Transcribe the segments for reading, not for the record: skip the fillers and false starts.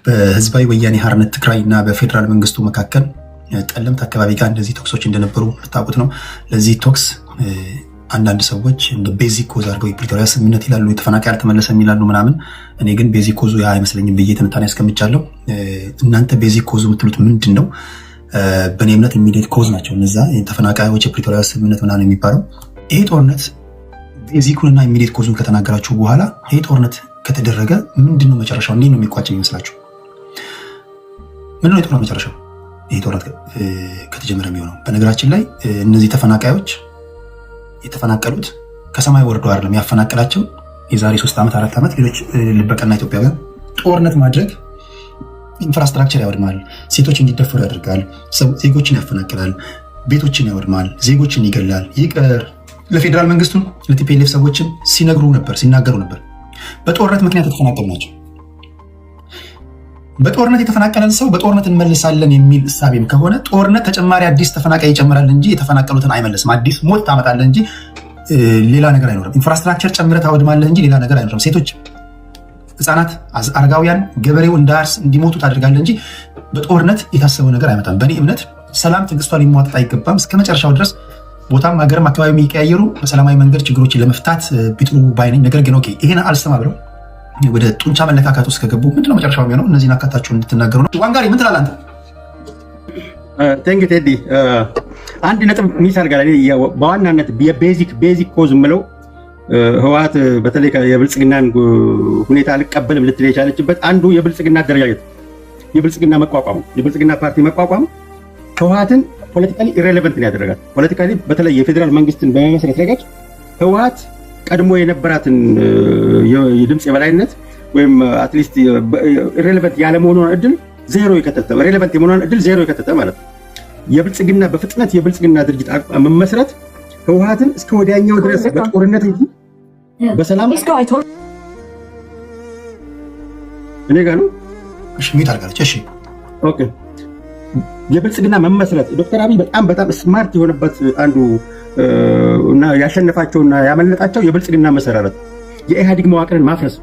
በህዝባዊ ወያኔ ሓርነት ትግራይና በፌዴራል መንግስቱ መካከል ጠለምት አካባቢ ጋር እንደዚህ ቶክሶች እንደነበሩ የምታውቁት ነው። ለዚህ ቶክስ አንዳንድ ሰዎች እንደ ቤዚክ ኮዝ አድርገው የፕሪቶሪያ ስምምነት ይላሉ፣ የተፈናቃይ አልተመለሰም ይላሉ ምናምን። እኔ ግን ቤዚክ ኮዙ ያ አይመስለኝም ብዬ ትንታኔ ያስቀምጫለሁ። እናንተ ቤዚክ ኮዙ የምትሉት ምንድን ነው? በእኔ እምነት ኢሚዲየት ኮዝ ናቸው እነዛ ተፈናቃዮች፣ የፕሪቶሪያ ስምምነት ምናምን የሚባለው። ይሄ ጦርነት ቤዚኩንና ኢሚዲየት ኮዙን ከተናገራችሁ በኋላ ይሄ ጦርነት ከተደረገ ምንድነው መጨረሻው? እንዴት ነው የሚቋጨው ይመስላችሁ? ምንድነው የጦርነት መጨረሻው? ይሄ ጦርነት ከተጀመረ የሚሆነው? በነገራችን ላይ እነዚህ ተፈናቃዮች የተፈናቀሉት ከሰማይ ወርደው አይደለም። ያፈናቀላቸው የዛሬ 3 ዓመት 4 ዓመት ሌሎች ልበቀና ኢትዮጵያውያን ጦርነት ማድረግ ኢንፍራስትራክቸር ያወድማል፣ ሴቶች እንዲደፈሩ ያደርጋል፣ ዜጎችን ያፈናቅላል፣ ቤቶችን ያወድማል፣ ዜጎችን ይገላል። ይቅር ለፌዴራል መንግስቱ ለቲፒኤልኤፍ ሰዎችም ሲናገሩ ነበር። በጦርነት ምክንያት የተፈናቀሉ ናቸው። በጦርነት የተፈናቀለን ሰው በጦርነት እንመልሳለን የሚል እሳቤም ከሆነ ጦርነት ተጨማሪ አዲስ ተፈናቃይ ይጨምራል እንጂ የተፈናቀሉትን አይመልስም። አዲስ ሞት ታመጣለህ እንጂ ሌላ ነገር አይኖርም። ኢንፍራስትራክቸር ጨምረህ ታወድማለህ እንጂ ሌላ ነገር አይኖርም። ሴቶች፣ ህፃናት፣ አረጋውያን፣ ገበሬው እንዳርስ እንዲሞቱ ታደርጋለህ እንጂ በጦርነት የታሰበው ነገር አይመጣም። በእኔ እምነት ሰላም ትዕግስቷ ሊሟጠጥ አይገባም። እስከ መጨረሻው ድረስ ቦታም ሀገርም አካባቢ የሚቀያየሩ በሰላማዊ መንገድ ችግሮችን ለመፍታት ቢጥሩ ባይነኝ። ነገር ግን ኦኬ ይሄን አልሰማ ብለው ወደ ጡንቻ መለካከት ውስጥ ከገቡ ምንድነው መጨረሻው የሚሆነው? እነዚህን አካታችሁ እንድትናገሩ ነው። ዋንጋሪ ምን ትላለህ አንተ? ቴንክ ዩ ቴዲ። አንድ ነጥብ ሚስ አድርጋለህ። በዋናነት ቤዚክ ኮዝ የምለው ህወሓት በተለይ የብልጽግናን ሁኔታ አልቀበልም ልትል የቻለችበት አንዱ የብልጽግና አደረጃጀት፣ የብልጽግና መቋቋም፣ የብልጽግና ፓርቲ መቋቋም ህወሓትን ፖለቲካሊ ኢሬሌቨንት ነው ያደረጋት። ፖለቲካሊ በተለይ የፌዴራል መንግስትን በመመስረት ረገድ ህወሓት ቀድሞ የነበራትን የድምፅ የበላይነት ወይም አትሊስት ኢሬሌቨንት ያለመሆኗን እድል ዜሮ የከተተ ኢሬሌቨንት የመሆኗን እድል ዜሮ የከተተ ማለት ነው። የብልጽግና በፍጥነት የብልጽግና ድርጅት መመስረት ህወሓትን እስከ ወዲያኛው ድረስ በጦርነት እንጂ በሰላም እኔ ጋር ነው። እሺ ሚት አድርጋለች። እሺ ኦኬ። የብልጽግና መመስረት ዶክተር አብይ በጣም ስማርት የሆነበት አንዱ እና ያሸነፋቸውና ያመለጣቸው የብልጽግና መሰራረት የኢህአዴግ መዋቅርን ማፍረስ።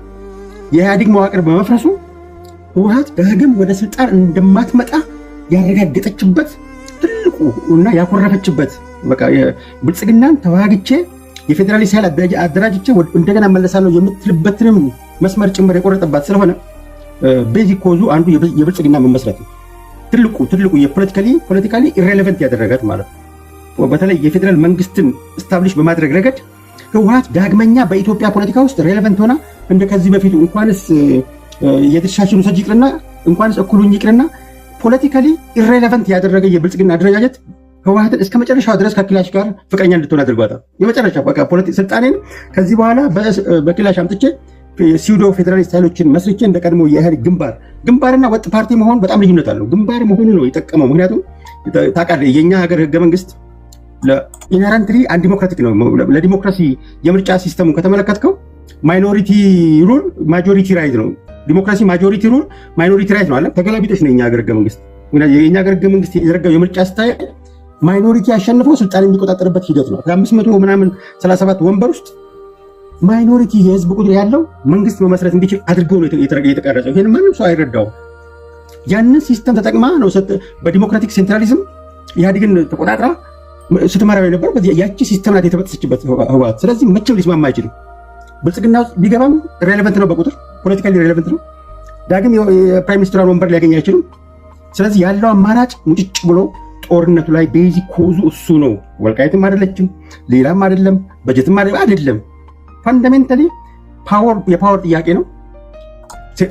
የኢህአዴግ መዋቅር በመፍረሱ ህወሓት ዳግም ወደ ስልጣን እንደማትመጣ ያረጋገጠችበት ትልቁ እና ያኮረፈችበት በቃ ብልጽግናን ተዋግቼ የፌዴራሊስት ኃይል አደራጅቼ እንደገና መለሳለሁ የምትልበትንም መስመር ጭምር የቆረጠባት ስለሆነ ቤዚክ ኮዙ አንዱ የብልጽግና መመስረት ነው። ትልቁ የፖለቲካሊ ኢሬሌቨንት ያደረጋት ማለት ነው። በተለይ የፌዴራል መንግስትን ስታብሊሽ በማድረግ ረገድ ህወሓት ዳግመኛ በኢትዮጵያ ፖለቲካ ውስጥ ሬሌቨንት ሆና እንደ ከዚህ በፊቱ እንኳንስ የድርሻሽን ውሰጂ ይቅርና እንኳንስ እኩሉኝ ይቅርና ፖለቲካሊ ኢሬሌቨንት ያደረገ የብልጽግና አደረጃጀት ህወሓትን እስከ መጨረሻው ድረስ ከክላሽ ጋር ፍቅረኛ እንድትሆን አድርጓታል። የመጨረሻ በቃ ስልጣኔን ከዚህ በኋላ በክላሽ አምጥቼ ሲውዶ ፌዴራሊስት ኃይሎችን መስርቼ እንደ ቀድሞ የኢህአዴግ ግንባርና ወጥ ፓርቲ መሆን በጣም ልዩነት አለው። ግንባር መሆኑ ነው የጠቀመው። ምክንያቱም ታውቃለህ የኛ ሀገር ህገ መንግስት ኢንሄረንትሊ አንዲሞክራቲክ ነው። ለዲሞክራሲ የምርጫ ሲስተሙ ከተመለከትከው ማይኖሪቲ ሩል ማጆሪቲ ራይት ነው። ዲሞክራሲ ማጆሪቲ ሩል ማይኖሪቲ ራይት ነው አለ። ተገላቢጦች ነው የኛ ሀገር ህገ መንግስት። የኛ ሀገር ህገ መንግስት የዘረጋው የምርጫ ስታይል ማይኖሪቲ ያሸንፈው ስልጣን የሚቆጣጠርበት ሂደት ነው። ከ500 ምናምን 37 ወንበር ውስጥ ማይኖሪቲ የህዝብ ቁጥር ያለው መንግስት መመስረት እንዲችል አድርገው ነው የተቀረጸው። ይሄን ማንም ሰው አይረዳው። ያንን ሲስተም ተጠቅማ ነው በዲሞክራቲክ ሴንትራሊዝም ኢህአዴግን ተቆጣጥራ ስትመራው የነበረው ያቺ ሲስተም ናት የተበጠሰችበት ህወሓት። ስለዚህ መቼም ሊስማማ አይችልም። ብልጽግና ቢገባም ሬሌቨንት ነው፣ በቁጥር ፖለቲካሊ ሬሌቨንት ነው። ዳግም የፕራይም ሚኒስትሯን ወንበር ሊያገኝ አይችልም። ስለዚህ ያለው አማራጭ ሙጭጭ ብሎ ጦርነቱ ላይ ቤዚክ ኮዙ እሱ ነው። ወልቃይትም አይደለችም፣ ሌላም አይደለም፣ በጀትም አይደለም። ፋንዳሜንታሊ የፓወር ጥያቄ ነው።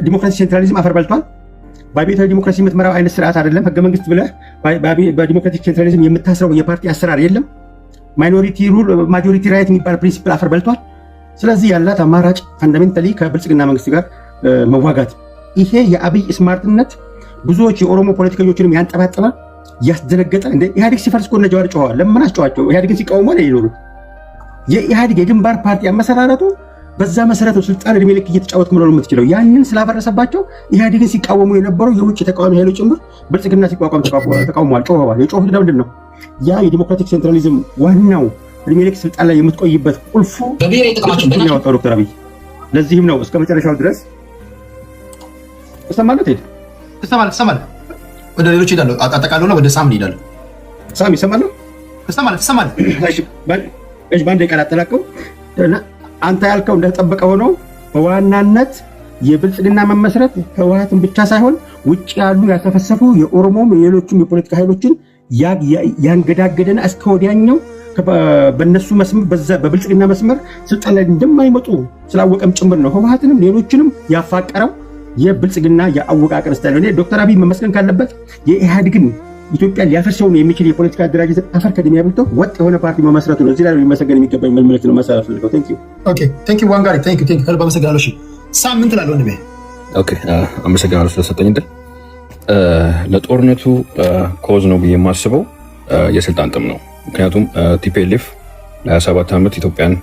ዲሞክራሲ ሴንትራሊዝም አፈር በልቷል። በአብዮታዊ ዲሞክራሲ የምትመራው አይነት ስርዓት አይደለም። ህገ መንግስት ብለህ በዲሞክራቲክ ሴንትራሊዝም የምታስረው የፓርቲ አሰራር የለም። ማይኖሪቲ ሩል ማጆሪቲ ራይት የሚባል ፕሪንሲፕል አፈር በልቷል። ስለዚህ ያላት አማራጭ ፋንዳሜንታሊ ከብልጽግና መንግስት ጋር መዋጋት። ይሄ የአብይ ስማርትነት ብዙዎች የኦሮሞ ፖለቲከኞችንም ያንጠባጠበ ያስደነገጠ። እንደ ኢህአዴግ ሲፈርስ እኮ እነ ጀዋር ጮኸዋል። ለምን አስጨዋቸው? ኢህአዴግን ሲቃወሙ ነው የኖሩት። የኢህአዴግ የግንባር ፓርቲ አመሰራረቱ በዛ መሰረት ስልጣን እድሜ ልክ እየተጫወትክ ነው የምትችለው። ያንን ስላፈረሰባቸው ኢህአዴግን ሲቃወሙ የነበረው የውጭ ተቃዋሚ ኃይሎች ጭምር ብልጽግና ሲቋቋም ተቃውመዋል፣ ጮኸዋል። የጮሁት ለምንድን ነው? ያ የዲሞክራቲክ ሴንትራሊዝም ዋናው እድሜ ልክ ስልጣን ላይ የምትቆይበት ቁልፉ በብሔራዊ ጥቅማችን ያወጣው ዶክተር አብይ። ለዚህም ነው እስከ መጨረሻው ድረስ እሰማለሁ። ትሰማለህ? ወደ ሌሎች ሄዳለሁ። አጠቃለውና ወደ ሳም ሄዳለሁ። ሳም ይሰማል? ትሰማለህ? እሺ ባንዴ ቃል አጠላቀው። አንተ ያልከው እንደተጠበቀ ሆኖ በዋናነት የብልጽግና መመስረት ህወሓትን ብቻ ሳይሆን ውጭ ያሉ ያልተፈሰፉ የኦሮሞም የሌሎችም የፖለቲካ ኃይሎችን ያንገዳገደና እስከ ወዲያኛው በነሱ መስመር በብልጽግና መስመር ስልጣን ላይ እንደማይመጡ ስላወቀም ጭምር ነው ህወሓትንም ሌሎችንም ያፋቀረው የብልጽግና የአወቃቀር ስታይል ነው። ዶክተር አብይ መመስገን ካለበት የኢህአዴግን ኢትዮጵያ ሊያፈርሰው ነው የሚችል የፖለቲካ አደራጀት አፈር ከደም ያብልቶ ወጥ የሆነ ፓርቲ መመስረቱ ነው። እዚህ ላይ ሊመሰገን የሚገባኝ መልእክት ነው ማሳረፍ ፈልገው። ቴንክ ዩ ዋንጋሪ ቴንክ ዩ ከልብ አመሰግናለሁ። እሺ ሳም ምን ትላለህ ወንድሜ? ኦኬ አመሰግናለሁ ስለሰጠኝ እድል። ለጦርነቱ ኮዝ ነው ብዬ የማስበው የስልጣን ጥም ነው። ምክንያቱም ቲፒኤልኤፍ ለ27 ዓመት ኢትዮጵያን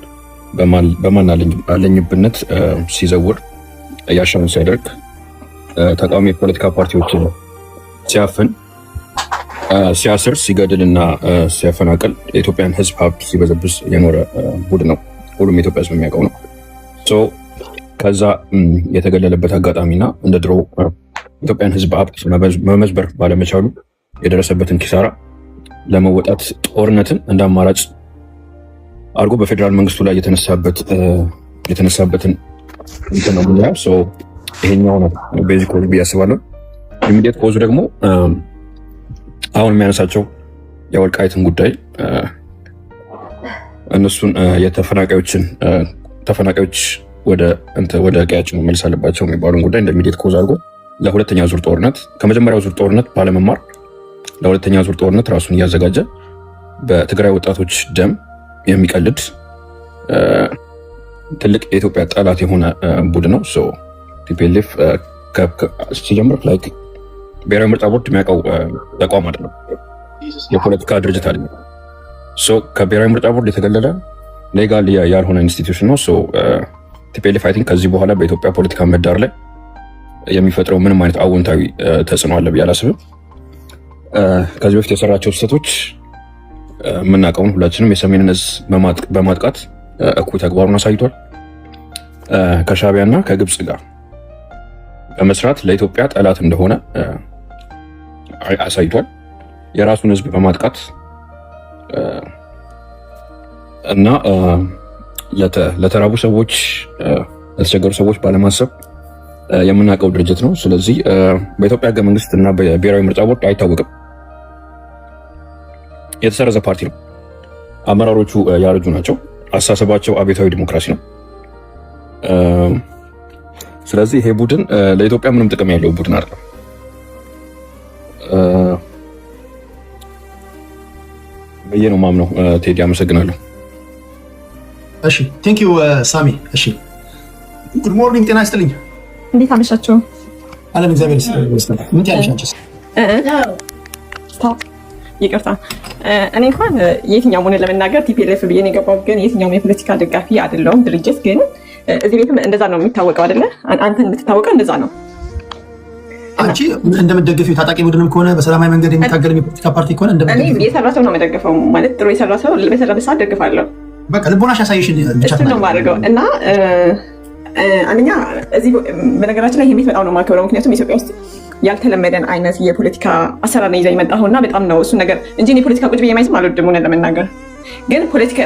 በማን አለኝብነት ሲዘውር ያሻውን ሲያደርግ ተቃዋሚ የፖለቲካ ፓርቲዎችን ሲያፍን ሲያስር ሲገድል እና ሲያፈናቅል የኢትዮጵያን ሕዝብ ሀብት ሲበዘብዝ የኖረ ቡድን ነው። ሁሉም የኢትዮጵያ ሕዝብ የሚያውቀው ነው። ከዛ የተገለለበት አጋጣሚና እንደ ድሮ ኢትዮጵያን ሕዝብ ሀብት መመዝበር ባለመቻሉ የደረሰበትን ኪሳራ ለመወጣት ጦርነትን እንደ አማራጭ አድርጎ በፌዴራል መንግስቱ ላይ የተነሳበትን እንትን ነው የምናየው። ይሄኛው ነው ቤዚክ ኮዝ ብዬ አስባለሁ። ኢሚዲየት ኮዙ ደግሞ አሁን የሚያነሳቸው የወልቃይትን ጉዳይ እነሱን ተፈናቃዮች ወደ ቀያቸው መመለስ አለባቸው የሚባሉን ጉዳይ እንደ ኢሚዲየት ኮዝ አድርጎ ለሁለተኛ ዙር ጦርነት ከመጀመሪያው ዙር ጦርነት ባለመማር ለሁለተኛ ዙር ጦርነት ራሱን እያዘጋጀ በትግራይ ወጣቶች ደም የሚቀልድ ትልቅ የኢትዮጵያ ጠላት የሆነ ቡድን ነው። ቲፒኤልኤፍ ሲጀምር ላይክ ብሔራዊ ምርጫ ቦርድ የሚያውቀው ተቋም አይደለም፣ የፖለቲካ ድርጅት አይደለም። ከብሔራዊ ምርጫ ቦርድ የተገለለ ሌጋል ያልሆነ ኢንስቲትዩሽን ነው። ቲፒኤልኤፍ አይ ቲንክ ከዚህ በኋላ በኢትዮጵያ ፖለቲካ ምህዳር ላይ የሚፈጥረው ምንም አይነት አዎንታዊ ተጽዕኖ አለ ብዬ አላስብም። ከዚህ በፊት የሰራቸው ስህተቶች የምናውቀውን ሁላችንም የሰሜንን ዕዝ በማጥቃት እኩይ ተግባሩን አሳይቷል። ከሻዕቢያ እና ከግብፅ ጋር በመስራት ለኢትዮጵያ ጠላት እንደሆነ አሳይቷል። የራሱን ሕዝብ በማጥቃት እና ለተራቡ ሰዎች፣ ለተቸገሩ ሰዎች ባለማሰብ የምናውቀው ድርጅት ነው። ስለዚህ በኢትዮጵያ ሕገ መንግስት እና በብሔራዊ ምርጫ ቦርድ አይታወቅም። የተሰረዘ ፓርቲ ነው። አመራሮቹ ያረጁ ናቸው። አስተሳሰባቸው አብዮታዊ ዲሞክራሲ ነው። ስለዚህ ይሄ ቡድን ለኢትዮጵያ ምንም ጥቅም ያለው ቡድን አይደለም። በየ ነው ማምነው። ቴዲ አመሰግናለሁ። እሺ ቴንክ ዩ ሳሚ። እሺ ጉድ ሞርኒንግ፣ ጤና ይስጥልኝ። እንዴት አመሻችሁ? አለን እግዚአብሔር ይመስገን። ምን ትያለሽ አንቺስ? ይቅርታ እኔ እንኳን የትኛውም ሆነ ለመናገር ቲፒኤልኤፍ ብዬ ነው የገባሁት፣ ግን የትኛውም የፖለቲካ ደጋፊ አይደለሁም ድርጅት። ግን እዚህ ቤትም እንደዛ ነው የሚታወቀው አይደለ? አንተ የምትታወቀው እንደዛ ነው። አንቺ እንደምትደግፊው ታጣቂ ቡድንም ከሆነ በሰላማዊ መንገድ የሚታገል የፖለቲካ ፓርቲ ከሆነ እኔ የሰራ ሰው ነው የምደግፈው። ማለት ጥሩ የሰራ ሰው በሰራበት ሰዓት ደግፋለሁ። በቃ ልቦናሽ ያሳይሽን ብቻ ነው የማደርገው። እና አንደኛ እዚህ በነገራችን ላይ ይሄ ቤት በጣም ነው የማከብረው፣ ምክንያቱም ኢትዮጵያ ውስጥ ያልተለመደን አይነት የፖለቲካ አሰራር ነው ይዛ የመጣኸው እና በጣም ነው እሱን ነገር እንጂ የፖለቲካ ቁጭ ብዬ ማየትም አልወድም እውነት ለመናገር። ግን ፖለቲካ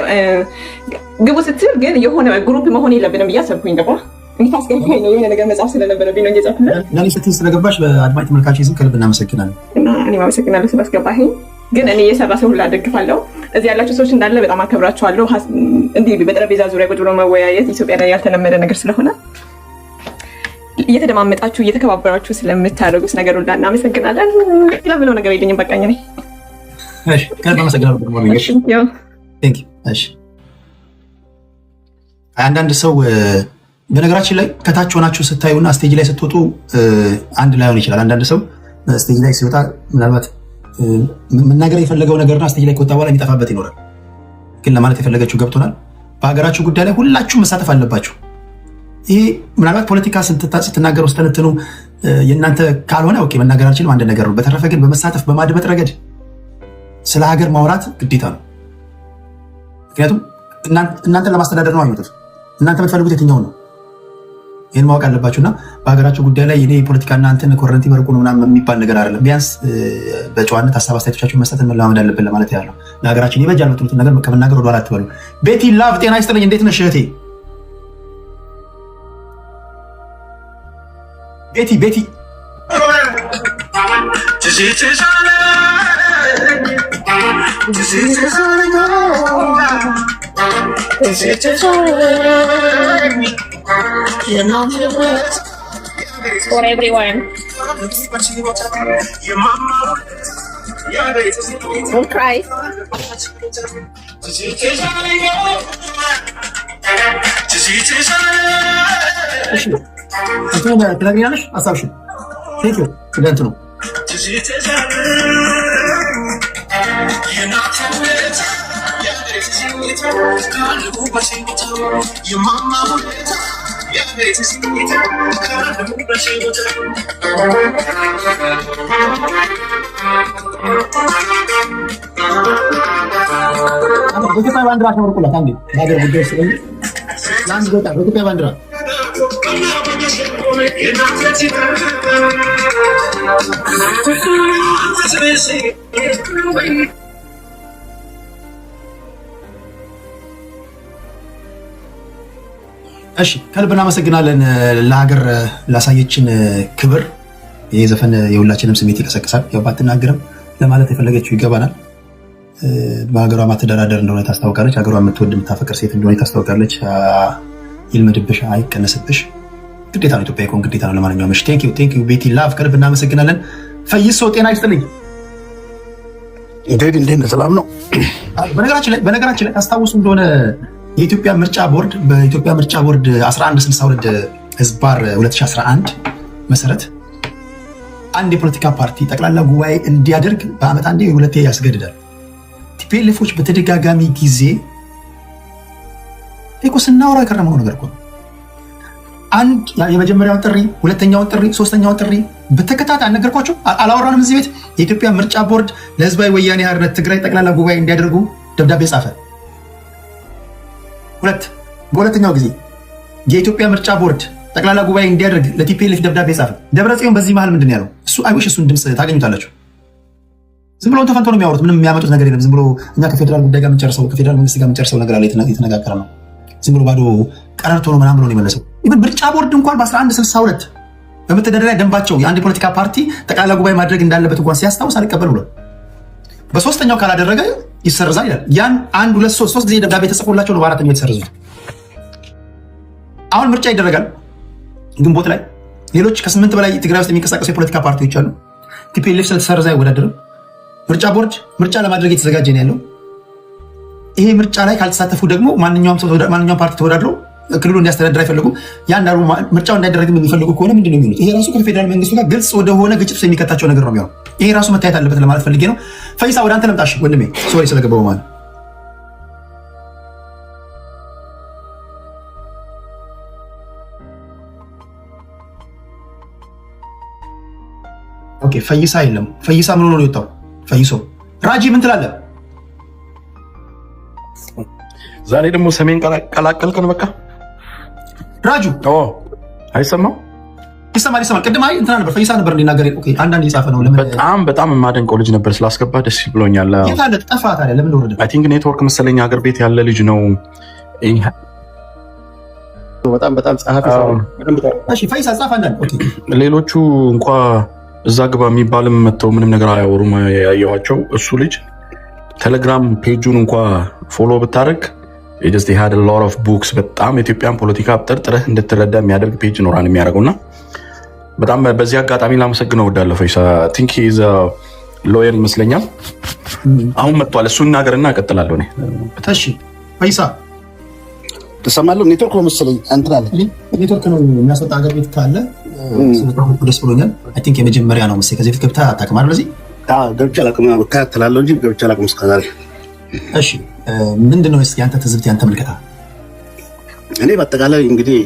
ግቡ ስትል ግን የሆነ ግሩፕ መሆን የለብንም ብዬ አሰብኩኝ። ገባ እንግዲህ አስገባኝ ነው የሆነ ነገር መጽሐፍ ስለነበረብኝ ነው እየጻፍኩት። ለኔ ስትል ስለገባሽ በአድማጭ ተመልካች ስም ከልብ እናመሰግናለን። እና እኔም አመሰግናለሁ ስላስገባኸኝ። ግን እኔ የሰራ ሰው ሁላ ደግፋለሁ። እዚህ ያላችሁ ሰዎች እንዳለ በጣም አከብራችኋለሁ። እንዲህ በጠረጴዛ ዙሪያ ቁጭ ብሎ መወያየት ኢትዮጵያ ላይ ያልተለመደ ነገር ስለሆነ እየተደማመጣችሁ እየተከባበራችሁ ስለምታደርጉት ነገር ሁላ እናመሰግናለን። ለምለው ነገር የለኝም። በቃኝ ነኝ። እሺ ከልብ አመሰግናለሁ። አንዳንድ ሰው በነገራችን ላይ ከታች ሆናችሁ ስታዩና ስቴጅ ላይ ስትወጡ አንድ ላይሆን ይችላል። አንዳንድ ሰው ስቴጅ ላይ ሲወጣ ምናልባት መናገር የፈለገው ነገርና ስቴጅ ላይ ከወጣ በኋላ የሚጠፋበት ይኖራል። ግን ለማለት የፈለገችው ገብቶናል። በሀገራችሁ ጉዳይ ላይ ሁላችሁ መሳተፍ አለባችሁ። ይሄ ምናልባት ፖለቲካ ስትናገሩ ስተነትኑ የእናንተ ካልሆነ ኦኬ መናገር አልችልም አንድ ነገር ነው። በተረፈ ግን በመሳተፍ በማድመጥ ረገድ ስለ ሀገር ማውራት ግዴታ ነው። ምክንያቱም እናንተን ለማስተዳደር ነው አይመጡት። እናንተ የምትፈልጉት የትኛውን ነው? ይህን ማወቅ አለባችሁና በሀገራችሁ ጉዳይ ላይ እኔ የፖለቲካና እንትን ኮረንቲ በርቁ ነው ምናምን የሚባል ነገር አይደለም። ቢያንስ በጨዋነት ሀሳብ አስተያየቶቻችሁን መስጠትን መለማመድ አለብን ለማለት ያለው ለሀገራችን ይበጃል የምትሉትን ነገር ከመናገር ወደኋላ አትበሉ። ቤቲ ላቭ ጤና ይስጥልኝ። እንዴት ነሽ እህቴ? ቤቲ for everyone. Don't cry. ትነግሪኛለሽ ሀሳብሽን። ቴንክ ዩ ስለ እንትኑ በኢትዮጵያ ባንዲራ አሸብርቁላት አንዴ በሀገር ጉዳይ ስለዚህ ለአንድ ቦታ በኢትዮጵያ ባንዲራ እሺ ከልብ እናመሰግናለን ለሀገር ላሳየችን ክብር። ይሄ ዘፈን የሁላችንም ስሜት ይቀሰቅሳል። ያው ባትናገርም ለማለት የፈለገችው ይገባናል። በሀገሯ ማትደራደር እንደሆነ ታስታውቃለች። ሀገሯ የምትወድ የምታፈቅር ሴት እንደሆነ ታስታውቃለች። ይልመድብሽ፣ አይቀነስብሽ። ግዴታ ነው፣ ኢትዮጵያ ይኮን ግዴታ ነው። ለማንኛውም እሺ ቴንክ ዩ ቤቲ ላቭ ከልብ እናመሰግናለን። ፈይሶ ጤና ይስጥልኝ። እንዴት ሰላም ነው? በነገራችን ላይ ታስታውሱ እንደሆነ የኢትዮጵያ ምርጫ ቦርድ በኢትዮጵያ ምርጫ ቦርድ 1162 ህዝባር 2011 መሰረት አንድ የፖለቲካ ፓርቲ ጠቅላላ ጉባኤ እንዲያደርግ በአመት አንዴ ሁለቴ ያስገድዳል። ቲፒኤልኤፎች በተደጋጋሚ ጊዜ እኮ ስናወራ የከረመው ነገር እኮ አንድ የመጀመሪያውን ጥሪ፣ ሁለተኛውን ጥሪ፣ ሶስተኛውን ጥሪ በተከታታይ አልነገርኳቸው አላወራንም። እዚህ ቤት የኢትዮጵያ ምርጫ ቦርድ ለህዝባዊ ወያኔ ሓርነት ትግራይ ጠቅላላ ጉባኤ እንዲያደርጉ ደብዳቤ ጻፈ። በሁለተኛው ጊዜ የኢትዮጵያ ምርጫ ቦርድ ጠቅላላ ጉባኤ እንዲያደርግ ለቲፒኤልኤፍ ደብዳቤ ጻፈ። ደብረጽዮን በዚህ መሃል ምንድን ያለው? እሱ አይዊሽ እሱን ድምፅ ታገኙታላችሁ። ዝም ብሎ ተፈንቶ ነው የሚያወሩት። ምንም የሚያመጡት ነገር የለም። ዝም ብሎ እኛ ከፌዴራል ጉዳይ ጋር የምንጨርሰው ከፌዴራል መንግስት ጋር የምንጨርሰው ነገር አለ፣ የተነጋገረ ነው። ዝም ብሎ ባዶ ቀረርቶ ነው ምናምን ብሎ ነው የመለሰው። ኢቭን ምርጫ ቦርድ እንኳን በ1162 በመተዳደሪያ ደንባቸው የአንድ የፖለቲካ ፓርቲ ጠቅላላ ጉባኤ ማድረግ እንዳለበት እንኳን ሲያስታውስ አልቀበል ብሎ በሶስተኛው ካላደረገ ይሰርዛል ይላል። ያን 1 2 3 ጊዜ ደብዳቤ ተጽፎላቸው ነው በአራተኛው የተሰረዙት። አሁን ምርጫ ይደረጋል ግንቦት ላይ። ሌሎች ከ8 በላይ ትግራይ ውስጥ የሚንቀሳቀሱ የፖለቲካ ፓርቲዎች አሉ። ቲፒኤልኤፍ ስለተሰረዘ አይወዳደርም። ምርጫ ቦርድ ምርጫ ለማድረግ የተዘጋጀ ነው ያለው። ይሄ ምርጫ ላይ ካልተሳተፉ ደግሞ ማንኛውም ፓርቲ ተወዳድሮ ክልሉ እንዲያስተዳድር አይፈልጉም። ያንዳሩ ምርጫው እንዳይደረግም የሚፈልጉ ከሆነ ምንድን ነው የሚሉት? ይሄ ራሱ ከፌዴራል መንግስቱ ጋር ግልጽ ወደሆነ ግጭት ውስጥ የሚከታቸው ነገር ነው የሚሆነው። ይሄ ራሱ መታየት አለበት ለማለት ፈልጌ ነው። ፈይሳ ወደ አንተ ልምጣሽ ወንድሜ፣ ሶሪ ስለገባው ማለት ኦኬ። ፈይሳ የለም። ፈይሳ ምን ሆኖ ነው የወጣው? ፈይሶ ራጂ ምን ትላለህ? ዛሬ ደግሞ ሰሜን ቀላቀልከን። በቃ ራጁ አይሰማም? ይሰማል። ቅድም አይ እንትና ነበር ፈይሳ ነበር እንዲናገር አንዳንድ የጻፈ ነው። በጣም የማደንቀው ልጅ ነበር። ስላስገባ ደስ ብሎኛል። የታለ ጠፋ ታዲያ? ለምን ወረደ? አይ ቲንክ ኔትወርክ መሰለኝ ሀገር ቤት ያለ ልጅ ነው። በጣም ጸሐፊ ሰው። እሺ ፈይሳ ጻፈ አንዳንድ። ኦኬ ሌሎቹ እንኳ እዛ ግባ የሚባልም መተው ምንም ነገር አያወሩም። ያየኋቸው እሱ ልጅ ቴሌግራም ፔጁን እንኳ ፎሎ ብታደርግ just they had a lot of books በጣም የኢትዮጵያን ፖለቲካ ጥርጥርህ እንድትረዳ የሚያደርግ ፔጅ ኖራን የሚያደርገውና በጣም በዚህ አጋጣሚ ላመሰግነው እወዳለሁ። ፈይሳ ቲንክ ኢዝ ሎየር ይመስለኛል። አሁን መጥቷል። እሱ እናገርና እቀጥላለሁ እኔ። እሺ ፈይሳ ተሰማለሁ። ኔትወርክ ነው መሰለኝ እንትን አለ። ኔትወርክ ነው የሚያስወጣ ሀገር ቤት ካለ ደስ ብሎኛል። አይ ቲንክ የመጀመሪያ ነው መሰለኝ። ከዚህ በፊት ገብታ አታውቅም አይደል? እዚህ ገብቼ አላውቅም። እከታተላለሁ እንጂ ገብቼ አላውቅም እስከዛሬ። እሺ ምንድን ነው እስኪ አንተ ትዝብት ያንተ ምልከታ? እኔ በአጠቃላይ እንግዲህ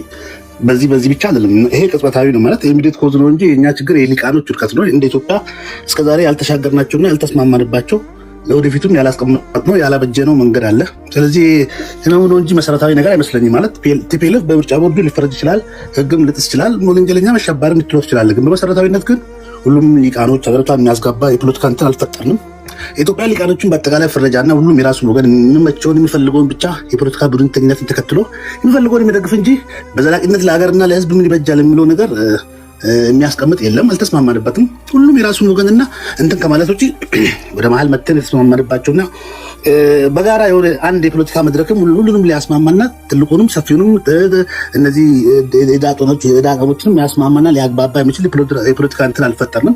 በዚህ ብቻ አይደለም። ይሄ ቅጽበታዊ ነው ማለት ኢሚዲየት ኮዝ ነው እንጂ የኛ ችግር የሊቃኖች ውድቀት ነው። እንደ ኢትዮጵያ እስከዛሬ ያልተሻገርናቸውና ያልተስማማንባቸው ለወደፊቱም ያላስቀመጥነው ያላበጀነው መንገድ አለ። ስለዚህ ነው እንጂ መሰረታዊ ነገር አይመስለኝም። ማለት ቲፒኤልኤፍ በምርጫ ቦርዱ ሊፈረጅ ይችላል፣ ህግም ልጥስ ይችላል፣ ወንጀለኛ መሸባሪ ልትለው ትችላለህ። ግን በመሰረታዊነት ግን ሁሉም ሊቃኖች ሀገሪቷን የሚያስገባ የፖለቲካ እንትን አልፈጠርንም። የኢትዮጵያ ሊቃኖችን በአጠቃላይ ፍረጃና ሁሉም የራሱን ወገን የሚመቸውን የሚፈልገውን ብቻ የፖለቲካ ቡድንተኝነትን ተከትሎ የሚፈልገውን የሚደግፍ እንጂ በዘላቂነት ለሀገርና ለህዝብ ምን ይበጃል የሚለው ነገር የሚያስቀምጥ የለም። አልተስማማንበትም። ሁሉም የራሱን ወገንና እንትን ከማለት ውጭ ወደ መሀል መተን የተስማማንባቸውና በጋራ የሆነ አንድ የፖለቲካ መድረክም ሁሉንም ሊያስማማና ትልቁንም ሰፊውንም እነዚህ የዳቀሞችንም ሊያስማማና ሊያግባባ የሚችል የፖለቲካ እንትን አልፈጠርንም።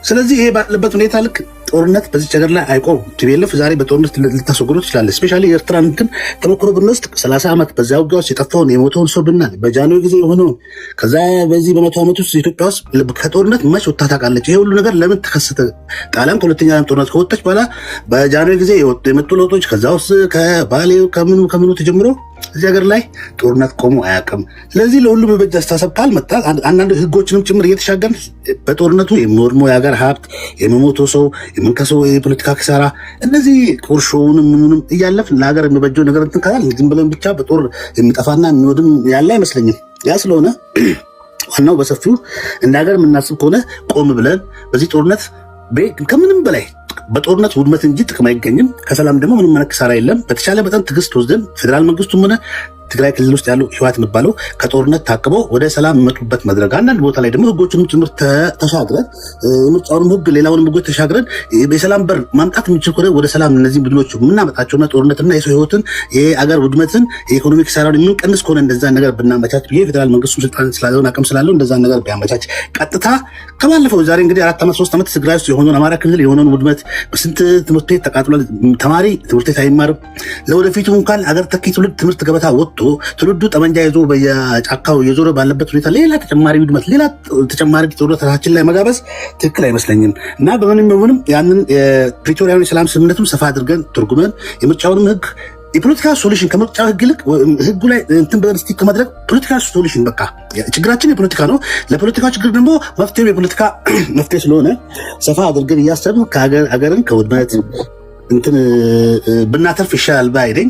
ስለዚህ ይሄ ባለበት ሁኔታ ልክ ጦርነት በዚህ ሀገር ላይ አይቆም። ቲፒኤልኤፍ ዛሬ በጦርነት ልታስወግዶ ትችላለህ። ስፔሻሊ የኤርትራን እንትን ተሞክሮ ብንወስድ 30 ዓመት በዚያ ውጊያ ውስጥ የጠፋውን የሞተውን ሰው ብናል በጃንሆይ ጊዜ የሆነውን ከዛ በዚህ በ100 ዓመት ውስጥ ኢትዮጵያ ውስጥ ከጦርነት መች ወጥታ ታውቃለች? ይሄ ሁሉ ነገር ለምን ተከሰተ? ጣሊያን ከሁለተኛ ዓለም ጦርነት ከወጣች በኋላ በጃንሆይ ጊዜ የመጡ ለውጦች ከዛ ውስጥ ከባሌው ከምኑ ተጀምሮ እዚህ ሀገር ላይ ጦርነት ቆሞ አያውቅም። ስለዚህ ለሁሉም በበጅ አስተሳሰብ ካልመጣ አንዳንድ ህጎችንም ጭምር እየተሻገርን በጦርነቱ የሚወድመው የሀገር ሀብት፣ የሚሞተው ሰው፣ የምንከሰው የፖለቲካ ኪሳራ እነዚህ ቁርሾውንም ምኑንም እያለፍን ለሀገር የሚበጀው ነገር እንትን ካላል ዝም ብለን ብቻ በጦር የሚጠፋና የሚወድም ያለ አይመስለኝም። ያ ስለሆነ ዋናው በሰፊው እንደ ሀገር የምናስብ ከሆነ ቆም ብለን በዚህ ጦርነት ከምንም በላይ በጦርነት ውድመት እንጂ ጥቅም አይገኝም። ከሰላም ደግሞ ምንም አይነት ኪሳራ የለም። በተቻለ መጠን ትዕግስት ወስደን ፌዴራል መንግስቱም ሆነ ትግራይ ክልል ውስጥ ያለው ህወሓት የሚባለው ከጦርነት ታቅበው ወደ ሰላም የሚመጡበት መድረክ አንዳንድ ቦታ ላይ ደግሞ ህጎችንም ጭምር ተሻግረን የምርጫውንም ህግ ሌላውንም ህጎች ተሻግረን የሰላም በር ማምጣት የምንችል ከሆነ ወደ ሰላም እነዚህ ቡድኖች የምናመጣቸውና ጦርነትና የሰው ህይወትን የአገር ውድመትን የኢኮኖሚ ኪሳራን የምንቀንስ ከሆነ እንደዛ ነገር ብናመቻች ብዬ ፌዴራል መንግስቱ ስልጣን ስላለውን አቅም ስላለው እንደዛ ነገር ቢያመቻች ቀጥታ ከባለፈው ዛሬ እንግዲህ 4 ዓመት 3 ዓመት ትግራይ ውስጥ የሆነውን አማራ ክልል የሆነውን ውድመት በስንት ትምህርት ቤት ተቃጥሏል። ተማሪ ትምህርት ቤት አይማርም። ለወደፊቱ እንኳን አገር ተኪ ትውልድ ትምህርት ገበታ ወጥቶ ትውልዱ ጠመንጃ ይዞ በየጫካው የዞረ ባለበት ሁኔታ ሌላ ተጨማሪ ውድመት ሌላ ተጨማሪ ጦርነታችን ላይ መጋበዝ ትክክል አይመስለኝም እና በምንም ያንን የፕሪቶሪያውን የሰላም ስምምነቱን ሰፋ አድርገን ትርጉመን የምርጫውንም ህግ የፖለቲካ ሶሉሽን ከምርጫ ህግ ይልቅ ህጉ ላይ እንትን በስቲክ ከማድረግ ፖለቲካ ሶሉሽን በቃ ችግራችን የፖለቲካ ነው። ለፖለቲካ ችግር ደግሞ መፍትሄው የፖለቲካ መፍትሄ ስለሆነ ሰፋ አድርገን እያሰብን ከሀገርን ከውድመት እንትን ብናተርፍ ይሻላል ባይደኝ።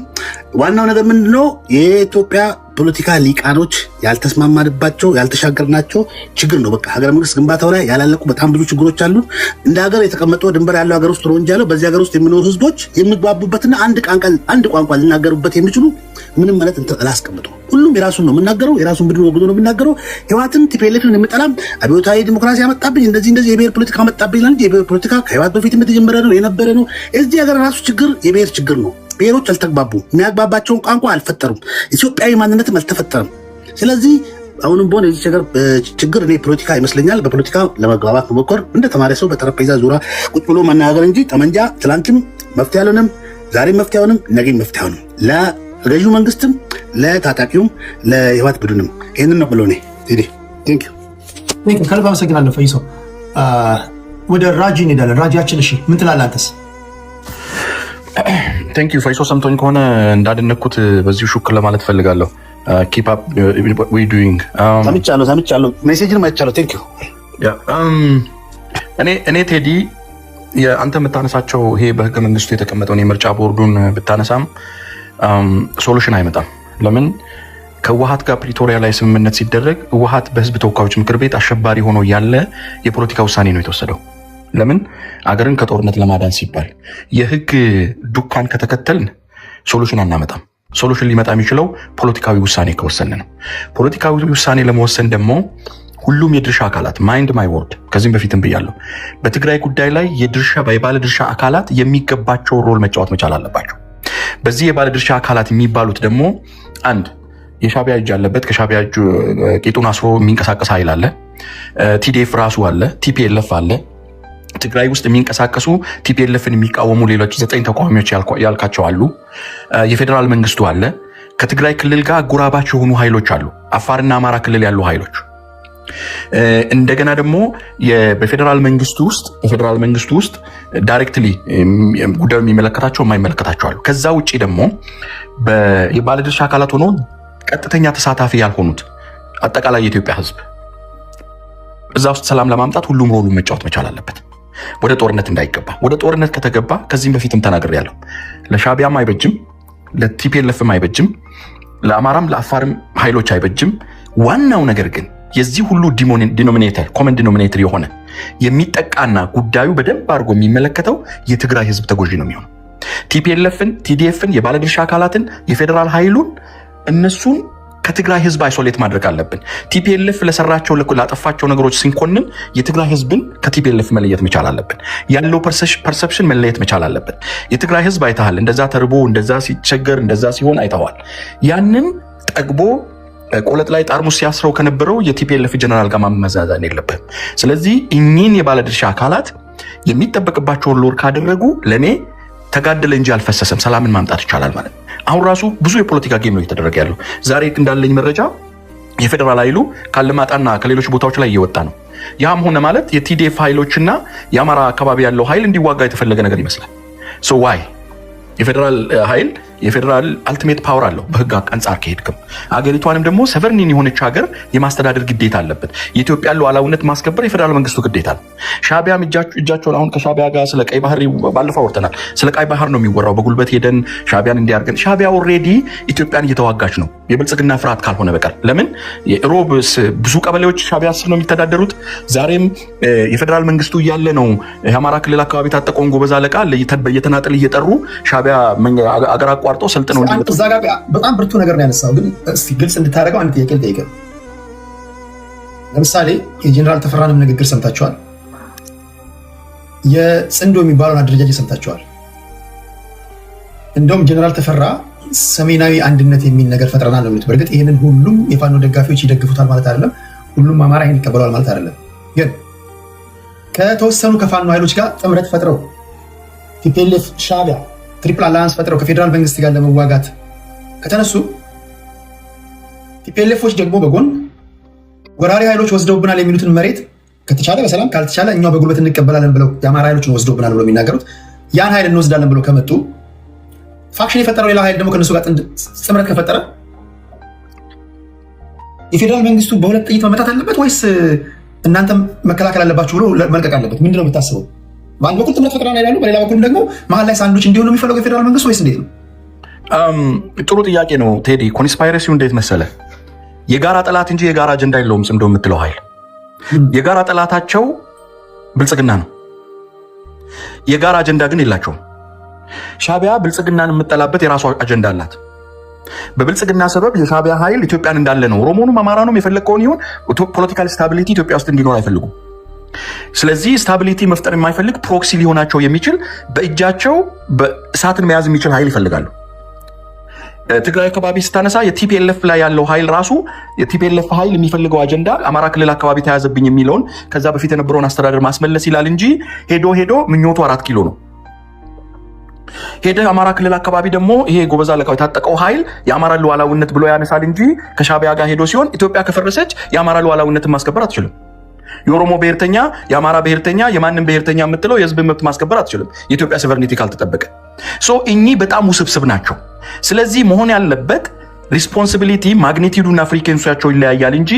ዋናው ነገር ምንድነው? የኢትዮጵያ ፖለቲካ ሊቃኖች ያልተስማማንባቸው ያልተሻገርናቸው ችግር ነው። በቃ ሀገረ መንግስት ግንባታው ላይ ያላለቁ በጣም ብዙ ችግሮች አሉ። እንደ ሀገር የተቀመጠው ድንበር ያለው ሀገር ውስጥ ነው እንጂ ያለው በዚህ ሀገር ውስጥ የሚኖሩ ህዝቦች የሚግባቡበትና አንድ ቋንቋ ሊናገሩበት የሚችሉ ምንም ማለት እንትን አላስቀምጡ። ሁሉም የራሱን ነው የምናገረው፣ የራሱን ቡድን ወግዶ ነው የምናገረው። ህወሓትን ቲፒኤልኤፍን የምጠላም አብዮታዊ ዲሞክራሲ ያመጣብኝ እንደዚህ የብሔር ፖለቲካ መጣብኝ ይላል እንጂ የብሔር ፖለቲካ ከህወሓት በፊት የተጀመረ ነው የነበረ ነው። እዚህ ሀገር ራሱ ችግር የብሔር ችግር ነው። ብሔሮች አልተግባቡም፣ የሚያግባባቸውን ቋንቋ አልፈጠሩም፣ ኢትዮጵያዊ ማንነትም አልተፈጠረም። ስለዚህ አሁንም በሆነ የዚህ ሀገር ችግር እኔ ፖለቲካ ይመስለኛል። በፖለቲካ ለመግባባት መሞከር እንደ ተማሪ ሰው በጠረጴዛ ዙሪያ ቁጭ ብሎ መናገር እንጂ ጠመንጃ ትላንትም መፍትሄ አልሆነም፣ ዛሬም መፍትሄ አልሆነም፣ ነገም መፍትሄ አልሆነም። ለገዢው መንግስትም ለታጣቂውም ለህወሓት ቡድንም ይህንን ነው ብሎ ከልብ አመሰግናለሁ ፈይሶ። ወደ ራጂ እንሄዳለን። ራጂያችን እሺ ምን ትላለህ አንተስ? ቴንክ ዩ ፈይሶ። ሰምቶኝ ከሆነ እንዳደነኩት በዚሁ ሹክ ለማለት ፈልጋለሁ። ኪፕ አፕ ዊ ዱይንግ ሰምቻለሁ። ሜሴጅን አይቻለሁ። ቴንክ ዩ። እኔ ቴዲ አንተ የምታነሳቸው ይሄ በህገ መንግስቱ የተቀመጠውን የምርጫ ቦርዱን ብታነሳም ሶሉሽን አይመጣም። ለምን? ከህወሓት ጋር ፕሪቶሪያ ላይ ስምምነት ሲደረግ ህወሓት በህዝብ ተወካዮች ምክር ቤት አሸባሪ ሆኖ ያለ የፖለቲካ ውሳኔ ነው የተወሰደው። ለምን? አገርን ከጦርነት ለማዳን ሲባል የህግ ዱካን ከተከተልን ሶሉሽን አናመጣም። ሶሉሽን ሊመጣ የሚችለው ፖለቲካዊ ውሳኔ ከወሰን ነው። ፖለቲካዊ ውሳኔ ለመወሰን ደግሞ ሁሉም የድርሻ አካላት ማይንድ ማይ ወርድ ከዚህም በፊትም ብያለሁ፣ በትግራይ ጉዳይ ላይ የባለድርሻ አካላት የሚገባቸው ሮል መጫወት መቻል አለባቸው። በዚህ የባለድርሻ አካላት የሚባሉት ደግሞ አንድ የሻቢያ እጅ አለበት፣ ከሻቢያ እጅ ቄጡን አስሮ የሚንቀሳቀስ ኃይል አለ፣ ቲዲኤፍ ራሱ አለ፣ ቲፒኤልኤፍ አለ። ትግራይ ውስጥ የሚንቀሳቀሱ ቲፒኤልኤፍን የሚቃወሙ ሌሎች 9 ተቃዋሚዎች ያልካቸው አሉ። የፌዴራል መንግስቱ አለ። ከትግራይ ክልል ጋር አጎራባች የሆኑ ኃይሎች አሉ፣ አፋርና አማራ ክልል ያሉ ኃይሎች። እንደገና ደግሞ በፌዴራል መንግስቱ ውስጥ ዳይሬክትሊ ጉዳዩ የሚመለከታቸው የማይመለከታቸው አሉ። ከዛ ውጭ ደግሞ የባለድርሻ አካላት ሆኖ ቀጥተኛ ተሳታፊ ያልሆኑት አጠቃላይ የኢትዮጵያ ህዝብ። እዛ ውስጥ ሰላም ለማምጣት ሁሉም ሮሉን መጫወት መቻል አለበት። ወደ ጦርነት እንዳይገባ። ወደ ጦርነት ከተገባ ከዚህም በፊትም ተናግሬያለሁ፣ ለሻቢያም አይበጅም፣ ለቲፒኤልኤፍም አይበጅም፣ ለአማራም ለአፋርም ኃይሎች አይበጅም። ዋናው ነገር ግን የዚህ ሁሉ ዲኖሚኔተር ኮመን ዲኖሚኔተር የሆነ የሚጠቃና ጉዳዩ በደንብ አድርጎ የሚመለከተው የትግራይ ህዝብ ተጎጂ ነው የሚሆነው። ቲፒኤልኤፍን፣ ቲዲኤፍን፣ የባለድርሻ አካላትን፣ የፌዴራል ኃይሉን እነሱን ከትግራይ ህዝብ አይሶሌት ማድረግ አለብን። ቲፒኤልኤፍ ለሰራቸው ላጠፋቸው ነገሮች ሲንኮንን የትግራይ ህዝብን ከቲፒኤልኤፍ መለየት መቻል አለብን። ያለው ፐርሰፕሽን መለየት መቻል አለብን። የትግራይ ህዝብ አይተሃል፣ እንደዛ ተርቦ እንደዛ ሲቸገር እንደዛ ሲሆን አይተዋል። ያንን ጠግቦ ቆለጥ ላይ ጠርሙስ ሲያስረው ከነበረው የቲፒኤልኤፍ ጀነራል ጋር ማመዛዘን የለብህም። ስለዚህ እኚህን የባለድርሻ አካላት የሚጠበቅባቸውን ሎር ካደረጉ ለእኔ ተጋደለ እንጂ አልፈሰሰም፣ ሰላምን ማምጣት ይቻላል ማለት ነው። አሁን ራሱ ብዙ የፖለቲካ ጌም ነው እየተደረገ ያለው። ዛሬ እንዳለኝ መረጃ የፌዴራል ኃይሉ ካለማጣና ከሌሎች ቦታዎች ላይ እየወጣ ነው። ያም ሆነ ማለት የቲዲኤፍ ኃይሎችና የአማራ አካባቢ ያለው ኃይል እንዲዋጋ የተፈለገ ነገር ይመስላል። ሶ ዋይ የፌዴራል ኃይል የፌዴራል አልቲሜት ፓወር አለው በህግ አንጻር ከሄድክም። አገሪቷንም ደግሞ ሰቨርኒን የሆነች ሀገር የማስተዳደር ግዴታ አለበት። የኢትዮጵያ ሉዓላዊነት ማስከበር የፌዴራል መንግስቱ ግዴታ ነው። ሻቢያም እጃቸውን አሁን ከሻቢያ ጋር ስለ ቀይ ባህር ባለፈው አውርተናል። ስለ ቀይ ባህር ነው የሚወራው። በጉልበት ሄደን ሻቢያን እንዲያርገን። ሻቢያ ኦልሬዲ ኢትዮጵያን እየተዋጋች ነው የብልጽግና ፍርሃት ካልሆነ በቀር። ለምን የሮብ ብዙ ቀበሌዎች ሻቢያ ስር ነው የሚተዳደሩት። ዛሬም የፌዴራል መንግስቱ እያለ ነው የአማራ ክልል አካባቢ ታጠቀውን ጎበዝ አለቃ በየተናጠል እየጠሩ ሻቢያ አገር አቋርጦ ሰልጥነው እዛ ጋር በጣም ብርቱ ነገር ነው ያነሳው። ግን እስቲ ግልጽ እንድታደርገው አንድ ጥያቄ ልጠይቅህ። ለምሳሌ የጀነራል ተፈራንም ንግግር ሰምታችኋል። የጽንዶ የሚባለውን አደረጃጀት ሰምታችኋል። እንደውም ጀነራል ተፈራ ሰሜናዊ አንድነት የሚል ነገር ፈጥረናል ነው የሚሉት። በእርግጥ ይህንን ሁሉም የፋኖ ደጋፊዎች ይደግፉታል ማለት አይደለም፣ ሁሉም አማራ ይህን ይቀበለዋል ማለት አይደለም። ግን ከተወሰኑ ከፋኖ ኃይሎች ጋር ጥምረት ፈጥረው ቲፒኤልኤፍ፣ ሻቢያ ትሪፕል አላያንስ ፈጥረው ከፌዴራል መንግስት ጋር ለመዋጋት ከተነሱ ቲፒኤልኤፎች ደግሞ በጎን ወራሪ ኃይሎች ወስደውብናል የሚሉትን መሬት ከተቻለ በሰላም ካልተቻለ እኛው በጉልበት እንቀበላለን ብለው የአማራ ኃይሎችን ወስደውብናል ብለው የሚናገሩት ያን ኃይል እንወስዳለን ብለው ከመጡ ፋክሽን የፈጠረው ሌላ ኃይል ደግሞ ከነሱ ጋር ጥምረት ከፈጠረ የፌዴራል መንግስቱ በሁለት ጥይት መመታት አለበት ወይስ እናንተም መከላከል አለባችሁ ብሎ መልቀቅ አለበት? ምንድነው የምታስበው? በአንድ በኩል ጥምረት ፈጥረናል ይላሉ፣ በሌላ በኩል ደግሞ መሀል ላይ ሳንዶች እንዲሆኑ የሚፈለገው የፌዴራል መንግስት ወይስ እንዴት ነው? ጥሩ ጥያቄ ነው ቴዲ። ኮንስፓይረሲው እንዴት መሰለ? የጋራ ጠላት እንጂ የጋራ አጀንዳ የለውም ጽምዶ የምትለው ኃይል። የጋራ ጠላታቸው ብልጽግና ነው፣ የጋራ አጀንዳ ግን የላቸውም። ሻቢያ ብልጽግናን የምጠላበት የራሷ አጀንዳ አላት። በብልጽግና ሰበብ የሻቢያ ኃይል ኢትዮጵያን እንዳለ ነው፣ ኦሮሞኑም አማራኑም የፈለግከውን ይሁን ፖለቲካል ስታቢሊቲ ኢትዮጵያ ውስጥ እንዲኖር አይፈልጉም። ስለዚህ ስታቢሊቲ መፍጠር የማይፈልግ ፕሮክሲ ሊሆናቸው የሚችል በእጃቸው በእሳትን መያዝ የሚችል ኃይል ይፈልጋሉ። ትግራይ አካባቢ ስታነሳ የቲፒኤልኤፍ ላይ ያለው ኃይል ራሱ የቲፒኤልኤፍ ኃይል የሚፈልገው አጀንዳ አማራ ክልል አካባቢ ተያዘብኝ የሚለውን ከዛ በፊት የነበረውን አስተዳደር ማስመለስ ይላል እንጂ ሄዶ ምኞቱ 4 ኪሎ ነው። ሄደ አማራ ክልል አካባቢ ደግሞ ይሄ ጎበዝ አለቃው የታጠቀው ኃይል የአማራ ሉዓላዊነት ብሎ ያነሳል እንጂ ከሻቢያ ጋር ሄዶ ሲሆን ኢትዮጵያ ከፈረሰች የአማራ ሉዓላዊነትን ማስከበር አትችልም። የኦሮሞ ብሔርተኛ፣ የአማራ ብሔርተኛ፣ የማንም ብሔርተኛ የምትለው የህዝብ መብት ማስከበር አትችልም የኢትዮጵያ ሶቨርኒቲ ካልተጠበቀ። እኚህ በጣም ውስብስብ ናቸው። ስለዚህ መሆን ያለበት ሪስፖንሲቢሊቲ ማግኒቲዩዱና ፍሪኬንሲያቸው ይለያያል እንጂ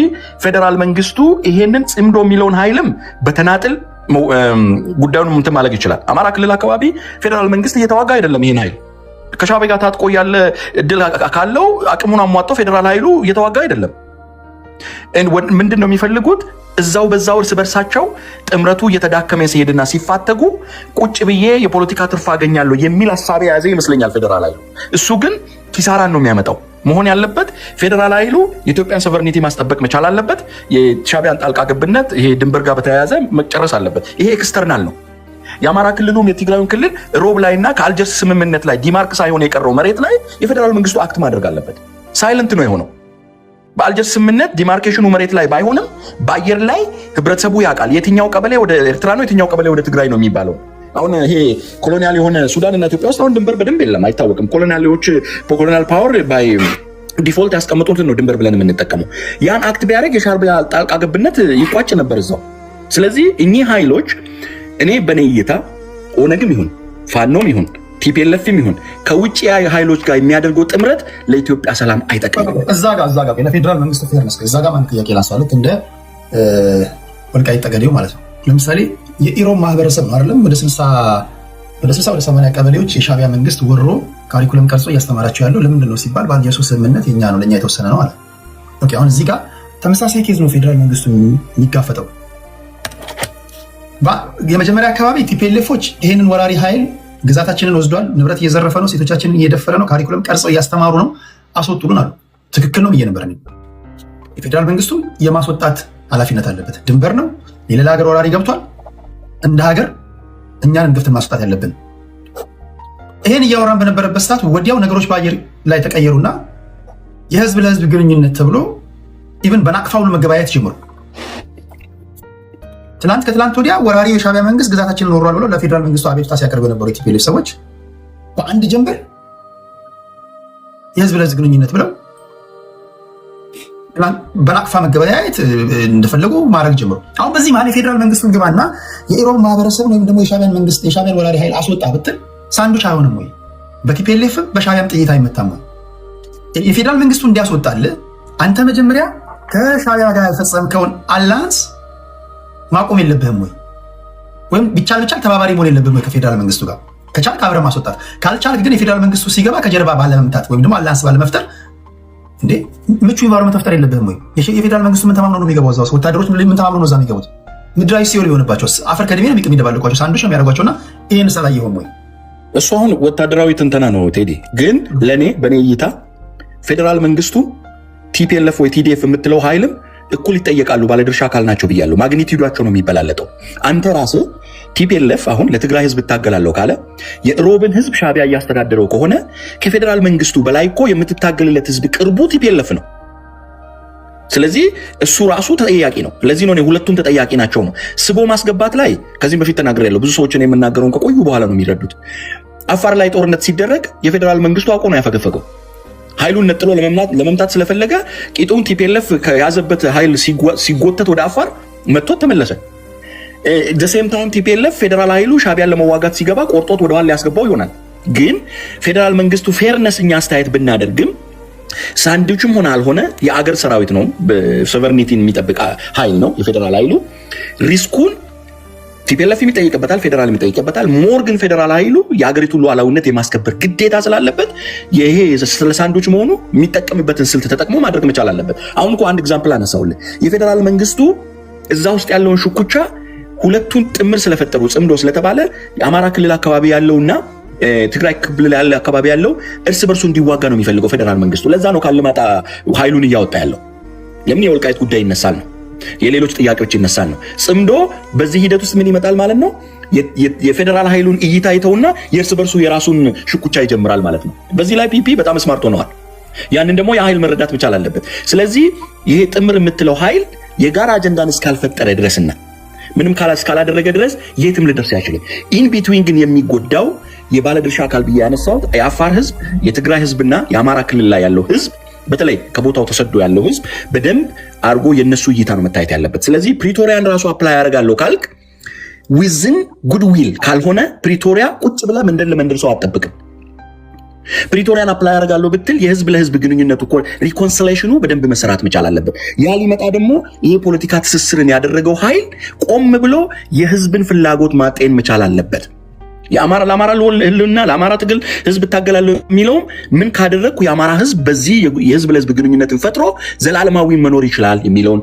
ፌዴራል መንግስቱ ይሄንን ጽምዶ የሚለውን ኃይልም በተናጥል ጉዳዩን እንትን ማለግ ይችላል። አማራ ክልል አካባቢ ፌዴራል መንግስት እየተዋጋ አይደለም። ይሄን ኃይል ከሻቢያ ጋር ታጥቆ ያለ እድል ካለው አቅሙን አሟጦ ፌዴራል ኃይሉ እየተዋጋ አይደለም። ምንድን ነው የሚፈልጉት? እዛው በዛው እርስ በርሳቸው ጥምረቱ እየተዳከመ ሲሄድና ሲፋተጉ ቁጭ ብዬ የፖለቲካ ትርፍ አገኛለሁ የሚል ሀሳብ የያዘ ይመስለኛል ፌዴራል ኃይሉ። እሱ ግን ኪሳራን ነው የሚያመጣው። መሆን ያለበት ፌዴራል ኃይሉ የኢትዮጵያን ሶቨርኒቲ ማስጠበቅ መቻል አለበት። የሻቢያን ጣልቃ ገብነት ይሄ ድንበር ጋር በተያያዘ መጨረስ አለበት። ይሄ ኤክስተርናል ነው። የአማራ ክልሉም የትግራዩን ክልል ሮብ ላይና ከአልጀርስ ስምምነት ላይ ዲማርክ ሳይሆን የቀረው መሬት ላይ የፌዴራል መንግስቱ አክት ማድረግ አለበት። ሳይለንት ነው የሆነው። በአልጀርስ ስምምነት ዲማርኬሽኑ መሬት ላይ ባይሆንም በአየር ላይ ህብረተሰቡ ያውቃል የትኛው ቀበሌ ወደ ኤርትራ ነው፣ የትኛው ቀበሌ ወደ ትግራይ ነው የሚባለው። አሁን ይሄ ኮሎኒያል የሆነ ሱዳንና ኢትዮጵያ ውስጥ አሁን ድንበር በደንብ የለም፣ አይታወቅም። ኮሎኒያል ፓወር ባይ ዲፎልት ያስቀምጡትን ነው ድንበር ብለን የምንጠቀመው። ያን አክት ቢያደርግ የሻቢያ ጣልቃ ገብነት ይቋጭ ነበር እዛው። ስለዚህ እኚህ ኃይሎች እኔ በኔ እይታ ኦነግም ይሁን ፋኖም ይሁን ቲፒኤልኤፍም ይሁን ከውጭ ኃይሎች ጋር የሚያደርገው ጥምረት ለኢትዮጵያ ሰላም አይጠቅምም። እዛ ጋር ለፌዴራል መንግስት ፌርነስ እዛ ጋር ማን ጥያቄ ላንሳለት እንደ ወልቃይት ጠገዴው ማለት ነው። ለምሳሌ የኢሮብ ማህበረሰብ ነው አይደለም ወደ 60 ወደ 80 ቀበሌዎች የሻዕቢያ መንግስት ወሮ ካሪኩለም ቀርጾ እያስተማራቸው ያለው ለምንድን ነው ሲባል በአልጀርሱ ስምምነት የኛ ነው ለኛ የተወሰነ ነው አለ። ኦኬ አሁን እዚህ ጋር ተመሳሳይ ኬዝ ነው ፌዴራል መንግስቱ የሚጋፈጠው። የመጀመሪያ አካባቢ ቲፒኤልኤፎች ይህንን ወራሪ ኃይል ግዛታችንን ወስዷል፣ ንብረት እየዘረፈ ነው፣ ሴቶቻችንን እየደፈረ ነው፣ ካሪኩለም ቀርጸው እያስተማሩ ነው፣ አስወጡልን አሉ። ትክክል ነው ብዬ ነበር። የፌዴራል መንግስቱ የማስወጣት ኃላፊነት አለበት። ድንበር ነው፣ የሌላ ሀገር ወራሪ ገብቷል። እንደ ሀገር እኛን ገፍተን ማስወጣት ያለብን። ይህን እያወራን በነበረበት ሰዓት ወዲያው ነገሮች በአየር ላይ ተቀየሩና የህዝብ ለህዝብ ግንኙነት ተብሎ ኢቨን በናቅፋ ሁሉ መገበያየት ጀምሩ። ከትላንት ወዲያ ወራሪ የሻዕቢያ መንግስት ግዛታችንን ወሯል ብለው ለፌዴራል መንግስቱ አቤቱታ ሲያቀርቡ የነበሩ የቲፒኤልኤፍ ሰዎች በአንድ ጀንበር የህዝብ ለህዝብ ግንኙነት ብለው በናቅፋ መገበያየት እንደፈለጉ ማድረግ ጀምሩ። አሁን በዚህ መሀል የፌዴራል መንግስቱን ግባና የኢሮብ ማህበረሰብ ወይም ደግሞ የሻዕቢያን መንግስት የሻዕቢያን ወራሪ ኃይል አስወጣ ብትል ሳንዱች አይሆንም ወይ? በቲፒኤልኤፍም በሻዕቢያም ጥይት አይመታም ወይ? የፌዴራል መንግስቱ እንዲያስወጣል አንተ መጀመሪያ ከሻዕቢያ ጋር ያልፈጸምከውን አላንስ ማቆም የለብህም ወይ? ወይም ቢቻል ተባባሪ መሆን የለብህም ወይ ከፌዴራል መንግስቱ ጋር? ከቻልክ አብረህ ማስወጣት፣ ካልቻልክ ግን የፌዴራል መንግስቱ ሲገባ ከጀርባ ባለመምታት ወይም ደግሞ አላንስ ባለመፍጠር እንዴ ምቹ ኢንቫይሮንመንት መፍጠር የለብህም ወይ? የፌዴራል መንግስቱ ምን ተማምነው ነው የሚገባው? እዛ ውስጥ ወታደሮች ምን ተማምነው ነው እዛ የሚገቡት? ምድራዊ ሲኦል የሆነባቸው አፈር ከድሜ ነው የሚደባልቋቸው፣ ሳንዱች ነው የሚያደርጓቸውና ይህን ስላየሆን ወይ? እሱ አሁን ወታደራዊ ትንተና ነው ቴዲ። ግን በእኔ እይታ ፌዴራል መንግስቱ ቲፒኤልኤፍ ወይ ቲዲኤፍ የምትለው ኃይልም እኩል ይጠየቃሉ፣ ባለድርሻ አካል ናቸው ብያለሁ። ማግኒቲዩዳቸው ነው የሚበላለጠው። አንተ ራስህ ቲፒኤልኤፍ አሁን ለትግራይ ህዝብ እታገላለሁ ካለ የኢሮብን ህዝብ ሻዕቢያ እያስተዳደረው ከሆነ ከፌዴራል መንግስቱ በላይ እኮ የምትታገልለት ህዝብ ቅርቡ ቲፒኤልኤፍ ነው። ስለዚህ እሱ ራሱ ተጠያቂ ነው። ለዚህ ነው ሁለቱም ተጠያቂ ናቸው ነው። ስቦ ማስገባት ላይ ከዚህም በፊት ተናግሬያለሁ። ብዙ ሰዎችን የምናገረውን ከቆዩ በኋላ ነው የሚረዱት። አፋር ላይ ጦርነት ሲደረግ የፌዴራል መንግስቱ አውቆ ነው ያፈገፈገው። ኃይሉን ነጥሎ ለመምታት ስለፈለገ ቂጡን ቲፒኤልኤፍ ከያዘበት ኃይል ሲጎተት ወደ አፋር መጥቶት ተመለሰ። ሴም ታይም ቲፒኤልኤፍ ፌዴራል ኃይሉ ሻዕቢያን ለመዋጋት ሲገባ ቆርጦት ወደኋላ ሊያስገባው ይሆናል። ግን ፌዴራል መንግስቱ ፌርነስ እኛ አስተያየት ብናደርግም ሳንዱችም ሆነ አልሆነ የአገር ሰራዊት ነው፣ ሶቨርኒቲን የሚጠብቅ ኃይል ነው የፌዴራል ኃይሉ። ሪስኩን ቲፒኤልኤፍ የሚጠይቅበታል፣ ፌዴራል የሚጠይቅበታል። ሞር ግን ፌዴራል ኃይሉ የሀገሪቱን ሉዓላዊነት የማስከበር ግዴታ ስላለበት ይሄ ስለ ሳንዱች መሆኑ የሚጠቀምበትን ስልት ተጠቅሞ ማድረግ መቻል አለበት። አሁን እኮ አንድ ኤግዛምፕል አነሳውልህ። የፌዴራል መንግስቱ እዛ ውስጥ ያለውን ሽኩቻ ሁለቱን ጥምር ስለፈጠሩ ጽምዶ ስለተባለ የአማራ ክልል አካባቢ ያለውና ትግራይ ክልል ያለ አካባቢ ያለው እርስ በርሱ እንዲዋጋ ነው የሚፈልገው ፌዴራል መንግስቱ። ለዛ ነው ካለማጣ ኃይሉን እያወጣ ያለው። ለምን? የወልቃይት ጉዳይ ይነሳል ነው፣ የሌሎች ጥያቄዎች ይነሳል ነው። ጽምዶ በዚህ ሂደት ውስጥ ምን ይመጣል ማለት ነው? የፌዴራል ኃይሉን እይታ አይተውና የእርስ በርሱ የራሱን ሽኩቻ ይጀምራል ማለት ነው። በዚህ ላይ ፒፒ በጣም ስማርት ሆነዋል። ያንን ደግሞ የኃይል መረዳት መቻል አለበት። ስለዚህ ይሄ ጥምር የምትለው ኃይል የጋራ አጀንዳን እስካልፈጠረ ድረስና ምንም እስካላደረገ ድረስ የትም ልደርስ አይችልም። ኢን ቢትዊን ግን የሚጎዳው የባለድርሻ አካል ብዬ ያነሳሁት የአፋር ህዝብ፣ የትግራይ ህዝብና የአማራ ክልል ላይ ያለው ህዝብ፣ በተለይ ከቦታው ተሰዶ ያለው ህዝብ በደንብ አድርጎ የነሱ እይታ ነው መታየት ያለበት። ስለዚህ ፕሪቶሪያን ራሱ አፕላይ ያደርጋለሁ ካልክ ዊዝን ጉድዊል ካልሆነ ፕሪቶሪያ ቁጭ ብለህ መንደር ለመንደር ሰው አትጠብቅም። ፕሪቶሪያን አፕላይ ያደርጋለሁ ብትል የህዝብ ለህዝብ ግንኙነቱ ሪኮንሲሌሽኑ በደንብ መሰራት መቻል አለበት። ያ ሊመጣ ደግሞ ይሄ ፖለቲካ ትስስርን ያደረገው ኃይል ቆም ብሎ የህዝብን ፍላጎት ማጤን መቻል አለበት። ለአማራ ህልውና ለአማራ ትግል ህዝብ እታገላለሁ የሚለውም ምን ካደረግኩ የአማራ ህዝብ በዚህ የህዝብ ለህዝብ ግንኙነትን ፈጥሮ ዘላለማዊ መኖር ይችላል የሚለውን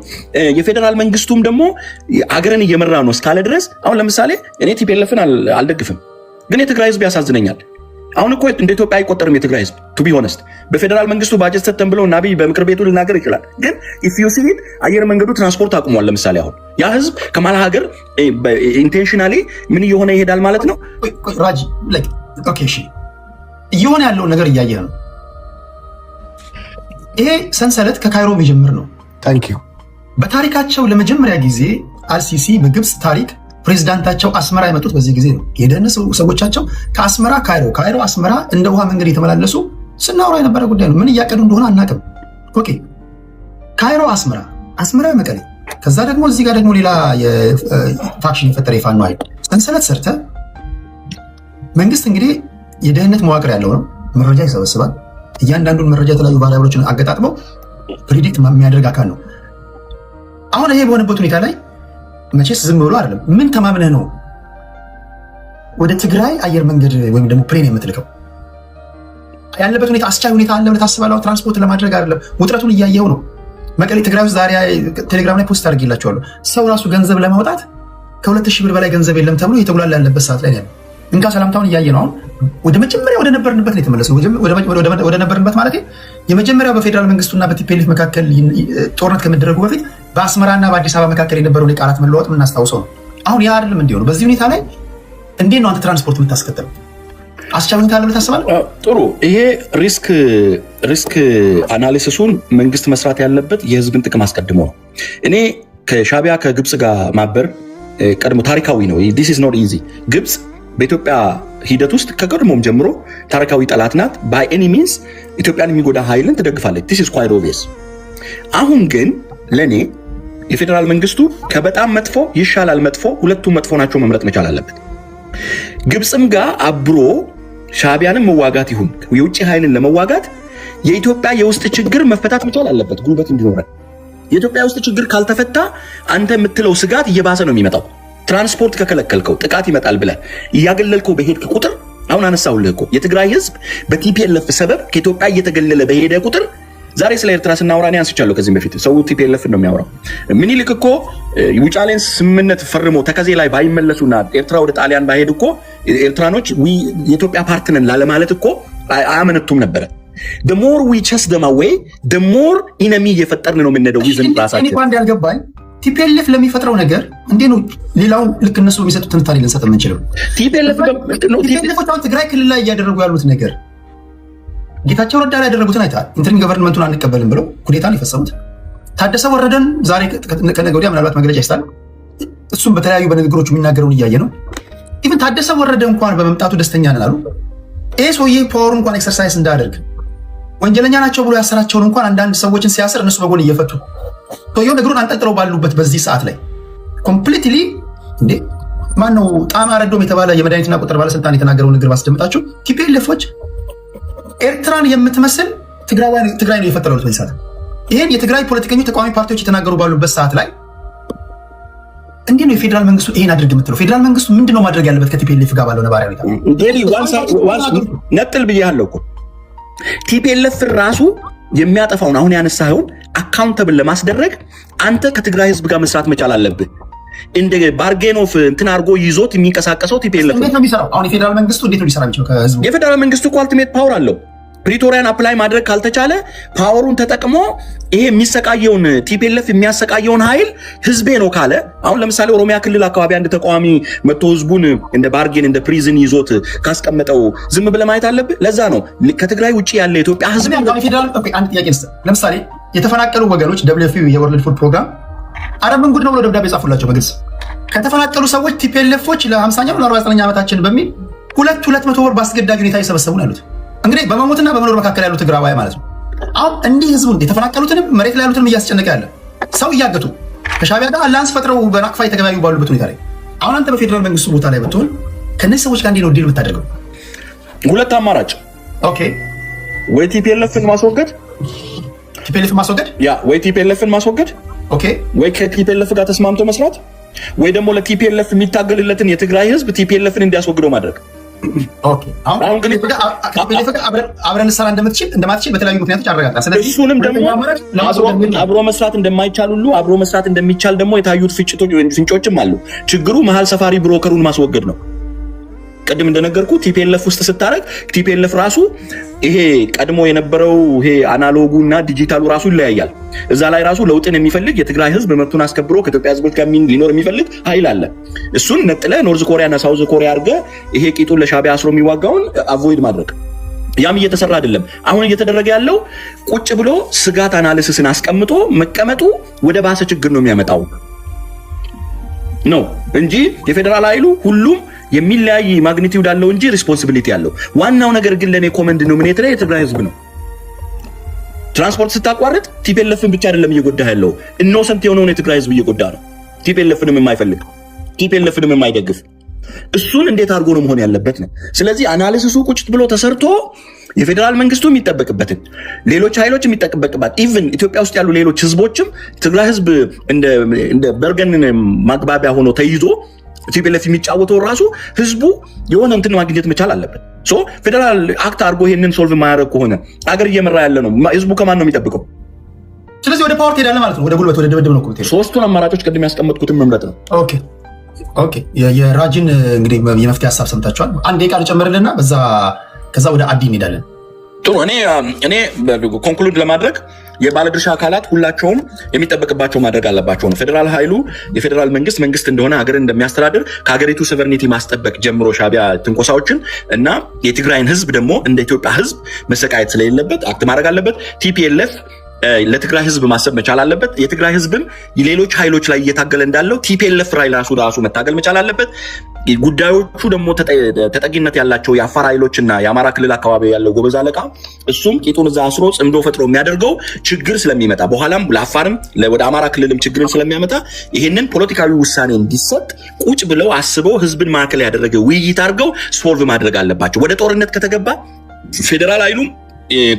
የፌዴራል መንግስቱም ደግሞ አገርን እየመራ ነው እስካለ ድረስ አሁን ለምሳሌ እኔ ቲፒኤልኤፍን አልደግፍም፣ ግን የትግራይ ህዝብ ያሳዝነኛል። አሁን እኮ እንደ ኢትዮጵያ አይቆጠርም የትግራይ ህዝብ ቱ ቢ ሆነስት። በፌዴራል መንግስቱ ባጀት ሰጥተን ብለው እና አብይ በምክር ቤቱ ልናገር ይችላል። ግን ኢፍ ዩ ሲ ኢት አየር መንገዱ ትራንስፖርት አቁሟል። ለምሳሌ አሁን ያ ህዝብ ከማል ሀገር ኢንቴንሽናሊ ምን እየሆነ ይሄዳል ማለት ነው። ራጂ ኦኬ እሺ፣ እየሆነ ያለው ነገር እያየ ነው። ይሄ ሰንሰለት ከካይሮ የሚጀምር ነው። ታንክ ዩ። በታሪካቸው ለመጀመሪያ ጊዜ አልሲሲ በግብፅ ታሪክ ፕሬዚዳንታቸው አስመራ የመጡት በዚህ ጊዜ ነው። የደህንነት ሰዎቻቸው ከአስመራ ካይሮ አስመራ እንደ ውሃ መንገድ የተመላለሱ ስናወራ የነበረ ጉዳይ ነው። ምን እያቀዱ እንደሆነ አናውቅም። ኦኬ ካይሮ አስመራ መቀሌ፣ ከዛ ደግሞ እዚህ ጋር ደግሞ ሌላ ፋክሽን የፈጠረ የፋኖ ኃይል ሰንሰለት ሰርተ መንግስት እንግዲህ የደህንነት መዋቅር ያለው ነው። መረጃ ይሰበስባል። እያንዳንዱን መረጃ የተለያዩ ቫሪያብሎችን አገጣጥመው ፕሪዲክት የሚያደርግ አካል ነው። አሁን ይሄ በሆነበት ሁኔታ ላይ መቼስ ዝም ብሎ አይደለም። ምን ተማምነህ ነው ወደ ትግራይ አየር መንገድ ወይም ደግሞ ፕሌን የምትልከው? ያለበት ሁኔታ አስቻይ ሁኔታ አለ ብለህ ታስባለህ? ትራንስፖርት ለማድረግ አይደለም። ውጥረቱን እያየው ነው። መቀሌ ትግራይ ውስጥ ዛሬ ቴሌግራም ላይ ፖስት አድርጌላቸዋለሁ። ሰው ራሱ ገንዘብ ለማውጣት ከ2000 ብር በላይ ገንዘብ የለም ተብሎ እየተጉላላ ያለበት ሰዓት ላይ ነው። እንካ ሰላምታውን እያየ ነው። አሁን ወደ መጀመሪያ ወደ ነበርንበት ነው የተመለስነው። ወደ ነበርንበት ማለት የመጀመሪያው በፌዴራል መንግስቱና በቲፒኤልኤፍ መካከል ጦርነት ከመደረጉ በፊት በአስመራና በአዲስ አበባ መካከል የነበረውን የቃላት መለዋወጥ የምናስታውሰው ነው። አሁን ያ አይደለም እንዲሆኑ። በዚህ ሁኔታ ላይ እንዴት ነው አንተ ትራንስፖርት የምታስከተለው? አስቻይ ሁኔታ አለ ብለህ ታስባለህ? ጥሩ። ይሄ ሪስክ አናሊሲሱን መንግስት መስራት ያለበት የህዝብን ጥቅም አስቀድሞ ነው። እኔ ከሻቢያ ከግብፅ ጋር ማበር ቀድሞ ታሪካዊ ነው። ዲስ ኢዝ ኖት ኢዚ። ግብፅ በኢትዮጵያ ሂደት ውስጥ ከቀድሞም ጀምሮ ታሪካዊ ጠላት ናት። ባይ ኤኒ ሚንስ ኢትዮጵያን የሚጎዳ ኃይልን ትደግፋለች። ዲስ ኢዝ ኳይት ኦብቪየስ። አሁን ግን ለእኔ የፌዴራል መንግስቱ ከበጣም መጥፎ ይሻላል መጥፎ፣ ሁለቱም መጥፎ ናቸው መምረጥ መቻል አለበት። ግብፅም ጋር አብሮ ሻቢያንም መዋጋት ይሁን የውጭ ኃይልን ለመዋጋት የኢትዮጵያ የውስጥ ችግር መፈታት መቻል አለበት፣ ጉልበት እንዲኖረን። የኢትዮጵያ ውስጥ ችግር ካልተፈታ አንተ የምትለው ስጋት እየባሰ ነው የሚመጣው። ትራንስፖርት ከከለከልከው ጥቃት ይመጣል ብለህ እያገለልከው በሄድክ ቁጥር አሁን አነሳውልህ እኮ የትግራይ ህዝብ በቲፒኤልኤፍ ሰበብ ከኢትዮጵያ እየተገለለ በሄደ ቁጥር ዛሬ ስለ ኤርትራ ስናወራ እኔ አንስቻለሁ። ከዚህም በፊት ሰው ቲፒኤልኤፍ ነው የሚያወራው። ምኒልክ እኮ ውጫሌን ስምምነት ፈርመው ተከዜ ላይ ባይመለሱና ኤርትራ ወደ ጣሊያን ባይሄድ እኮ ኤርትራኖች የኢትዮጵያ ፓርት ነን ላለማለት እኮ አያመነቱም ነበረ። the more we chase them away the more enemy እየፈጠርን ነው የምንሄደው። ይዘን ራሳችን እኔ ባንድ ያልገባኝ ቲፒኤልኤፍ ለሚፈጥረው ነገር እንዴት ነው ሌላውን ልክ እነሱ የሚሰጡት ትንታኔ ልንሰጥ የምንችለው? ቲፒኤልኤፍ ትግራይ ክልል ላይ እያደረጉ ያሉት ነገር ጌታቸው ረዳ ላይ ያደረጉትን አይተሃል። ኢንተሪም ገቨርንመንቱን አንቀበልም ብለው ኩዴታን የፈጸሙት ታደሰ ወረደን ዛሬ ከነገ ወዲያ ምናልባት መግለጫ ይስጣል። እሱም በተለያዩ በንግግሮቹ የሚናገረውን እያየ ነው። ኢቭን ታደሰ ወረደ እንኳን በመምጣቱ ደስተኛ ነን አሉ። ይሄ ሰውዬ ፓወሩ እንኳን ኤክሰርሳይዝ እንዳያደርግ ወንጀለኛ ናቸው ብሎ ያሰራቸውን እንኳን አንዳንድ ሰዎችን ሲያስር እነሱ በጎን እየፈቱ ሰውየው ነገሩን አንጠልጥለው ባሉበት በዚህ ሰዓት ላይ ኮምፕሊትሊ እንዴ ማነው ጣና ረዶም የተባለ የመድኃኒትና ቁጥር ባለስልጣን የተናገረውን ንግግር ባስደምጣችሁ ቲፒኤልኤፎች ኤርትራን የምትመስል ትግራይ ነው የፈጠሩት በዚህ ሰዓት። ይሄን የትግራይ ፖለቲከኞች ተቃዋሚ ፓርቲዎች የተናገሩ ባሉበት ሰዓት ላይ እንዴት ነው የፌዴራል መንግስቱ ይሄን አድርግ የምትለው? ፌዴራል መንግስቱ ምንድነው ማድረግ ያለበት ከቲፒኤልኤፍ ጋር ባለው ነባራዊ ሁኔታ? ነጥል ብያለሁ እኮ ቲፒኤልኤፍ ራሱ የሚያጠፋውን አሁን ያነሳኸውን አካውንተብል ለማስደረግ አንተ ከትግራይ ህዝብ ጋር መስራት መቻል አለብህ። እንደ ባርጌን ኦፍ እንትን አድርጎ ይዞት የሚንቀሳቀሰው ቲፒኤልኤፍ እንዴት ነው የሚሰራው? አሁን የፌዴራል መንግስቱ እንዴት ነው ሊሰራ የሚችለው ከህዝቡ? የፌዴራል መንግስቱ እኮ አልቲሜት ፓወር አለው። ፕሪቶሪያን አፕላይ ማድረግ ካልተቻለ ፓወሩን ተጠቅሞ ይሄ የሚሰቃየውን ቲፒኤልኤፍ የሚያሰቃየውን ኃይል ህዝቤ ነው ካለ አሁን ለምሳሌ ኦሮሚያ ክልል አካባቢ አንድ ተቃዋሚ መጥቶ ህዝቡን እንደ ባርጌን እንደ ፕሪዝን ይዞት ካስቀመጠው ዝም ብለህ ማየት አለብህ። ለዛ ነው ከትግራይ ውጭ ያለ ኢትዮጵያ ህዝብ አንድ ጥያቄ ለምሳሌ የተፈናቀሉ ወገኖች WFP የወርልድ ፉድ ፕሮግራም አረምን ጉድ ነው ብሎ ደብዳቤ ጻፉላቸው በግልጽ ከተፈናቀሉ ሰዎች ቲፒኤልኤፎች ለ50ኛው ለ49ኛ ዓመታችን በሚል 200 ብር በአስገዳጅ ሁኔታ እየሰበሰቡ ነው ያሉት። እንግዲህ በመሞትና በመኖር መካከል ያሉ ትግራዋይ ማለት ነው። አሁን እንዲህ ህዝቡን የተፈናቀሉትንም መሬት ላይ ያሉትንም እያስጨነቀ ያለ ሰው እያገቱ ከሻቢያ ጋር አላንስ ፈጥረው በናቅፋ የተገበያዩ ባሉበት ሁኔታ ላይ አሁን አንተ በፌዴራል መንግስቱ ቦታ ላይ ብትሆን ከነዚህ ሰዎች ጋር እንዴት ነው ዲል ብታደርገው? ሁለት አማራጭ ኦኬ፣ ወይ ቲፒኤልኤፍን ማስወገድ ወይ ቲፒኤልኤፍን ማስወገድ ኦኬ፣ ወይ ከቲፒኤልኤፍ ጋር ተስማምቶ መስራት ወይ ደግሞ ለቲፒኤልኤፍ የሚታገልለትን የትግራይ ህዝብ ቲፒኤልኤፍን እንዲያስወግደው ማድረግ። ኦኬ፣ አሁን ግን አብረን ልሰራ እንደማትችል በተለያዩ ምክንያቶች አረጋግጣ። ስለዚህ እሱንም ደግሞ አብሮ መስራት እንደማይቻል ሁሉ አብሮ መስራት እንደሚቻል ደግሞ የታዩት ፍንጮችም አሉ። ችግሩ መሀል ሰፋሪ ብሮከሩን ማስወገድ ነው። ቅድም እንደነገርኩ ቲፒኤልኤፍ ውስጥ ስታረግ ቲፒኤልኤፍ ራሱ ይሄ ቀድሞ የነበረው ይሄ አናሎጉ እና ዲጂታሉ ራሱ ይለያያል። እዛ ላይ ራሱ ለውጥን የሚፈልግ የትግራይ ህዝብ መብቱን አስከብሮ ከኢትዮጵያ ህዝቦች ጋር ሊኖር የሚፈልግ ኃይል አለ። እሱን ነጥለ ኖርዝ ኮሪያ እና ሳውዝ ኮሪያ አድርገ ይሄ ቂጡን ለሻቢያ አስሮ የሚዋጋውን አቮይድ ማድረግ ያም እየተሰራ አይደለም። አሁን እየተደረገ ያለው ቁጭ ብሎ ስጋት አናሊሲስን አስቀምጦ መቀመጡ ወደ ባሰ ችግር ነው የሚያመጣው ነው እንጂ የፌዴራል ኃይሉ ሁሉም የሚለያይ ማግኒቲዩድ አለው እንጂ ሪስፖንሲቢሊቲ አለው። ዋናው ነገር ግን ለኔ ኮመንድ ዲኖሚኔተር የትግራይ ህዝብ ነው። ትራንስፖርት ስታቋርጥ ቲፒኤልኤፍን ብቻ አይደለም እየጎዳ ያለው ኢኖሰንት የሆነውን የትግራይ ህዝብ እየጎዳ ነው። ቲፒኤልኤፍንም የማይፈልግ ቲፒኤልኤፍንም የማይደግፍ እሱን እንዴት አድርጎ ነው መሆን ያለበት ነው። ስለዚህ አናሊሲሱ ቁጭ ብሎ ተሰርቶ የፌዴራል መንግስቱ የሚጠበቅበትን ሌሎች ኃይሎች የሚጠበቅበት ኢቭን ኢትዮጵያ ውስጥ ያሉ ሌሎች ህዝቦችም ትግራይ ህዝብ እንደ በርገን ማግባቢያ ሆኖ ተይዞ ቲፒኤልኤፍ የሚጫወተው ራሱ ህዝቡ የሆነ እንትን ማግኘት መቻል አለበት። ሶ ፌዴራል አክት አድርጎ ይሄንን ሶልቭ ማያደርግ ከሆነ አገር እየመራ ያለ ነው ህዝቡ ከማን ነው የሚጠብቀው? ስለዚህ ወደ ፓወር ትሄዳለህ ማለት ነው። ወደ ጉልበት፣ ወደ ድብድብ ነው። ሶስቱን አማራጮች ቅድም ያስቀመጥኩትን መምረጥ ነው። ኦኬ የራጂን እንግዲህ የመፍትሄ ሀሳብ ሰምታችኋል። አንድ ደቂቃ ልጨምርልና ከዛ ወደ አዲ እንሄዳለን። ጥሩ። እኔ ኮንክሉድ ለማድረግ የባለድርሻ አካላት ሁላቸውም የሚጠበቅባቸው ማድረግ አለባቸው ነው። ፌዴራል ኃይሉ የፌዴራል መንግስት እንደሆነ ሀገርን እንደሚያስተዳድር ከሀገሪቱ ሶቨርኒቲ ማስጠበቅ ጀምሮ ሻቢያ ትንኮሳዎችን እና የትግራይን ህዝብ ደግሞ እንደ ኢትዮጵያ ህዝብ መሰቃየት ስለሌለበት አክት ማድረግ አለበት። ቲፒኤልኤፍ ለትግራይ ህዝብ ማሰብ መቻል አለበት። የትግራይ ህዝብም ሌሎች ኃይሎች ላይ እየታገለ እንዳለው ቲፒኤልኤፍ ራሱ መታገል መቻል አለበት። ጉዳዮቹ ደግሞ ተጠቂነት ያላቸው የአፋር ኃይሎችና የአማራ ክልል አካባቢ ያለው ጎበዝ አለቃ እሱም ቂጡን እዛ አስሮ ጽምዶ ፈጥሮ የሚያደርገው ችግር ስለሚመጣ በኋላም ለአፋርም ወደ አማራ ክልልም ችግርን ስለሚያመጣ ይሄንን ፖለቲካዊ ውሳኔ እንዲሰጥ ቁጭ ብለው አስበው ህዝብን ማዕከል ያደረገ ውይይት አድርገው ሶልቭ ማድረግ አለባቸው። ወደ ጦርነት ከተገባ ፌዴራል ኃይሉም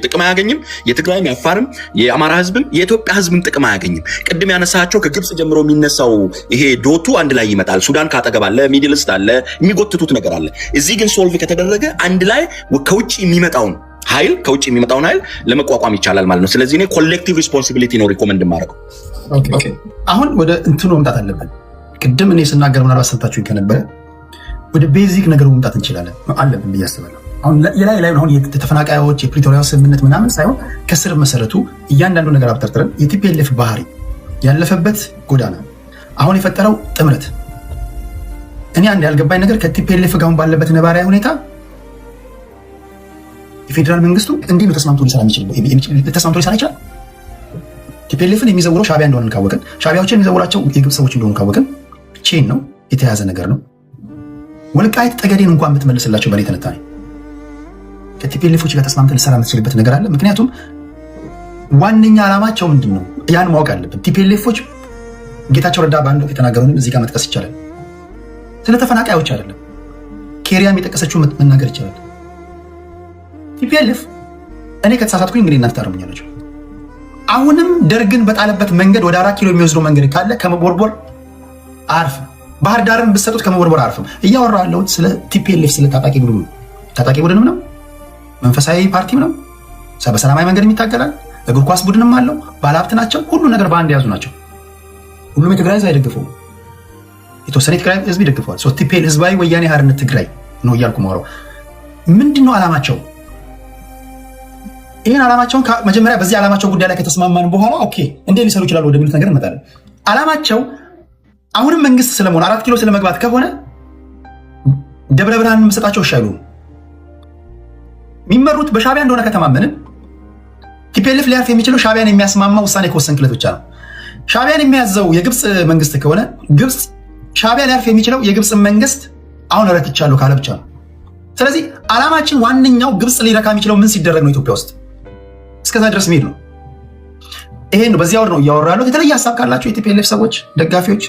ጥቅም አያገኝም። የትግራይም የአፋርም የአማራ ህዝብም የኢትዮጵያ ህዝብም ጥቅም አያገኝም። ቅድም ያነሳቸው ከግብጽ ጀምሮ የሚነሳው ይሄ ዶቱ አንድ ላይ ይመጣል። ሱዳን ካጠገብ አለ፣ ሚድል ኢስት አለ፣ የሚጎትቱት ነገር አለ። እዚህ ግን ሶልቭ ከተደረገ አንድ ላይ ከውጭ የሚመጣውን ኃይል ለመቋቋም ይቻላል ማለት ነው። ስለዚህ እኔ ኮሌክቲቭ ሪስፖንሲቢሊቲ ነው ሪኮመንድ ማድረግ። አሁን ወደ እንትኑ መምጣት አለብን። ቅድም እኔ ስናገር ምናልባት ሰምታችሁኝ ከነበረ ወደ ቤዚክ ነገሩ መምጣት እንችላለን አለብን ብዬ አስባለሁ። አሁን ላይ አሁን የተፈናቃዮች የፕሪቶሪያው ስምምነት ምናምን ሳይሆን ከስር መሰረቱ እያንዳንዱ ነገር አብጠርጥረን የቲፒኤልኤፍ ባህሪ ያለፈበት ጎዳና አሁን የፈጠረው ጥምረት እኔ አንድ ያልገባኝ ነገር ከቲፒኤልኤፍ ጋር ባለበት ነባራዊ ሁኔታ የፌዴራል መንግስቱ እንዲህ ነው ተስማምቶ ሊሰራ ይችላል። ቲፒኤልኤፍን የሚዘውረው ሻቢያ እንደሆነ ካወቅን፣ ሻቢያዎችን የሚዘውራቸው የግብፅ ሰዎች እንደሆኑ ካወቅን ቼን ነው፣ የተያዘ ነገር ነው። ወልቃይት ጠገዴን እንኳን ብትመልስላቸው በእኔ ትንታኔ ከቲፒኤልኤፎች ጋር ተስማምተን ልሰራ የምትችልበት ነገር አለ። ምክንያቱም ዋነኛ ዓላማቸው ምንድን ነው? ያን ማወቅ አለብን። ቲፒኤልኤፎች ጌታቸው ረዳ በአንድ ወቅት የተናገረውንም እዚህ ጋር መጥቀስ ይቻላል። ስለ ተፈናቃዮች አይደለም፣ ኬሪያም የጠቀሰችው መናገር ይቻላል። ቲፒኤልኤፍ እኔ ከተሳሳትኩኝ እንግዲህ እናንተ ታርሙኛላችሁ። አሁንም ደርግን በጣለበት መንገድ ወደ 4 ኪሎ የሚወስደው መንገድ ካለ ከመቦርቦር አያርፍም። ባህር ዳርን ብትሰጡት ከመቦርቦር አያርፍም። እያወራሁ ያለሁት ስለ ቲፒኤልኤፍ ስለ ታጣቂ ቡድንም ነው። መንፈሳዊ ፓርቲም ነው። በሰላማዊ መንገድ የሚታገላል። እግር ኳስ ቡድንም አለው። ባለሀብት ናቸው። ሁሉ ነገር በአንድ የያዙ ናቸው። ሁሉም የትግራይ ህዝብ አይደግፈውም። የተወሰነ የትግራይ ህዝብ ይደግፈዋል። ቲፒኤልኤፍ ህዝባዊ ወያኔ ሓርነት ትግራይ ነው እያልኩ ማውራው። ምንድን ነው ዓላማቸው? ይህን ዓላማቸውን መጀመሪያ በዚህ ዓላማቸው ጉዳይ ላይ ከተስማማን በኋላ ኦኬ እንዴ ሊሰሩ ይችላሉ ወደሚሉት ነገር እንመጣለን። ዓላማቸው አሁንም መንግስት ስለመሆን 4 ኪሎ ስለመግባት ከሆነ ደብረ ብርሃንን መሰጣቸው ይሻሉ የሚመሩት በሻቢያ እንደሆነ ከተማመንን ቲፒኤልኤፍ ሊያርፍ የሚችለው ሻቢያን የሚያስማማ ውሳኔ ከወሰንክለት ብቻ ነው። ሻቢያን የሚያዘው የግብፅ መንግስት ከሆነ ሻቢያ ሊያርፍ የሚችለው የግብፅ መንግስት አሁን ረክቻለሁ ካለ ብቻ ነው። ስለዚህ ዓላማችን ዋነኛው ግብፅ ሊረካ የሚችለው ምን ሲደረግ ነው? ኢትዮጵያ ውስጥ እስከዛ ድረስ መሄድ ነው። ይሄን ነው በዚያ ወር ነው እያወራ ያለው። የተለየ ሀሳብ ካላችሁ የቲፒኤልኤፍ ሰዎች፣ ደጋፊዎች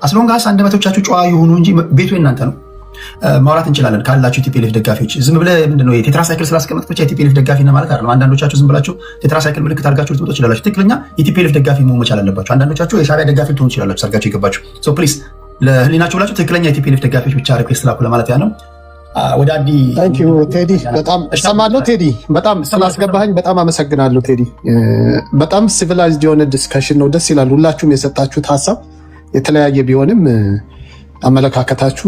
አስሎንጋስ አንደበቶቻችሁ ጨዋ የሆኑ እንጂ ቤቱ የእናንተ ነው። ማውራት እንችላለን ካላችሁ የቲፒኤልኤፍ ደጋፊዎች። ዝም ብለህ ምንድነው የቴትራሳይክል ስላስቀመጥክ ብቻ የቲፒኤልኤፍ ደጋፊ ነህ ማለት አይደለም። አንዳንዶቻችሁ ዝም ብላችሁ ቴትራሳይክል ምልክት አድርጋችሁ ልትወጡ ትችላላችሁ። ትክክለኛ የቲፒኤልኤፍ ደጋፊ መሆን መቻል አለባችሁ። አንዳንዶቻችሁ የሻቢያ ደጋፊ ልትሆኑ ትችላላችሁ ሰርጋችሁ የገባችሁ። ሶ ፕሊዝ ለህሊናችሁ ብላችሁ ትክክለኛ የቲፒኤልኤፍ ደጋፊዎች ብቻ ሪኩዌስት ላኩ ለማለት ያ ነው። ወደ አዲ ቴዲ በጣም እሰማለሁ። ቴዲ በጣም ስላስገባኸኝ በጣም አመሰግናለሁ። ቴዲ በጣም ሲቪላይዝድ የሆነ ዲስከሽን ነው። ደስ ይላል። ሁላችሁም የሰጣችሁት ሀሳብ የተለያየ ቢሆንም አመለካከታችሁ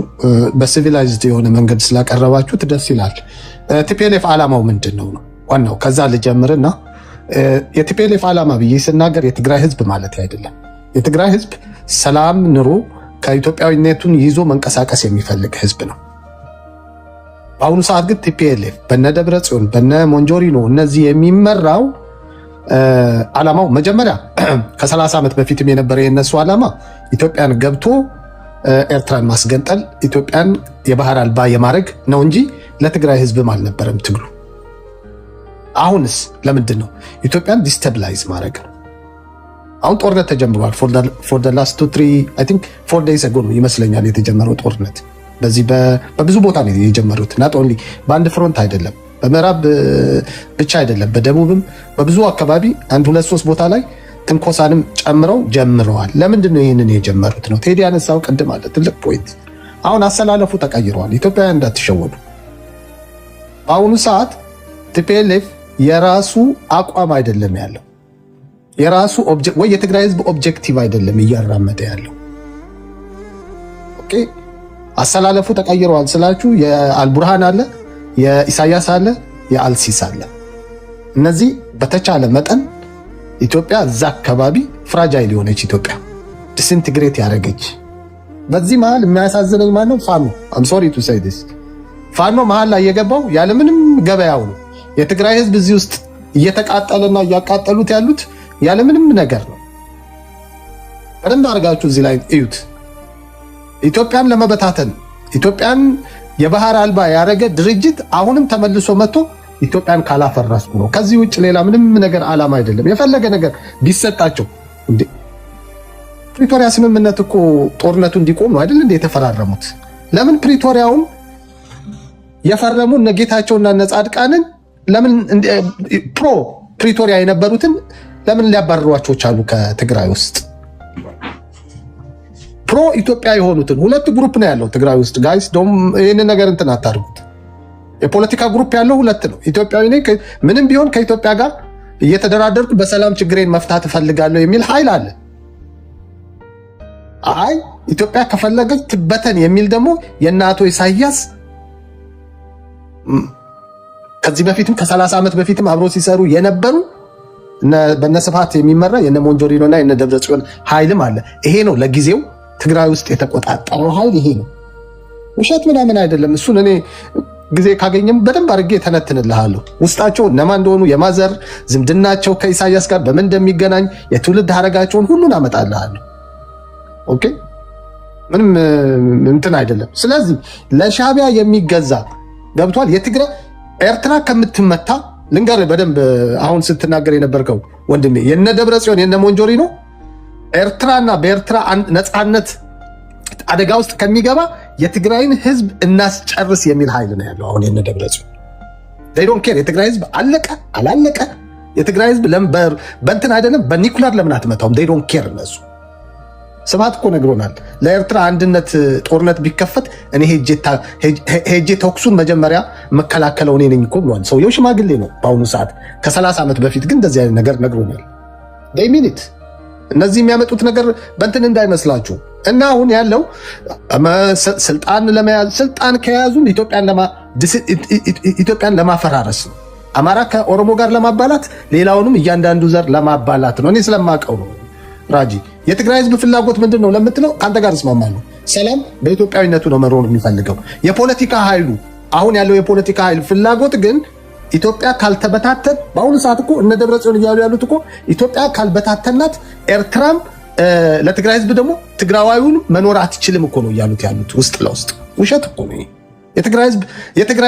በሲቪላይዝድ የሆነ መንገድ ስላቀረባችሁት ደስ ይላል። ቲፒኤልኤፍ ዓላማው ምንድን ነው ዋናው? ከዛ ልጀምርና የቲፒኤልኤፍ ዓላማ ብዬ ስናገር የትግራይ ህዝብ ማለት አይደለም። የትግራይ ህዝብ ሰላም ኑሮ ከኢትዮጵያዊነቱን ይዞ መንቀሳቀስ የሚፈልግ ህዝብ ነው። በአሁኑ ሰዓት ግን ቲፒኤልኤፍ በነ ደብረ ጽዮን በነ ሞንጆሪኖ እነዚህ የሚመራው ዓላማው መጀመሪያ ከ30 ዓመት በፊትም የነበረ የነሱ ዓላማ ኢትዮጵያን ገብቶ ኤርትራን ማስገንጠል፣ ኢትዮጵያን የባህር አልባ የማድረግ ነው እንጂ ለትግራይ ህዝብም አልነበረም ትግሉ። አሁንስ ለምንድን ነው? ኢትዮጵያን ዲስታብላይዝ ማድረግ ነው። አሁን ጦርነት ተጀምሯል። ፎር the last 4 days ago ነው ይመስለኛል የተጀመረው ጦርነት። በዚህ በብዙ ቦታ ነው የጀመሩት። ናት ኦንሊ በአንድ ፍሮንት አይደለም፣ በምዕራብ ብቻ አይደለም፣ በደቡብም በብዙ አካባቢ 1-2-3 ቦታ ላይ ትንኮሳንም ጨምረው ጀምረዋል። ለምንድን ነው ይህንን የጀመሩት ነው? ቴዲ ያነሳው ቅድም አለ ትልቅ ፖይንት። አሁን አሰላለፉ ተቀይረዋል። ኢትዮጵያውያን እንዳትሸወዱ። በአሁኑ ሰዓት ቲፒኤልኤፍ የራሱ አቋም አይደለም ያለው፣ የራሱ ወይ የትግራይ ህዝብ ኦብጀክቲቭ አይደለም እያራመደ ያለው። ኦኬ አሰላለፉ ተቀይረዋል ስላችሁ የአልቡርሃን አለ፣ የኢሳያስ አለ፣ የአልሲስ አለ። እነዚህ በተቻለ መጠን ኢትዮጵያ እዛ አካባቢ ፍራጃይል የሆነች ኢትዮጵያ ዲስኢንቴግሬት ያደረገች። በዚህ መሀል የሚያሳዝነኝ ማነው? ፋኖ አም ሶሪ ቱ ሴይ ዲስ። ፋኖ መሀል ላይ የገባው ያለምንም ገበያው ነው። የትግራይ ህዝብ እዚህ ውስጥ እየተቃጠለና እያቃጠሉት ያሉት ያለምንም ነገር ነው። በደንብ አድርጋችሁ እዚህ ላይ እዩት። ኢትዮጵያን ለመበታተን ኢትዮጵያን የባህር አልባ ያደረገ ድርጅት አሁንም ተመልሶ መጥቶ ኢትዮጵያን ካላፈረስኩ ነው። ከዚህ ውጭ ሌላ ምንም ነገር ዓላማ አይደለም። የፈለገ ነገር ቢሰጣቸው እንዴ ፕሪቶሪያ ስምምነት እኮ ጦርነቱ እንዲቆም ነው አይደል እንዴ የተፈራረሙት? ለምን ፕሪቶሪያውን የፈረሙ እነ ጌታቸውና እነ ጻድቃንን ለምን ፕሮ ፕሪቶሪያ የነበሩትን ለምን ሊያባርሯቸው ቻሉ? ከትግራይ ውስጥ ፕሮ ኢትዮጵያ የሆኑትን ሁለት ግሩፕ ነው ያለው ትግራይ ውስጥ ጋይስ። ደም ይሄንን ነገር እንትን አታርጉት። የፖለቲካ ግሩፕ ያለው ሁለት ነው። ኢትዮጵያዊ ነኝ ምንም ቢሆን ከኢትዮጵያ ጋር እየተደራደርኩ በሰላም ችግሬን መፍታት እፈልጋለሁ የሚል ኃይል አለ። አይ ኢትዮጵያ ከፈለገች ትበተን የሚል ደግሞ የእነ አቶ ኢሳያስ ከዚህ በፊትም ከ30 ዓመት በፊትም አብሮ ሲሰሩ የነበሩ በነ ስብሃት የሚመራ የነ ሞንጆሪኖ እና የነ ደብረጽዮን ኃይልም አለ። ይሄ ነው ለጊዜው ትግራይ ውስጥ የተቆጣጠረው ኃይል ይሄ ነው። ውሸት ምናምን አይደለም። እሱን እኔ ጊዜ ካገኘም በደንብ አድርጌ ተነትንልሃለሁ። ውስጣቸው እነማን እንደሆኑ የማዘር ዝምድናቸው ከኢሳያስ ጋር በምን እንደሚገናኝ የትውልድ ሀረጋቸውን ሁሉን አመጣልሃለሁ። ኦኬ ምንም እንትን አይደለም። ስለዚህ ለሻቢያ የሚገዛ ገብቷል። የትግራይ ኤርትራ ከምትመታ ልንገር በደንብ አሁን ስትናገር የነበርከው ወንድሜ የነ ደብረጽዮን የነ ሞንጆሪኖ ኤርትራና በኤርትራ ነፃነት አደጋ ውስጥ ከሚገባ የትግራይን ህዝብ እናስጨርስ የሚል ኃይል ነው ያለው። አሁን የነ ደብረጽዮን they don't care የትግራይ ህዝብ አለቀ አላለቀ የትግራይ ህዝብ በእንትን አይደለም በኒኩላር ለምን አትመታውም? they don't care እነሱ። ስብሃት እኮ ነግሮናል። ለኤርትራ አንድነት ጦርነት ቢከፈት እኔ ሄጄ ተኩሱን መጀመሪያ መከላከለው እኔ ነኝ እኮ ብሏል። ሰውየው ሽማግሌ ነው በአሁኑ ሰዓት። ከ30 ዓመት በፊት ግን እንደዚህ አይነት ነገር ነግሮናል። they mean it። እነዚህ የሚያመጡት ነገር በእንትን እንዳይመስላችሁ እና አሁን ያለው ስልጣን ለመያዝ ስልጣን ከያዙም ኢትዮጵያን ለማፈራረስ ነው። አማራ ከኦሮሞ ጋር ለማባላት፣ ሌላውንም እያንዳንዱ ዘር ለማባላት ነው። እኔ ስለማውቀው ነው ራጂ። የትግራይ ህዝብ ፍላጎት ምንድን ነው ለምትለው ከአንተ ጋር እስማማለሁ። ሰላም በኢትዮጵያዊነቱ ነው መኖር የሚፈልገው። የፖለቲካ ኃይሉ አሁን ያለው የፖለቲካ ኃይል ፍላጎት ግን ኢትዮጵያ ካልተበታተን በአሁኑ ሰዓት እኮ እነ ደብረጽዮን እያሉ ያሉት እኮ ኢትዮጵያ ካልበታተናት ኤርትራም ለትግራይ ህዝብ ደግሞ ትግራዋዩን መኖር አትችልም እኮ ነው እያሉት ያሉት ውስጥ ለውስጥ። ውሸት እኮ ነው። የትግራይ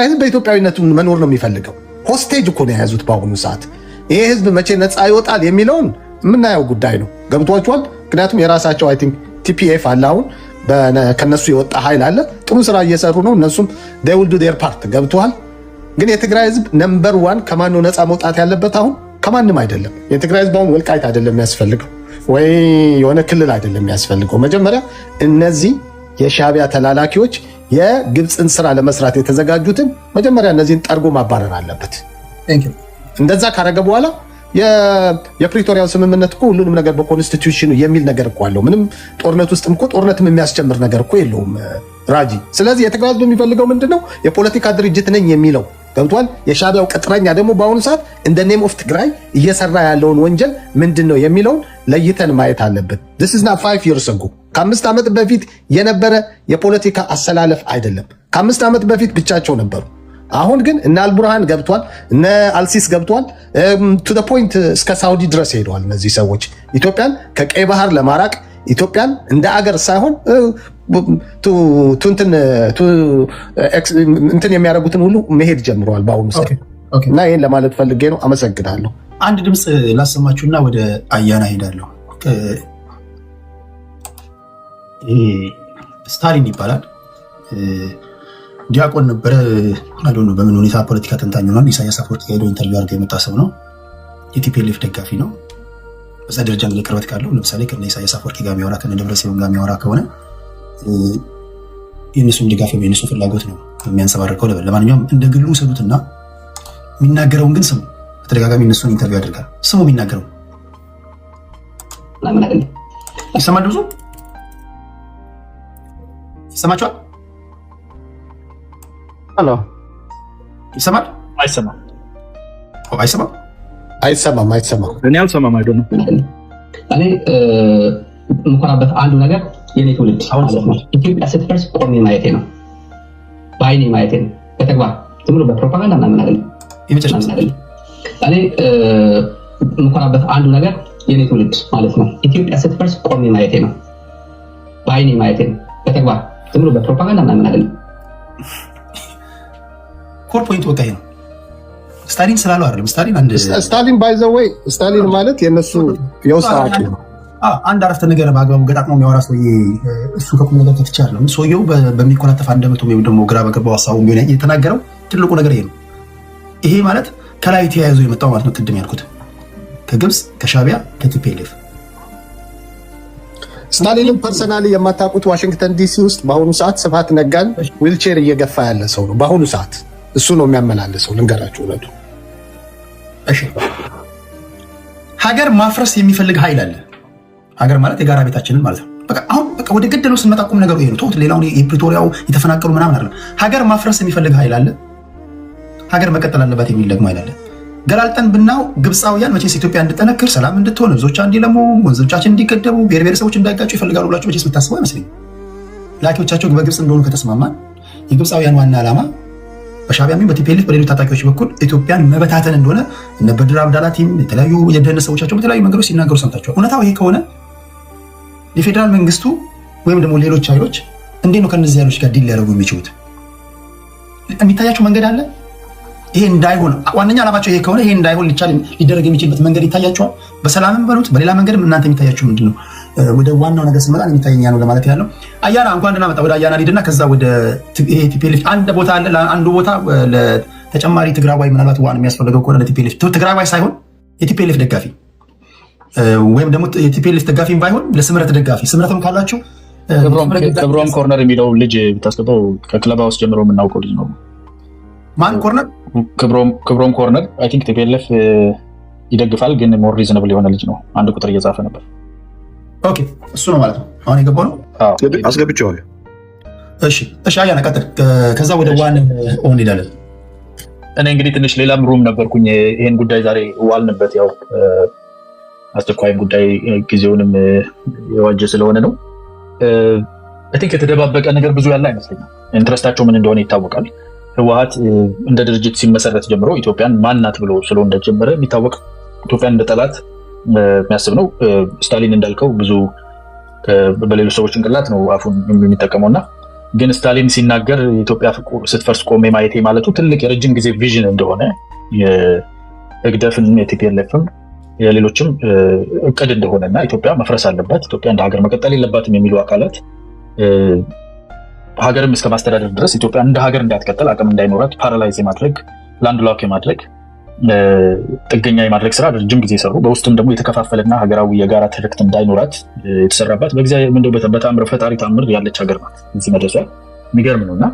ህዝብ በኢትዮጵያዊነቱ መኖር ነው የሚፈልገው። ሆስቴጅ እኮ ነው የያዙት በአሁኑ ሰዓት። ይሄ ህዝብ መቼ ነፃ ይወጣል የሚለውን የምናየው ጉዳይ ነው። ገብቷቸዋል። ምክንያቱም የራሳቸው አይ ቲንክ ቲፒኤፍ አለ። አሁን ከነሱ የወጣ ኃይል አለ። ጥሩ ስራ እየሰሩ ነው እነሱም they will do their part። ገብቷል። ግን የትግራይ ህዝብ ነምበር 1 ከማን ነው ነፃ መውጣት ያለበት? አሁን ከማንም አይደለም። የትግራይ ህዝብ አሁን ወልቃይት አይደለም የሚያስፈልገው ወይ የሆነ ክልል አይደለም የሚያስፈልገው። መጀመሪያ እነዚህ የሻቢያ ተላላኪዎች የግብፅን ስራ ለመስራት የተዘጋጁትን መጀመሪያ እነዚህን ጠርጎ ማባረር አለበት። እንደዛ ካረገ በኋላ የፕሪቶሪያው ስምምነት እኮ ሁሉንም ነገር በኮንስቲቱሽኑ የሚል ነገር እኮ አለው። ምንም ጦርነት ውስጥም እኮ ጦርነትም የሚያስጨምር ነገር እኮ የለውም ራጂ። ስለዚህ የትግራይ ህዝብ የሚፈልገው ምንድነው? የፖለቲካ ድርጅት ነኝ የሚለው ገብቷል። የሻቢያው ቅጥረኛ ደግሞ በአሁኑ ሰዓት እንደ ኔም ኦፍ ትግራይ እየሰራ ያለውን ወንጀል ምንድነው የሚለውን ለይተን ማየት አለብን። this is not 5 years ago ከ5 ዓመት በፊት የነበረ የፖለቲካ አሰላለፍ አይደለም። ከ5 ዓመት በፊት ብቻቸው ነበሩ። አሁን ግን እነ አልቡርሃን ገብቷል፣ እነ አልሲስ ገብቷል። to the point እስከ ሳውዲ ድረስ ሄደዋል። እነዚህ ሰዎች ኢትዮጵያን ከቀይ ባህር ለማራቅ ኢትዮጵያን እንደ አገር ሳይሆን እንትን የሚያደርጉትን ሁሉ መሄድ ጀምረዋል በአሁኑ ሰዓት። እና ይህን ለማለት ፈልጌ ነው። አመሰግናለሁ። አንድ ድምፅ ላሰማችሁና ወደ አያና ሄዳለሁ። ስታሊን ይባላል። ዲያቆን ነበረ አሉ ነው። በምን ሁኔታ ፖለቲካ ተንታኝ ሆኗል። ኢሳያስ አፈወርቂ ሄዶ ኢንተርቪው አድርገው የመጣ ሰው ነው። የቲፒኤልኤፍ ደጋፊ ነው። በዛ ደረጃ እንግዲህ ቅርበት ካለው ለምሳሌ ከነ ኢሳያስ አፈወርቂ ጋር የሚያወራ ከነ ደብረጽዮን ጋር የሚያወራ ከሆነ የእነሱን ድጋፍ ወይም የእነሱ ፍላጎት ነው የሚያንጸባርቀው። ለማንኛውም እንደ ግሉ ውሰዱትና የሚናገረውን ግን ስሙ። በተደጋጋሚ እነሱን ኢንተርቪው ያደርጋል። ስሙ የሚናገረው ይሰማል። ብዙ ይሰማችኋል? ሄሎ ይሰማል? አይሰማም? አይሰማም? አይሰማም። እኔ አልሰማም። አይዶ ነው። እኔ የምኮራበት አንዱ ነገር የኔ ትውልድ ኢትዮጵያ ስትፈርስ ቆሜ ማየቴ ነው፣ በአይኔ ማየቴ ነው። በተግባር ዝም ብሎ በፕሮፓጋንዳ ምናምን አይደለም። እኔ የምኮራበት አንዱ ነገር የኔ ትውልድ ማለት ነው ኢትዮጵያ ስትፈርስ ቆሜ ማየቴ ነው፣ በአይኔ ማየቴ ነው። በተግባር ዝም ብሎ በፕሮፓጋንዳ ምናምን አይደለም። ኮር ፖይንት ወቃይ ነው። ስታሊን ስላለው አይደለም። ስታሊን ባይ ዘ ዌይ ስታሊን ማለት የነሱ የውስጥ አዋቂ ነው። አንድ አረፍተ ነገር በአግባቡ ገጣጥሞ የሚያወራ ሰውዬ እሱ ከቁም ነገር ከተቻለ ሰውየው በሚኮላተፍ አንደበቱ ወይም ደግሞ ግራ በገባው ሀሳቡ ቢሆን የተናገረው ትልቁ ነገር ይሄ ነው። ይሄ ማለት ከላይ ተያይዞ የመጣው ማለት ነው። ቅድም ያልኩት ከግብፅ፣ ከሻቢያ፣ ከቲፒኤልኤፍ። ስታሊንን ፐርሰናሊ የማታውቁት ዋሽንግተን ዲሲ ውስጥ በአሁኑ ሰዓት ስብሃት ነጋን ዊልቼር እየገፋ ያለ ሰው ነው። በአሁኑ ሰዓት እሱ ነው የሚያመላልሰው። ልንገራችሁ እውነቱ። እሺ፣ ሀገር ማፍረስ የሚፈልግ ኃይል አለ። ሀገር ማለት የጋራ ቤታችንን ማለት ነው። አሁን ወደ ገደለው ስንመጣ ቁም ነገሩ ይሄ ነው። ተውት፣ ሌላውን የፕሪቶሪያው የተፈናቀሉ ምናምን አይደለም። ሀገር ማፍረስ የሚፈልግ ኃይል አለ። ሀገር መቀጠል አለባት የሚል ደግሞ ኃይል አለ። ገላልጠን ብናው ግብፃውያን መቼስ ኢትዮጵያ እንድጠነክር፣ ሰላም እንድትሆን፣ ህዝቦቿ እንዲለሙ፣ ወንዞቻችን እንዲገደቡ፣ ብሔር ብሔረሰቦች እንዳይጋጩ ይፈልጋሉ ብላችሁ መቼስ የምታስበው አይመስለኝም። ላኪዎቻቸው በግብፅ እንደሆኑ ከተስማማን የግብፃውያን ዋና ዓላማ በሻቢያም በቲፒኤልኤፍ በሌሎች ታጣቂዎች በኩል ኢትዮጵያን መበታተን እንደሆነ እነ በድር አብዳላቲም የተለያዩ የደህንነት ሰዎቻቸው በተለያዩ መንገዶች ሲናገሩ ሰምታችኋል። እውነታው ይሄ ከሆነ የፌዴራል መንግስቱ ወይም ደግሞ ሌሎች ኃይሎች እንዴት ነው ከነዚህ ኃይሎች ጋር ዲል ሊያደርጉ የሚችሉት? የሚታያቸው መንገድ አለ። ይሄ እንዳይሆን ዋነኛ ዓላማቸው ይሄ ከሆነ ይሄ እንዳይሆን ሊደረግ የሚችልበት መንገድ ይታያቸዋል። በሰላምም በሉት በሌላ መንገድም እናንተ የሚታያቸው ምንድን ነው? ወደ ዋናው ነገር ስንመጣ የሚታየኛ ነው ለማለት ያለው። አያና እንኳን ደህና መጣ። ወደ አያና ሊድና ከዛ ወደ ቲፒኤልኤፍ አንድ ቦታ አለ። አንዱ ቦታ ለተጨማሪ ትግራዋይ ምናልባት ዋን የሚያስፈልገው ከሆነ ለቲፒኤልኤፍ ትግራዋይ ሳይሆን የቲፒኤልኤፍ ደጋፊ ወይም ደግሞ የቲፒኤልኤፍ ደጋፊም ባይሆን ለስምረት ደጋፊ ስምረትም ካላችሁ ክብሮም ኮርነር የሚለው ልጅ ብታስገባው ከክለባ ውስጥ ጀምሮ የምናውቀው ልጅ ነው። ማን ኮርነር? ክብሮም ኮርነር አይ ቲንክ ቲፒኤልኤፍ ይደግፋል፣ ግን ሞር ሪዝነብል የሆነ ልጅ ነው። አንድ ቁጥር እየጻፈ ነበር። ኦኬ፣ እሱ ነው ማለት ነው። አሁን የገባው ነው። አስገብቼዋለሁ። እሺ፣ አያና ቀጥል። ከዛ ወደ ዋን ኦን ሄዳለን። እኔ እንግዲህ ትንሽ ሌላም ሩም ነበርኩኝ። ይሄን ጉዳይ ዛሬ ዋልንበት። ያው አስቸኳይም ጉዳይ ጊዜውንም የዋጀ ስለሆነ ነው። አይ ቲንክ የተደባበቀ ነገር ብዙ ያለ አይመስለኝም። ኢንትረስታቸው ምን እንደሆነ ይታወቃል። ህወሓት እንደ ድርጅት ሲመሰረት ጀምሮ ኢትዮጵያን ማናት ብሎ ስለ እንደጀመረ የሚታወቅ ኢትዮጵያን እንደ ጠላት የሚያስብ ነው። ስታሊን እንዳልከው ብዙ በሌሎች ሰዎች ጭንቅላት ነው አፉን የሚጠቀመው እና ግን ስታሊን ሲናገር የኢትዮጵያ ስትፈርስ ቆሜ ማየቴ ማለቱ ትልቅ የረጅም ጊዜ ቪዥን እንደሆነ የህግደፍን የቲፒኤልኤፍም የሌሎችም እቅድ እንደሆነና ኢትዮጵያ መፍረስ አለባት፣ ኢትዮጵያ እንደ ሀገር መቀጠል የለባትም የሚሉ አካላት ሀገርም እስከ ማስተዳደር ድረስ ኢትዮጵያ እንደ ሀገር እንዳትቀጠል አቅም እንዳይኖራት ፓራላይዝ የማድረግ ላንድ ሎክ የማድረግ ጥገኛ የማድረግ ስራ ረጅም ጊዜ የሰሩ በውስጥም ደግሞ የተከፋፈለና ሀገራዊ የጋራ ትርክት እንዳይኖራት የተሰራባት በተአምር ፈጣሪ ተአምር ያለች ሀገር ናት። እዚህ መድረሷ የሚገርም ነው እና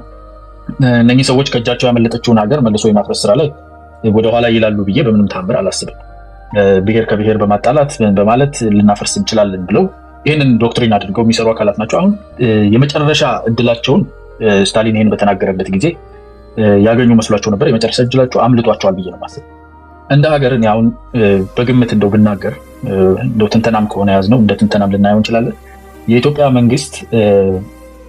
እነኚህ ሰዎች ከእጃቸው ያመለጠችውን ሀገር መልሶ የማፍረስ ስራ ላይ ወደኋላ ይላሉ ብዬ በምንም ተአምር አላስብም። ብሔር ከብሔር በማጣላት በማለት ልናፈርስ እንችላለን ብለው ይህንን ዶክትሪን አድርገው የሚሰሩ አካላት ናቸው። አሁን የመጨረሻ እድላቸውን ስታሊን ይህን በተናገረበት ጊዜ ያገኙ መስሏቸው ነበር። የመጨረሻ እድላቸው አምልጧቸዋል ብዬ ነው ማስብ። እንደ ሀገር እኔ አሁን በግምት እንደው ብናገር እንደው ትንተናም ከሆነ ያዝነው እንደ ትንተናም ልናየው እንችላለን። የኢትዮጵያ መንግስት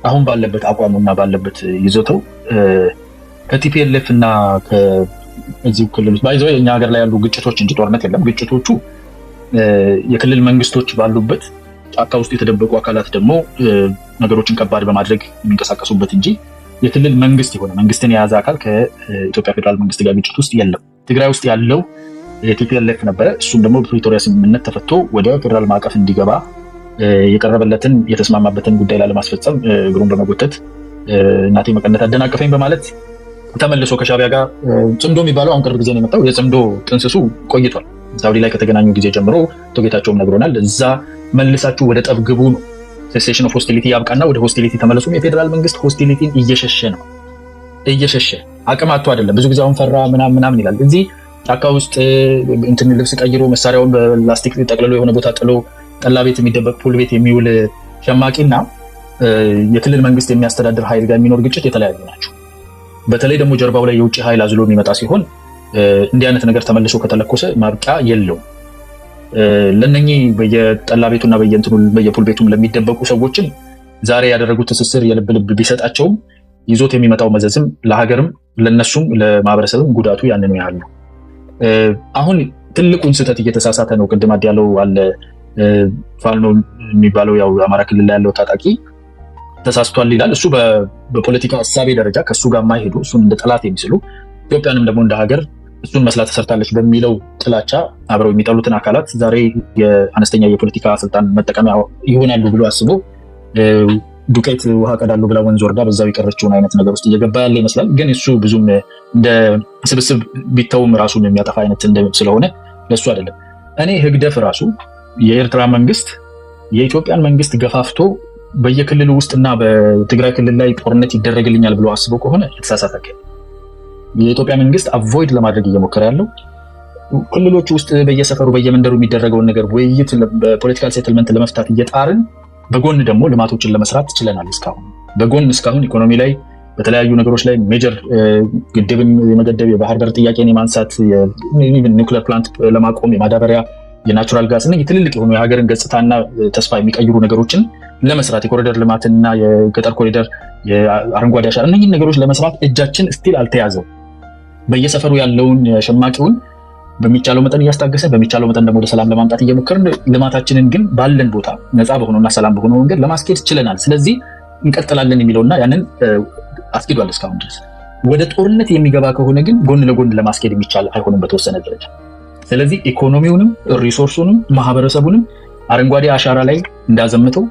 አሁን ባለበት አቋሙና ባለበት ይዘተው ከቲፒኤልኤፍ እና ከዚሁ ክልሎች ባይዘው የኛ ሀገር ላይ ያሉ ግጭቶች እንጂ ጦርነት የለም። ግጭቶቹ የክልል መንግስቶች ባሉበት ጫካ ውስጥ የተደበቁ አካላት ደግሞ ነገሮችን ከባድ በማድረግ የሚንቀሳቀሱበት እንጂ የክልል መንግስት የሆነ መንግስትን የያዘ አካል ከኢትዮጵያ ፌዴራል መንግስት ጋር ግጭት ውስጥ የለም። ትግራይ ውስጥ ያለው የቲፒኤልኤፍ ነበረ። እሱም ደግሞ በፕሪቶሪያ ስምምነት ተፈቶ ወደ ፌዴራል ማዕቀፍ እንዲገባ የቀረበለትን የተስማማበትን ጉዳይ ላለማስፈጸም እግሩን በመጎተት እናቴ መቀነት አደናቀፈኝ በማለት ተመልሶ ከሻቢያ ጋር ጽምዶ የሚባለው አሁን ቅርብ ጊዜ ነው የመጣው። የጽምዶ ጥንስሱ ቆይቷል። ሳውዲ ላይ ከተገናኙ ጊዜ ጀምሮ ጌታቸውም ነግሮናል። እዛ መልሳችሁ ወደ ጠብ ግቡ ነው። ሴሴሽን ኦፍ ሆስቲሊቲ ያብቃና ወደ ሆስቲሊቲ ተመለሱ። የፌዴራል መንግስት ሆስቲሊቲን እየሸሸ ነው። እየሸሸ አቅም አጥቶ አይደለም። ብዙ ጊዜ አሁን ፈራ ምናምን ይላል። እዚህ ጫካ ውስጥ እንትን ልብስ ቀይሮ መሳሪያውን በላስቲክ ጠቅልሎ የሆነ ቦታ ጥሎ ጠላ ቤት የሚደበቅ ፑል ቤት የሚውል ሸማቂና የክልል መንግስት የሚያስተዳድር ኃይል ጋር የሚኖር ግጭት የተለያዩ ናቸው። በተለይ ደግሞ ጀርባው ላይ የውጭ ኃይል አዝሎ የሚመጣ ሲሆን እንዲህ አይነት ነገር ተመልሶ ከተለኮሰ ማብቂያ የለውም። ለነኚህ በየጠላ ቤቱና በየፑል ቤቱም ለሚደበቁ ሰዎችም ዛሬ ያደረጉት ትስስር የልብ ልብ ቢሰጣቸውም ይዞት የሚመጣው መዘዝም ለሀገርም ለነሱም ለማህበረሰብም ጉዳቱ ያንኑ ያህል ነው። አሁን ትልቁን ስህተት እየተሳሳተ ነው። ቅድም ያለው አለ ፋኖ የሚባለው ያው አማራ ክልል ላይ ያለው ታጣቂ ተሳስቷል ይላል። እሱ በፖለቲካ ሀሳቤ ደረጃ ከሱ ጋር የማይሄዱ እሱን እንደ ጠላት የሚስሉ ኢትዮጵያንም ደግሞ እንደ ሀገር እሱን መስላ ተሰርታለች በሚለው ጥላቻ አብረው የሚጠሉትን አካላት ዛሬ የአነስተኛ የፖለቲካ ስልጣን መጠቀሚያ ይሆናሉ ብሎ አስቦ ዱቄት ውሃ ቀዳሉ ብላ ወንዝ ወርዳ በዛው የቀረችውን አይነት ነገር ውስጥ እየገባ ያለ ይመስላል። ግን እሱ ብዙም እንደ ስብስብ ቢተውም ራሱን የሚያጠፋ አይነት ስለሆነ ለሱ አይደለም። እኔ ህግደፍ ራሱ የኤርትራ መንግስት የኢትዮጵያን መንግስት ገፋፍቶ በየክልሉ ውስጥና በትግራይ ክልል ላይ ጦርነት ይደረግልኛል ብሎ አስቦ ከሆነ የተሳሳተ የኢትዮጵያ መንግስት አቮይድ ለማድረግ እየሞከረ ያለው ክልሎች ውስጥ በየሰፈሩ በየመንደሩ የሚደረገውን ነገር ውይይት በፖለቲካል ሴትልመንት ለመፍታት እየጣርን በጎን ደግሞ ልማቶችን ለመስራት ችለናል። በጎን እስካሁን ኢኮኖሚ ላይ በተለያዩ ነገሮች ላይ ሜጀር ግድብን የመገደብ የባህር በር ጥያቄን የማንሳት ኒውክሌር ፕላንት ለማቆም የማዳበሪያ የናቹራል ጋዝ እና ትልልቅ የሆኑ የሀገርን ገጽታና ተስፋ የሚቀይሩ ነገሮችን ለመስራት የኮሪደር ልማትና የገጠር ኮሪደር የአረንጓዴ አሻራ እነዚህ ነገሮች ለመስራት እጃችን ስቲል አልተያዘው። በየሰፈሩ ያለውን ሸማቂውን በሚቻለው መጠን እያስታገሰ በሚቻለው መጠን ደግሞ ወደ ሰላም ለማምጣት እየሞከርን ልማታችንን ግን ባለን ቦታ ነፃ በሆነውና ሰላም በሆነው መንገድ ለማስኬድ ችለናል። ስለዚህ እንቀጥላለን የሚለውና ያንን አስኬዷል እስካሁን ድረስ። ወደ ጦርነት የሚገባ ከሆነ ግን ጎን ለጎን ለማስኬድ የሚቻል አይሆንም በተወሰነ ደረጃ። ስለዚህ ኢኮኖሚውንም ሪሶርሱንም ማህበረሰቡንም አረንጓዴ አሻራ ላይ እንዳዘምተው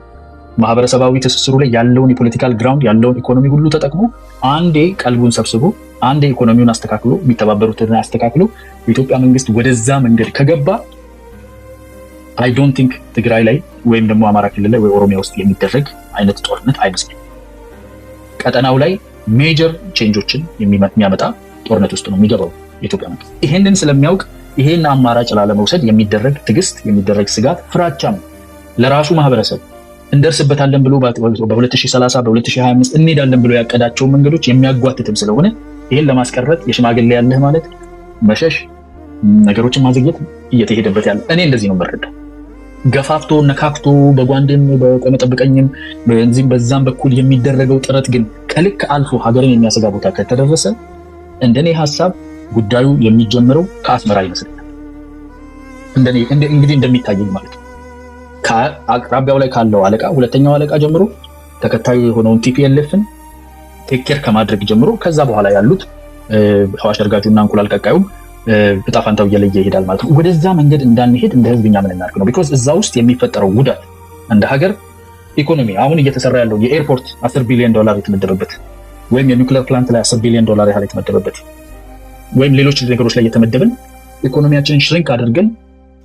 ማህበረሰባዊ ትስስሩ ላይ ያለውን የፖለቲካል ግራውንድ ያለውን ኢኮኖሚ ሁሉ ተጠቅሞ አንዴ ቀልቡን ሰብስቦ አንዴ ኢኮኖሚውን አስተካክሎ የሚተባበሩትን አስተካክሎ የኢትዮጵያ መንግስት ወደዛ መንገድ ከገባ አይ ዶንት ቲንክ ትግራይ ላይ ወይም ደግሞ አማራ ክልል ላይ ወይ ኦሮሚያ ውስጥ የሚደረግ አይነት ጦርነት አይመስልም። ቀጠናው ላይ ሜጀር ቼንጆችን የሚያመጣ ጦርነት ውስጥ ነው የሚገባው የኢትዮጵያ መንግስት። ይሄንን ስለሚያውቅ ይሄን አማራጭ ላለመውሰድ የሚደረግ ትግስት የሚደረግ ስጋት ፍራቻም ለራሱ ማህበረሰብ እንደርስበታለን ብሎ በ2030 በ2025 እንሄዳለን ብሎ ያቀዳቸው መንገዶች የሚያጓትትም ስለሆነ ይሄን ለማስቀረት የሽማግሌ ያለህ ማለት መሸሽ ነገሮችን ማዘግየት እየተሄደበት ያለ እኔ እንደዚህ ነው የምረዳው። ገፋፍቶ ነካክቶ በጓንዴም በቆመ ጠብቀኝም በእንዚህም በዛም በኩል የሚደረገው ጥረት ግን ከልክ አልፎ ሀገርን የሚያሰጋ ቦታ ከተደረሰ እንደኔ ሐሳብ ጉዳዩ የሚጀምረው ከአስመራ ይመስለኛል። እንግዲህ እንደሚታየኝ ማለት ነው ከአቅራቢያው ላይ ካለው አለቃ ሁለተኛው አለቃ ጀምሮ ተከታዩ የሆነውን ቲፒኤልኤፍን ቴክ ኬር ከማድረግ ጀምሮ ከዛ በኋላ ያሉት ህዋሽ አርጋጁና እንቁላል ቀቃዩም እጣ ፈንታው እየለየ ይሄዳል ማለት ነው። ወደዛ መንገድ እንዳንሄድ እንደ ህዝብኛ ምን እናድርግ ነው። ቢኮዝ እዛ ውስጥ የሚፈጠረው ጉዳት እንደ ሀገር ኢኮኖሚ አሁን እየተሰራ ያለው የኤርፖርት $10 ቢሊዮን የተመደበበት ወይም የኒውክሌር ፕላንት ላይ $10 ቢሊዮን ያህል የተመደበበት ወይም ሌሎች ነገሮች ላይ የተመደበን ኢኮኖሚያችንን ሽሪንክ አድርገን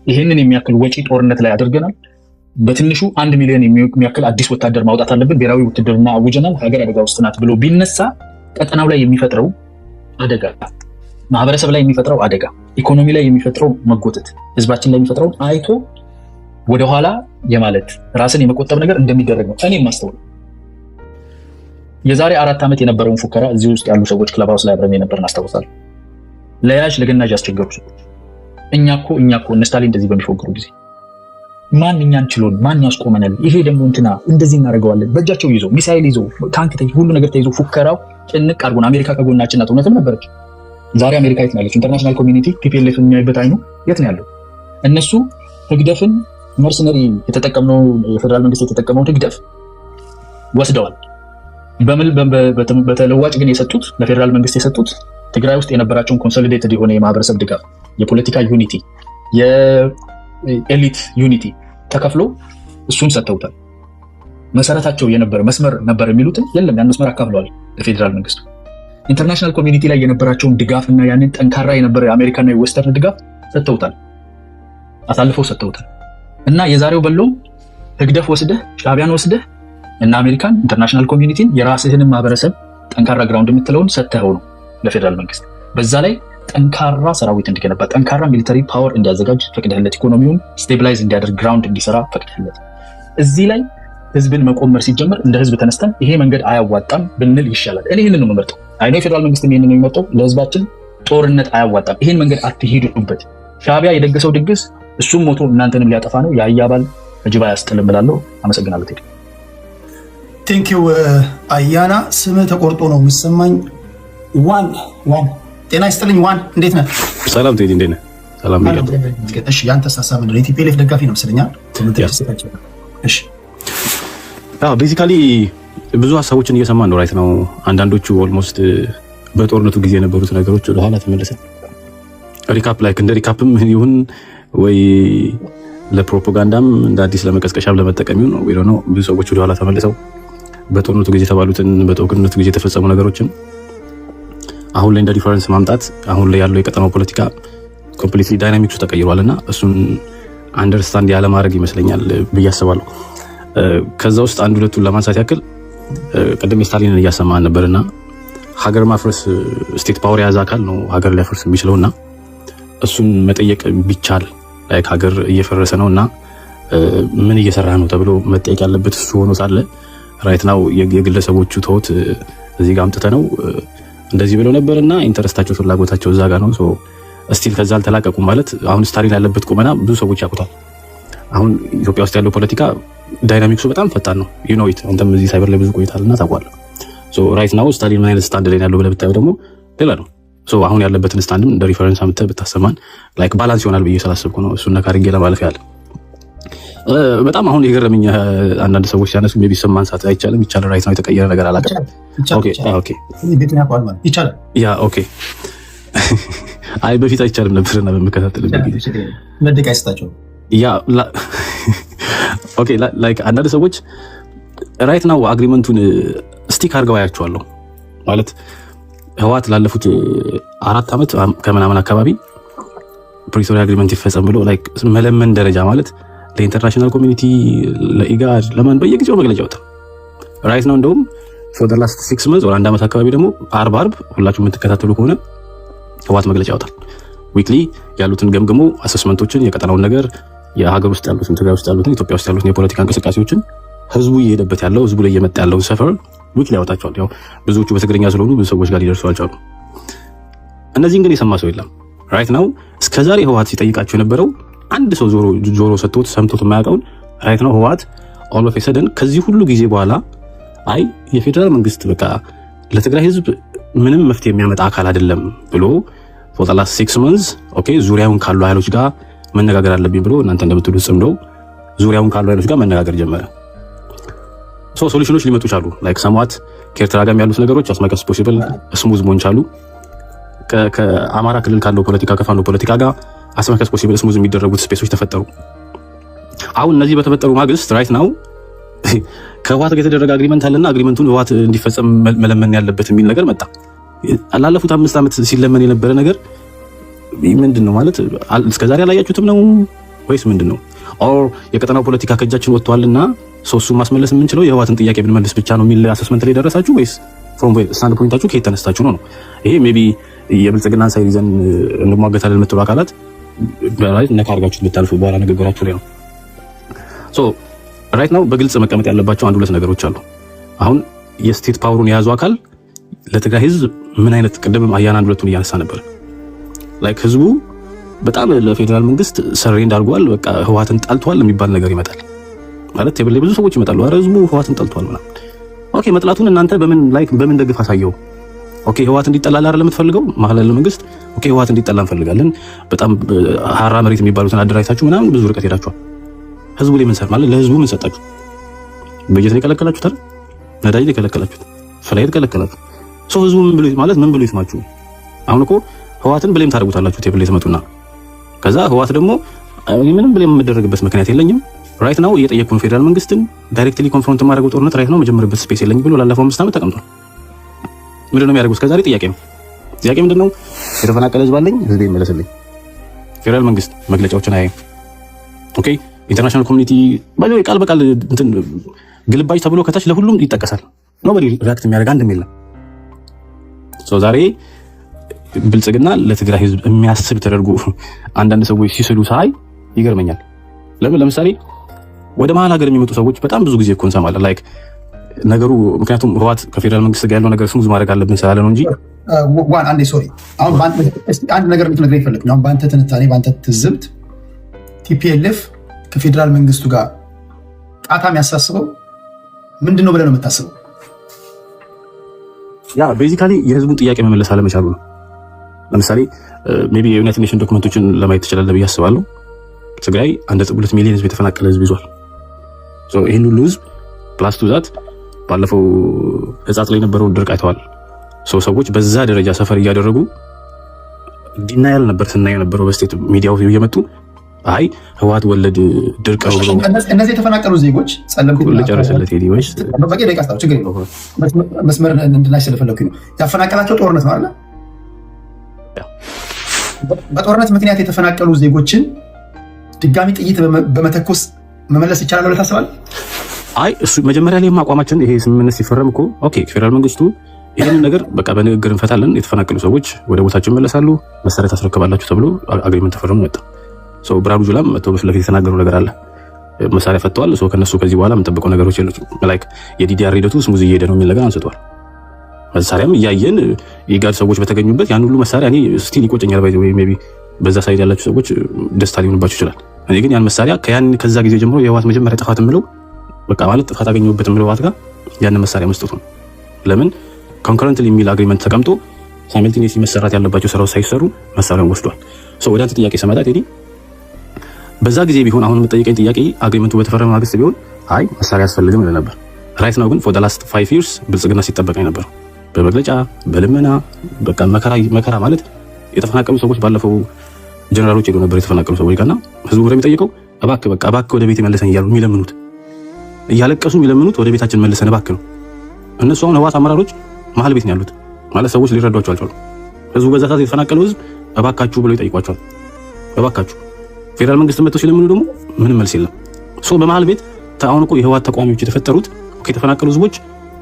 ይሄንን የሚያክል ወጪ ጦርነት ላይ አድርገናል። በትንሹ 1 ሚሊዮን የሚያክል አዲስ ወታደር ማውጣት አለብን፣ ብሔራዊ ውትድርና አውጀናል፣ ሀገር አደጋ ውስጥ ናት ብሎ ቢነሳ ቀጠናው ላይ የሚፈጥረው አደጋ፣ ማህበረሰብ ላይ የሚፈጥረው አደጋ፣ ኢኮኖሚ ላይ የሚፈጥረው መጎተት፣ ህዝባችን ላይ የሚፈጥረው አይቶ ወደኋላ የማለት ራስን የመቆጠብ ነገር እንደሚደረግ ነው እኔ የማስተውለው። የዛሬ 4 ዓመት የነበረውን ፉከራ እዚህ ውስጥ ያሉ ሰዎች ክለብ ሃውስ ላይ አብረን የነበርን አስታውሳለሁ። ለያዥ ለገናዥ ያስቸገሩ ሰዎች እኛ እኮ እነ ስታሊን እንደዚህ በሚፎግሩ ጊዜ ማን እኛን ችሎን ማን ያስቆመናል? ይሄ ደግሞ እንትና እንደዚህ እናደርገዋለን። በእጃቸው ይዞ ሚሳይል ይዞ ታንክ ተይዞ ሁሉ ነገር ተይዞ ፉከራው ጭንቅ አድርጎን አሜሪካ ከጎናችን ናት። እውነትም ነበረች። ዛሬ አሜሪካ የት ነው ያለችው? ኢንተርናሽናል ኮሚኒቲ ቲፒኤልኤፍ የሚያይበት አይኑ የት ነው ያለው? እነሱ ህግደፍን መርሰነሪ የተጠቀምነው የፌደራል መንግስት የተጠቀመውን ህግደፍ ወስደዋል። በተለዋጭ ግን የሰጡት ለፌደራል መንግስት የሰጡት ትግራይ ውስጥ የነበራቸውን ኮንሶሊዴትድ የሆነ የማህበረሰብ ድጋፍ፣ የፖለቲካ ዩኒቲ፣ የኤሊት ዩኒቲ ተከፍሎ እሱን ሰጥተውታል። መሰረታቸው የነበረ መስመር ነበር የሚሉትን የለም ያን መስመር አካፍለዋል ለፌዴራል መንግስቱ። ኢንተርናሽናል ኮሚኒቲ ላይ የነበራቸውን ድጋፍና ያንን ጠንካራ የነበረ የአሜሪካና የዌስተርን ድጋፍ ሰጥተውታል፣ አሳልፈው ሰጥተውታል። እና የዛሬው በሎም ህግደፍ ወስደህ ሻዕቢያን ወስደህ እና አሜሪካን ኢንተርናሽናል ኮሚኒቲን የራስህንም ማህበረሰብ ጠንካራ ግራውንድ የምትለውን ሰጥተኸው ነው ለፌዴራል መንግስት። በዛ ላይ ጠንካራ ሰራዊት እንዲገነባ ጠንካራ ሚሊተሪ ፓወር እንዲያዘጋጅ ፈቅደህለት፣ ኢኮኖሚውን ስቴቢላይዝ እንዲያደርግ ግራውንድ እንዲሰራ ፈቅደህለት። እዚህ ላይ ህዝብን መቆመር ሲጀምር እንደ ህዝብ ተነስተን ይሄ መንገድ አያዋጣም ብንል ይሻላል። እኔ ይህንን ነው የምመርጠው። አይኔ ፌዴራል መንግስት ይህንን ነው የሚመርጠው። ለህዝባችን ጦርነት አያዋጣም፣ ይህን መንገድ አትሄዱበት። ሻዕቢያ የደገሰው ድግስ እሱም ሞቶ እናንተንም ሊያጠፋ ነው። የአያባል ከጅባ ያስጥልም እላለሁ። አመሰግናለሁ። ቴዲ ቴንኪው። አያና ስምህ ተቆርጦ ነው የሚሰማኝ። ዋን ጤና ይስጥልኝ። ዋን እንዴት ነህ? ሰላም ቴዲ እንዴት ነህ? ሰላም ነው። እሺ ያንተስ ሀሳብ ምንድን ነው? የቲፒኤልኤፍ ደጋፊ ነው መስለኛል። እሺ ቤዚካሊ ብዙ ሀሳቦችን እየሰማን ነው ራይት ነው። አንዳንዶቹ ኦልሞስት በጦርነቱ ጊዜ የነበሩት ነገሮች ወደ ኋላ ተመልሰን ሪካፕ ላይክ እንደ ሪካፕም ይሁን ወይ ለፕሮፓጋንዳም እንደ አዲስ ለመቀስቀሻም ለመጠቀም ይሁን ወይ ነው ብዙ ሰዎች ወደ ኋላ ተመልሰው በጦርነቱ ጊዜ የተባሉትን በጦርነቱ ጊዜ የተፈጸሙ ነገሮችን አሁን ላይ እንደ ሪፈረንስ ማምጣት አሁን ላይ ያለው የቀጠናው ፖለቲካ ኮምፕሊትሊ ዳይናሚክሱ ተቀይሯልና እሱን አንደርስታንድ ያለ ማድረግ ይመስለኛል ብዬ አስባለሁ። ከዛ ውስጥ አንድ ሁለቱን ለማንሳት ያክል ቀደም ስታሊንን እያሰማን ነበርና ሀገር ማፍረስ ስቴት ፓወር የያዘ አካል ነው ሀገር ሊያፈርስ የሚችለውና እሱን መጠየቅ ቢቻል ላይክ ሀገር እየፈረሰ ነውና ምን እየሰራ ነው ተብሎ መጠየቅ ያለበት እሱ ሆኖ ሳለ ራይት ናው የግለሰቦቹ ተውት እዚህ ጋር አምጥተ ነው እንደዚህ ብለው ነበርና ኢንተረስታቸው ፍላጎታቸው እዛ ጋር ነው። ሶ ስቲል ከዛ አልተላቀቁም ማለት አሁን ስታሊን ያለበት ቁመና ብዙ ሰዎች ያውቁታል። አሁን ኢትዮጵያ ውስጥ ያለው ፖለቲካ ዳይናሚክሱ በጣም ፈጣን ነው። ዩ ኖ ኢት አንተም እዚህ ሳይበር ላይ ብዙ ቆይታልና ታውቃለህ። ሶ ራይት ናው ስታሊን ምን አይነት ስታንድ ላይ ያለው ብለህ ብታየው ደግሞ ሌላ ነው። ሶ አሁን ያለበትን ስታንድም እንደ ሪፈረንስ አምጥተህ ብታሰማን ላይክ ባላንስ ይሆናል ብዬ ስላሰብኩ ነው እሱን ነካ አድርጌ ለማለፍ ያለ። በጣም አሁን የገረመኝ አንዳንድ ሰዎች ሲያነሱ ሜቢ ስም ማንሳት አይቻልም ይቻላል። ራይት ናው የተቀየረ ነገር አላውቅም። ኦኬ ቤትን ያውቀዋል ማለት ይቻላል። ያ ኦኬ አይ በፊት አይቻልም ነበርና በመከታተልበት ጊዜ ለደቂቃ አይሰጣቸውም። ያ ኦኬ ላይክ አንዳንድ ሰዎች ራይት ናው አግሪመንቱን ስቲክ አድርገው አያቸዋለሁ ማለት ህወሓት ላለፉት 4 ዓመት ከምናምን አካባቢ ፕሪቶሪያ አግሪመንት ይፈጸም ብሎ ላይክ መለመን ደረጃ ማለት ለኢንተርናሽናል ኮሚኒቲ ለኢጋድ ለማን በየጊዜው መግለጫ ወጣ። ራይት ናው እንደውም ፎር ዘ ላስት 6 months ወር 1 ዓመት አካባቢ ደግሞ አርብ ሁላችሁም የምትከታተሉ ከሆነ ህወሓት መግለጫ ያወጣል። ዊክሊ ያሉትን ገምግሞ አሰስመንቶችን የቀጠናውን ነገር የሀገር ውስጥ ያሉትን ትግራይ ውስጥ ያሉትን ኢትዮጵያ ውስጥ ያሉትን የፖለቲካ እንቅስቃሴዎችን ህዝቡ እየሄደበት ያለው ህዝቡ ላይ እየመጣ ያለውን ሰፈር ዊክሊ ያወጣቸዋል። ያው ብዙዎቹ በትግርኛ ስለሆኑ ብዙ ሰዎች ጋር ሊደርሱ አልቻሉ። እነዚህን ግን የሰማ ሰው የለም። ራይት ናው እስከዛሬ ህወሓት ሲጠይቃቸው የነበረው አንድ ሰው ዞሮ ሰጥቶት ሰምቶት የማያውቀውን ራይት ናው ህወሓት ኦል ኦፍ ኤ ሰደን ከዚህ ሁሉ ጊዜ በኋላ አይ የፌዴራል መንግስት በቃ ለትግራይ ህዝብ ምንም መፍትሄ የሚያመጣ አካል አይደለም ብሎ for the last 6 months ኦኬ ዙሪያውን ካሉ ኃይሎች ጋር መነጋገር አለብኝ ብሎ እናንተ እንደምትሉት ጽምዶ ዙሪያውን ካሉ ኃይሎች ጋር መነጋገር ጀመረ። ሶሉሽኖች ሊመጡ ቻሉ። ላይክ ሰምዋት ከኤርትራ ጋር ያሉት ነገሮች as much as possible ስሙዝ መሆን ቻሉ። ከአማራ ክልል ካለው ፖለቲካ ከፋኖ ፖለቲካ ጋር as much as possible ስሙዝ የሚደረጉት ስፔሶች ተፈጠሩ። አሁን እነዚህ በተፈጠሩ ማግስት ራይት ናው ከህወሓት ጋር የተደረገ አግሪመንት አለና አግሪመንቱን ህወሓት እንዲፈጸም መለመን ያለበት የሚል ነገር መጣ። ላለፉት 5 ዓመት ሲለመን የነበረ ነገር ምንድነው ማለት እስከዛሬ አላያችሁትም ነው ወይስ ምንድነው? ኦር የቀጠናው ፖለቲካ ከእጃችን ወጥቷልና ሶስቱ ማስመለስ የምንችለው የህወሓትን ጥያቄ ብንመልስ ብቻ ነው የሚል አሰስመንት ላይ ደረሳችሁ ወይስ ፍሮም ስታንድ ፖይንታችሁ ከየት ተነስታችሁ ነው? ይሄ ሜቢ የብልጽግናን ሳይድ ይዘን እንሟገታለን የምትሉ አካላት ነካ አድርጋችሁት ብታልፉ በኋላ ንግግራችሁ ላይ ነው። ሶ ራይት ናው በግልጽ መቀመጥ ያለባቸው አንድ ሁለት ነገሮች አሉ። አሁን የስቴት ፓወሩን የያዙ አካል ለትግራይ ህዝብ ምን አይነት ቅድምም አያና አንድ ሁለቱን እያነሳ ነበር። ላይክ ህዝቡ በጣም ለፌዴራል መንግስት ሰሬንድ አድርጓል፣ በቃ ህወሓትን ጠልቷል የሚባል ነገር ይመጣል ማለት ቴብል ላይ ብዙ ሰዎች ይመጣሉ። አረ ህዝቡ ህወሓትን ጠልቷል ምናምን። ኦኬ መጥላቱን እናንተ በምን ደግፍ አሳየው? ኦኬ ህወሓት እንዲጠላል አይደል የምትፈልገው መሀል ያለው መንግስት? ኦኬ ህወሓት እንዲጠላ እንፈልጋለን በጣም ሀራ መሬት የሚባሉትን አደራጅታችሁ ምናምን ብዙ ርቀት ሄዳችኋል። ህዝቡ ላይ ምን ሰር ማለት ለህዝቡ ምን ሰጣችሁ? በጀት ነው የከለከላችሁት አይደል? ነዳጅ ነው የከለከላችሁት፣ ፍላይት ከለከላችሁ። ሰው ህዝቡ ምን ብሎ ማለት ምን ብሎ ይስማችሁ? አሁን እኮ ህወሓትን ብሌም ታደርጉታላችሁ ቴብል ላይ ትመጡና ከዛ ህወሓት ደግሞ ምንም ብሌም የምደረግበት ምክንያት የለኝም ራይት ናው እየጠየቁን ፌደራል መንግስትን ዳይሬክትሊ ኮንፍሮንት ማድረገው ጦርነት ራይት ናው መጀመርበት ስፔስ የለኝ ብሎ ላለፈው 5 ዓመት ተቀምጧል። ምንድነው የሚያደርጉት? ከዛሬ ጥያቄ ምንድነው? የተፈናቀለ ህዝብ አለኝ፣ ህዝቤ ይመለስልኝ። ፌደራል መንግስት መግለጫዎችን አያይም። ኦኬ ኢንተርናሽናል ኮሚኒቲ ባይዘው ቃል በቃል እንትን ግልባጭ ተብሎ ከታች ለሁሉም ይጠቀሳል። ኖበዲ ሪአክት የሚያደርግ አንድም የለም። ዛሬ ብልጽግና ለትግራይ ህዝብ የሚያስብ ተደርጎ አንዳንድ ሰዎች ሲስሉ ሳይ ይገርመኛል። ለምሳሌ ወደ መሀል ሀገር የሚመጡ ሰዎች በጣም ብዙ ጊዜ እኮ እንሰማለን ላይክ ነገሩ ምክንያቱም ህወሓት ከፌደራል መንግስት ጋር ያለው ነገር ስሙዝ ማድረግ አለብን ስላለ ነው እንጂ አንዴ ሶሪ አሁን አንድ ነገር ልትነግረኝ ይፈልግ ነው። በአንተ ትንታኔ በአንተ ትዝብት ቲፒኤልኤፍ ከፌደራል መንግስቱ ጋር ጣታ የሚያሳስበው ምንድን ነው ብለህ ነው የምታስበው? ያ ቤዚካሊ የህዝቡን ጥያቄ መመለስ አለመቻሉ ነው። ለምሳሌ ሜይ ቢ የዩናይትድ ኔሽን ዶክመንቶችን ለማየት ትችላለህ ብዬ አስባለሁ። ትግራይ 1.2 ሚሊዮን ህዝብ የተፈናቀለ ህዝብ ይዟል። ይህን ሁሉ ህዝብ ፕላስ ቱ ዛት ባለፈው ህጻጽ ላይ የነበረውን ድርቅ አይተዋል። ሰዎች በዛ ደረጃ ሰፈር እያደረጉ ዲናያል ነበር ስናየው ነበረው በስቴት ሚዲያው እየመጡ አይ ህወሓት ወለድ ድርቅ ነው ብሎ እነዚህ የተፈናቀሉ ዜጎች ለጨረሰለት ሄዲዎች በቂ ደቂቃ ስታው ችግር የለውም። መስመር እንድናይ ስለፈለኩ ነው። ያፈናቀላቸው ጦርነት ነው አይደል? በጦርነት ምክንያት የተፈናቀሉ ዜጎችን ድጋሚ ጥይት በመተኮስ መመለስ ይቻላል ብለህ ታስባለህ? አይ እሱ መጀመሪያ ላይ አቋማችን ይሄ ስምምነት ሲፈረም እኮ ኦኬ ፌደራል መንግስቱ ይሄንን ነገር በቃ በንግግር እንፈታለን፣ የተፈናቀሉ ሰዎች ወደ ቦታቸው ይመለሳሉ፣ መሰረት ታስረክባላችሁ ተብሎ አግሪመንት ተፈረሙ መጣ። ብርሃኑ ጁላም መጥቶ በፊት ለፊት የተናገረው ነገር አለ። መሳሪያ ፈተዋል። ከነሱ ከዚህ በኋላ የምንጠብቀው ነገሮች የሉት ላይክ የዲዲአር ሂደቱ ስሙዝ እየሄደ ነው የሚል ነገር አንስተዋል። መሳሪያም እያየን የጋድ ሰዎች በተገኙበት ያን ሁሉ መሳሪያ እኔ ስቲል ይቆጨኛል። ባይ ዘ ወይ ሜይ ቢ በዛ ሳይድ ያላችሁ ሰዎች ደስታ ሊሆንባችሁ ይችላል። እኔ ግን ያን መሳሪያ ከዛ ጊዜ ጀምሮ የህወሓት መጀመሪያ ጥፋት የምለው በቃ ማለት ጥፋት አገኘሁበት የምለው ህወሓት ጋር ያን መሳሪያ መስጠቱ ነው። ለምን ኮንከረንትሊ የሚል አግሪመንት ተቀምጦ ሳይመልቲኔስ መሰራት ያለባቸው ስራዎች ሳይሰሩ መሳሪያውን ወስዷል። ወደ አንተ ጥያቄ ሰመጣ ቴዲ በዛ ጊዜ ቢሆን አሁን የምጠይቀኝ ጥያቄ አግሪመንቱ በተፈረመ ማግስት ቢሆን አይ መሳሪያ ያስፈልግም ነበር። ራይት ነው ግን ፎር ዘ ላስት 5 years ብልጽግና ሲጠበቅ ነበር በመግለጫ በልመና በቃ መከራ ማለት የተፈናቀሉ ሰዎች ባለፈው ጀነራሎች ሄዱ ነበር የተፈናቀሉ ሰዎች ጋርና ህዝቡ እንደሚጠይቀው እባክህ ወደ ቤት መልሰን እያሉ የሚለምኑት እያለቀሱ የሚለምኑት ወደ ቤታችን መልሰን እባክህ ነው። እነሱ አሁን ህወሓት አመራሮች መሀል ቤት ነው ያሉት ማለት ሰዎች ሊረዷቸው አልቻሉም። ህዝቡ በዛ ሰዓት የተፈናቀለው ህዝብ እባካችሁ ብሎ ይጠይቋቸዋል። እባካችሁ ፌደራል መንግስት መጥቶ ሲለምኑ ደግሞ ምንም መልስ የለም። በመሀል ቤት አሁን እኮ የህወሓት ተቋሚዎች የተፈጠሩት የተፈናቀሉ ህዝቦች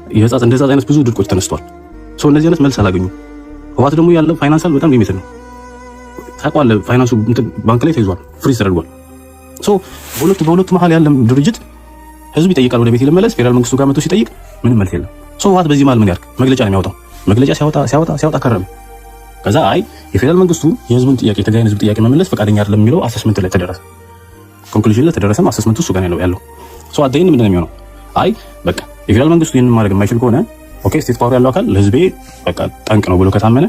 እንደ ህጻጽ አይነት ብዙ ድርቆች ተነስተዋል። እነዚህ አይነት መልስ አላገኙም። ህወሓት ደግሞ ያለው ፋይናንሳል በጣም ሊሚትድ ነው። ታውቀዋለህ፣ ፋይናንሱ ባንክ ላይ ተይዟል፣ ፍሪዝ ተደርጓል። በሁለቱ መሀል ያለ ድርጅት ህዝብ ይጠይቃል ወደ ቤት ለመለስ፣ ፌደራል መንግስቱ ጋር መጥቶ ሲጠይቅ ምንም መልስ የለም። ህወሓት በዚህ መሀል ምን ያርግ? መግለጫ ነው የሚያወጣው። መግለጫ ሲያወጣ ከረመ። ከዛ አይ የፌደራል መንግስቱ የህዝቡን ጥያቄ የትግራይን ህዝብ ጥያቄ መመለስ ፈቃደኛ አይደለም የሚለው አሰስመንት ላይ ተደረሰ። ኮንክሉዥን ላይ ተደረሰም አሰስመንቱ እሱ ጋር ነው ያለው። አደይን ምንድን ነው የሚሆነው? አይ በቃ የፌደራል መንግስቱ ይህንን ማድረግ የማይችል ከሆነ ኦኬ ስቴት ፓወር ያለው አካል ለህዝቤ በቃ ጠንቅ ነው ብሎ ከታመነ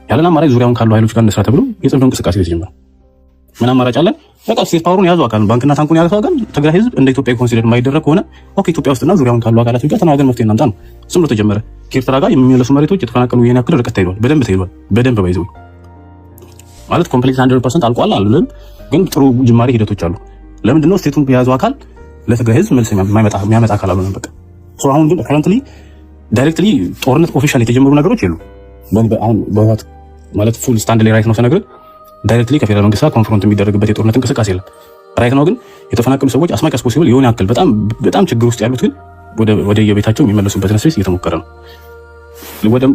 ያለን አማራጭ ዙሪያውን ካሉ ኃይሎች ጋር እንስራ ተብሎ የጽምዶ እንቅስቃሴ ተጀመረ። ምን አማራጭ አለ? በቃ ስቴት ፓወሩን የያዘው አካል ባንክና ታንኩን የያዘው አካል ትግራይ ህዝብ እንደ ኢትዮጵያ ኮንሲደር የማይደረግ ከሆነ ኦኬ ኢትዮጵያ ውስጥና ዙሪያውን ካሉ አካላት ጋር ተናገር መፍትሄ እናምጣ ነው። ዝም ብሎ ተጀመረ። ከኤርትራ ጋር የሚመለሱ መሬቶች የተፈናቀሉ ይሄን ያክል ርቀት ተይዟል። በደንብ ባይዘው ማለት ኮምፕሊት 100% አልቋል አልልም፣ ግን ጥሩ ጅማሬ ሂደቶች አሉ። ለምንድን ነው ስቴቱን የያዘው አካል ለትግራይ ህዝብ መልስ የሚያመጣ አካል አልሆነም። በቃ አሁን ግን ከረንትሊ ዳይሬክትሊ ጦርነት ኦፊሻል የተጀመሩ ነገሮች የሉ። አሁን በህወሓት ማለት ፉል ስታንድ ላይ ራይት ነው ተነግረ ዳይሬክትሊ ከፌደራል መንግስት ጋር ኮንፍሮንት የሚደረግበት የጦርነት እንቅስቃሴ የለም። ራይት ነው ግን የተፈናቀሉ ሰዎች አስማቃስ ፖሲብል የሆነ ያክል በጣም ችግር ውስጥ ያሉት ግን ወደ የቤታቸው የሚመለሱበት ነስስ እየተሞከረ ነው።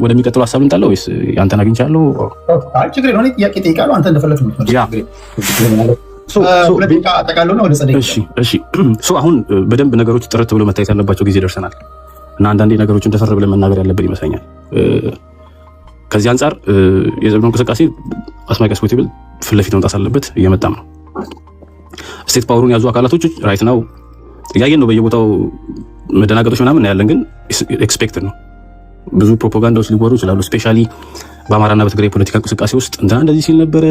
ወደሚቀጥለው ሀሳብ እንጣለው ወይስ ያንተን አግኝቻለሁ? አይ ችግር የለውም። ጥያቄ ጠይቃለሁ፣ አንተ እንደፈለክ ነው። አሁን በደንብ ነገሮች ጥርት ብሎ መታየት ያለባቸው ጊዜ ደርሰናል እና አንዳንዴ ነገሮችን ደፈር ብለን መናገር ያለብን ይመስለኛል። ከዚህ አንጻር የዘመኑ እንቅስቃሴ አስማቃስ ፖሲብል ፊት ለፊት መምጣት አለበት። እየመጣም ነው። ስቴት ፓወሩን ያዙ አካላቶች ራይት ነው እያየን ነው። በየቦታው መደናገጦች ምናምን ያለን ግን ኤክስፔክትድ ነው። ብዙ ፕሮፓጋንዳዎች ሊወሩ ይችላሉ። ስፔሻሊ በአማራና በትግራይ ፖለቲካ እንቅስቃሴ ውስጥ እንትና እንደዚህ ሲል ነበረ፣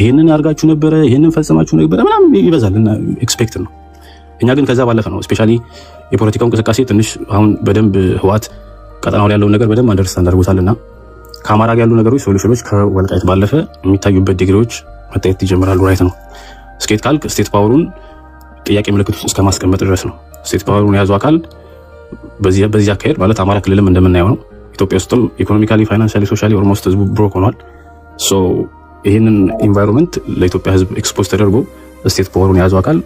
ይሄንን አድርጋችሁ ነበረ፣ ይሄንን ፈጽማችሁ ነበረ ምናምን ይበዛል እና ኤክስፔክትድ ነው። እኛ ግን ከዛ ባለፈ ነው። ስፔሻሊ የፖለቲካው እንቅስቃሴ ትንሽ አሁን በደንብ ህወሓት ቀጠናው ላይ ያለውን ነገር በደንብ አንደርስታንድ አድርጎታልና ከአማራ ጋር ያሉ ነገሮች ሶሉሽኖች ከወልቃይት ባለፈ የሚታዩበት ዲግሪዎች መታየት ይጀምራሉ። ራይት ነው። ስቴት ካልክ ስቴት ፓወሩን ጥያቄ ምልክት ውስጥ እስከ ማስቀመጥ ድረስ ነው። ስቴት ፓወሩን የያዙ አካል በዚህ አካሄድ ማለት አማራ ክልልም እንደምናየው ነው። ኢትዮጵያ ውስጥም ኢኮኖሚካሊ፣ ፋይናንሻሊ፣ ሶሻሊ ኦልሞስት ህዝቡ ብሮክ ሆኗል። ሶ ይህንን ኢንቫይሮንመንት ለኢትዮጵያ ህዝብ ኤክስፖዝ ተደርጎ ስቴት ፓወሩን የያዙ አካል